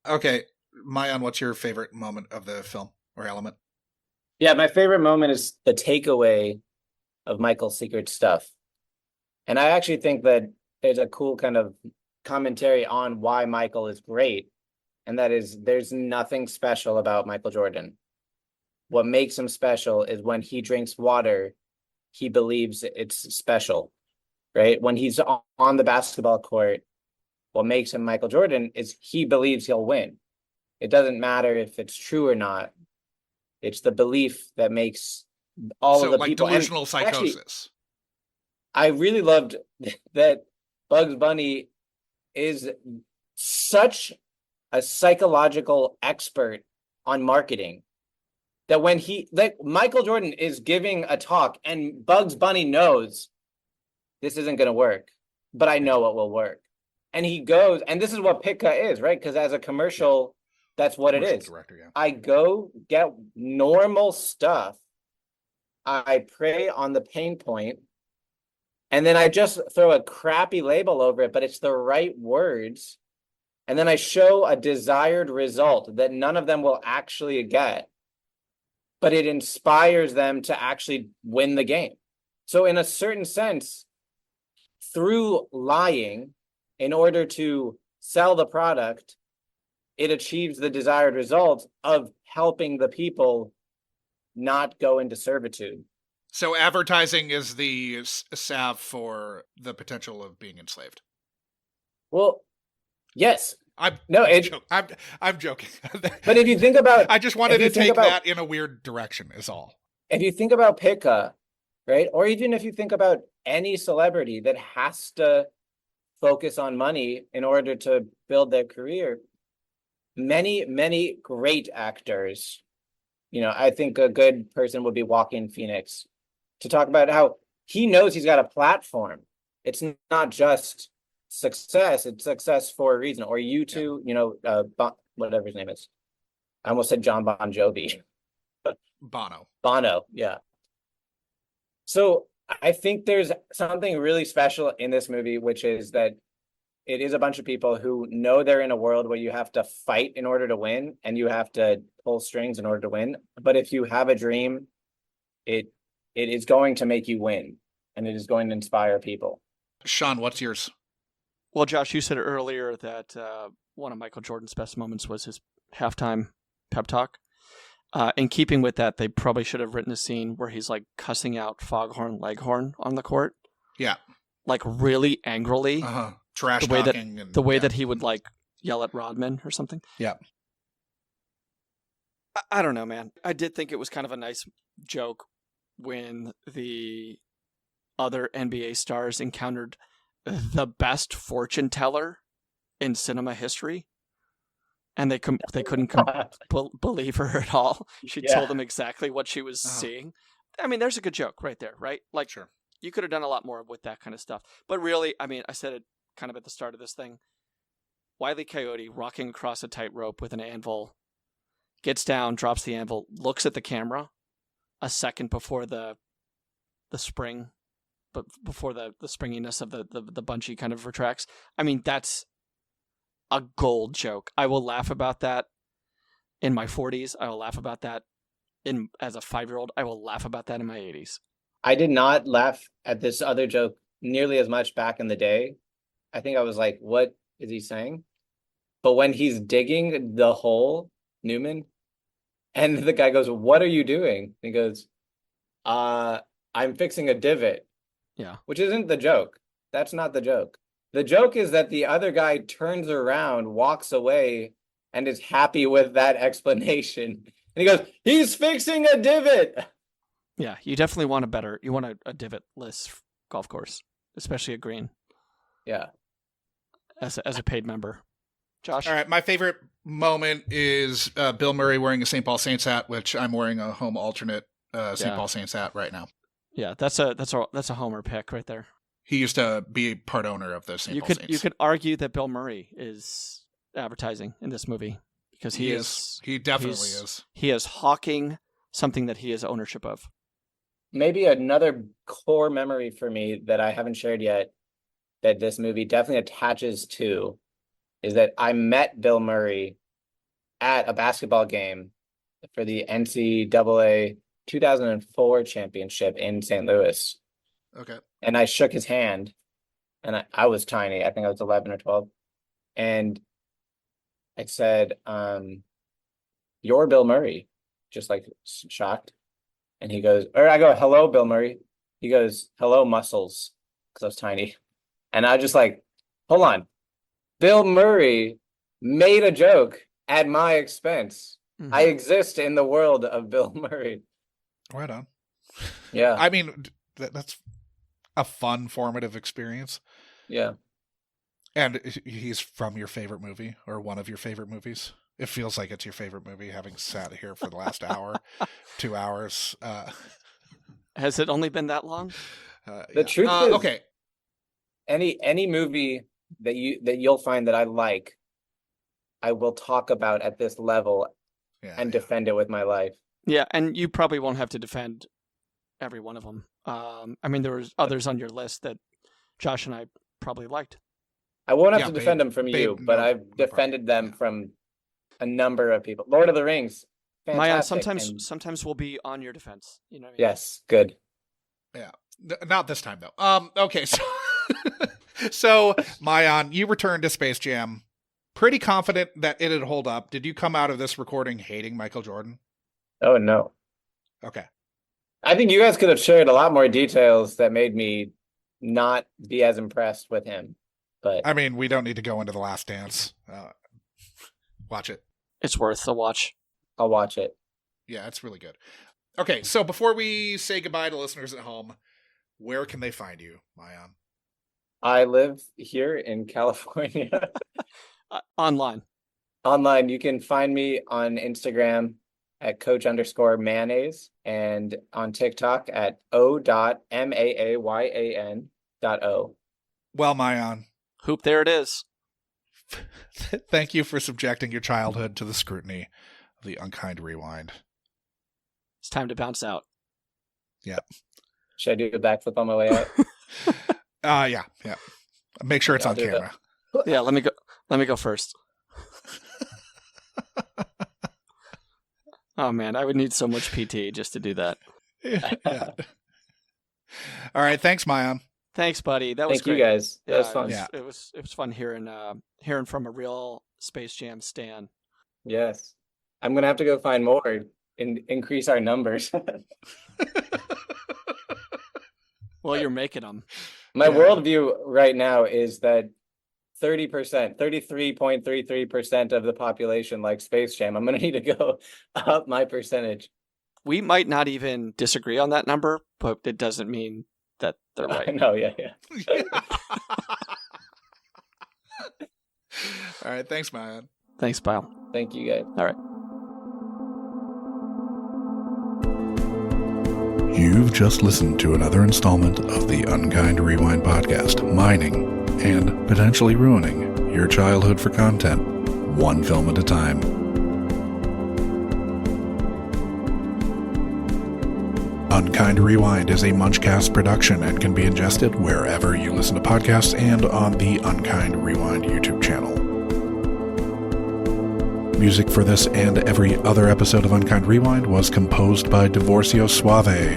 Okay, Maayan, what's your favorite moment of the film or element? Yeah, my favorite moment is the takeaway of Michael's secret stuff. And I actually think that there's a cool kind of commentary on why Michael is great. And that is, there's nothing special about Michael Jordan. What makes him special is when he drinks water, he believes it's special, right? When he's on the basketball court, what makes him Michael Jordan is he believes he'll win. It doesn't matter if it's true or not. It's the belief that makes all of the people. Delusional psychosis. I really loved that Bugs Bunny is such a psychological expert on marketing that when Michael Jordan is giving a talk and Bugs Bunny knows this isn't going to work, but I know it will work. And he goes, and this is what Pitka is, right? Because as a commercial, that's what it is. Director, yeah. I go get normal stuff. I prey on the pain point, and then I just throw a crappy label over it, but it's the right words. And then I show a desired result that none of them will actually get, but it inspires them to actually win the game. So in a certain sense, through lying, in order to sell the product, it achieves the desired result of helping the people not go into servitude. So advertising is the salve for the potential of being enslaved. Well, yes. I'm joking. But if you think about, I just wanted to take that in a weird direction is all. If you think about Pitka, right? Or even if you think about any celebrity that has to focus on money in order to build their career, many great actors, I think a good person would be Joaquin Phoenix, to talk about how he knows he's got a platform. It's not just success, it's success for a reason. Or U2, whatever his name is. I almost said John Bon Jovi. Bono, yeah. So I think there's something really special in this movie, which is that it is a bunch of people who know they're in a world where you have to fight in order to win and you have to pull strings in order to win. But if you have a dream, it is going to make you win, and it is going to inspire people. Sean, what's yours? Well, Josh, you said earlier that one of Michael Jordan's best moments was his halftime pep talk. In keeping with that, they probably should have written a scene where he's like cussing out Foghorn Leghorn on the court. Yeah. Like really angrily. Trash the way talking. That, the way that he would like yell at Rodman or something. Yeah. I don't know, man. I did think it was kind of a nice joke when the other NBA stars encountered the best fortune teller in cinema history. And they couldn't believe her at all. She told them exactly what she was seeing. I mean, there's a good joke right there, right? Like, sure, you could have done a lot more with that kind of stuff. But really, I mean, I said it kind of at the start of this thing. Wile E. Coyote walking across a tightrope with an anvil, gets down, drops the anvil, looks at the camera a second before the spring, but before the springiness of the bungee kind of retracts. I mean, that's a gold joke. I will laugh about that in my 40s. I will laugh about that as a 5-year-old. I will laugh about that in my 80s. I did not laugh at this other joke nearly as much back in the day. I think I was like, what is he saying? But when he's digging the hole, Newman, And the guy goes, "What are you doing?" He goes, "I'm fixing a divot." Yeah. Which isn't the joke. That's not the joke. The joke is that the other guy turns around, walks away, and is happy with that explanation. And he goes, "He's fixing a divot." Yeah, you definitely want a divot-less golf course, especially a green. Yeah. As a paid member. Josh? All right, my favorite moment is Bill Murray wearing a St. Paul Saints hat, which I'm wearing a home alternate St. Paul Saints hat right now. Yeah, that's a homer pick right there. He used to be part owner of the St. Paul Saints. You could argue that Bill Murray is advertising in this movie because he is. He definitely is. He is hawking something that he has ownership of. Maybe another core memory for me that I haven't shared yet that this movie definitely attaches to is that I met Bill Murray at a basketball game for the NCAA 2004 championship in St. Louis. Okay. And I shook his hand, and I was tiny. I think I was 11 or 12. And I said, "You're Bill Murray," just like shocked. And he goes, or I go, "Hello, Bill Murray." He goes, "Hello, muscles," because I was tiny. And I just like, hold on. Bill Murray made a joke at my expense. Mm-hmm. I exist in the world of Bill Murray. Right on. Yeah. I mean, that's a fun, formative experience. Yeah. And he's from your favorite movie or one of your favorite movies. It feels like it's your favorite movie, having sat here for the last hour, 2 hours. Has it only been that long? The truth is, okay. Any movie that you'll find that I like, I will talk about at this level and defend it with my life. Yeah, and you probably won't have to defend every one of them. I mean, there was others on your list that Josh and I probably liked. I won't have to defend them from you, but I've defended them from a number of people. Lord of the Rings. Fantastic. Maayan, sometimes we'll be on your defense. You know what I mean? Yes, good. Yeah, not this time though. Okay, so Maayan, you returned to Space Jam, pretty confident that it'd hold up. Did you come out of this recording hating Michael Jordan? Oh no. Okay. I think you guys could have shared a lot more details that made me not be as impressed with him. But I mean, we don't need to go into The Last Dance. Watch it. It's worth the watch. I'll watch it. Yeah, it's really good. Okay, so before we say goodbye to listeners at home, where can they find you, Maayan? I live here in California. Online. Online. You can find me on Instagram at coach_mayonnaise and on TikTok at o.maayan.o. Well, Maayan. Hoop, there it is. Thank you for subjecting your childhood to the scrutiny of the Unkind Rewind. It's time to bounce out. Yeah. Should I do a backflip on my way out? Yeah. Make sure it's on camera. Yeah, let me go first. Oh man, I would need so much PT just to do that. Yeah. All right, thanks, Maayan. Thanks, buddy. That was great. Thank you guys. That was fun. It was fun hearing from a real Space Jam stan. Yes. I'm gonna have to go find more and increase our numbers. Well, you're making them. My worldview right now is that 33.33% of the population likes Space Jam. I'm gonna need to go up my percentage. We might not even disagree on that number, but it doesn't mean that they're right. No, yeah. All right, thanks, Maayan. Thanks, pal. Thank you, guys. All right. You've just listened to another installment of the Unkind Rewind podcast, mining and potentially ruining your childhood for content, one film at a time. Unkind Rewind is a Munchcast production and can be ingested wherever you listen to podcasts and on the Unkind Rewind YouTube channel. Music for this and every other episode of Unkind Rewind was composed by Divorcio Suave.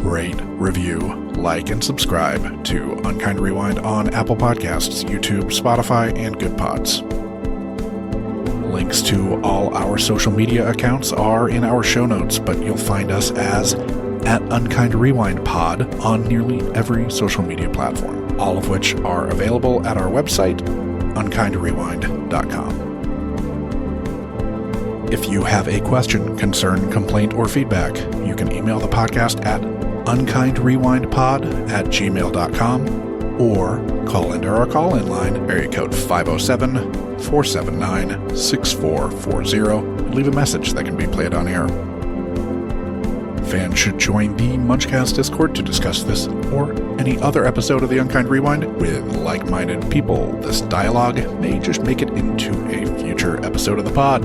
Rate, review, like, and subscribe to Unkind Rewind on Apple Podcasts, YouTube, Spotify, and Good Pods. Links to all our social media accounts are in our show notes, but you'll find us as at Unkind Rewind Pod on nearly every social media platform, all of which are available at our website, unkindrewind.com. If you have a question, concern, complaint, or feedback, you can email the podcast at unkindrewindpod@gmail.com or call into our call-in line, area code 507-479-6440, and leave a message that can be played on air. Fans should join the Munchcast Discord to discuss this or any other episode of the Unkind Rewind with like-minded people. This dialogue may just make it into a future episode of the pod.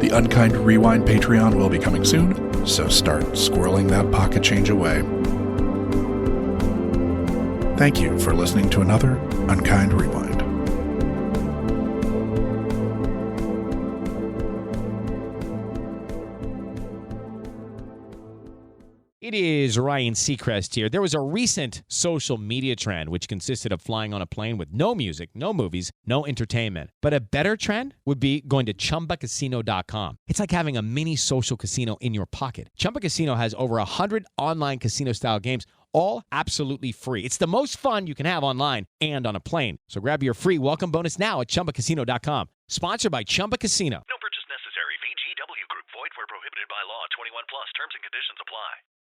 The Unkind Rewind Patreon will be coming soon, so start squirreling that pocket change away. Thank you for listening to another Unkind Rewind. It is Ryan Seacrest here. There was a recent social media trend which consisted of flying on a plane with no music, no movies, no entertainment. But a better trend would be going to ChumbaCasino.com. It's like having a mini social casino in your pocket. Chumba Casino has over 100 online casino-style games, all absolutely free. It's the most fun you can have online and on a plane. So grab your free welcome bonus now at ChumbaCasino.com. Sponsored by Chumba Casino. No purchase necessary. VGW Group. Void where prohibited by law. 21 plus. Terms and conditions apply.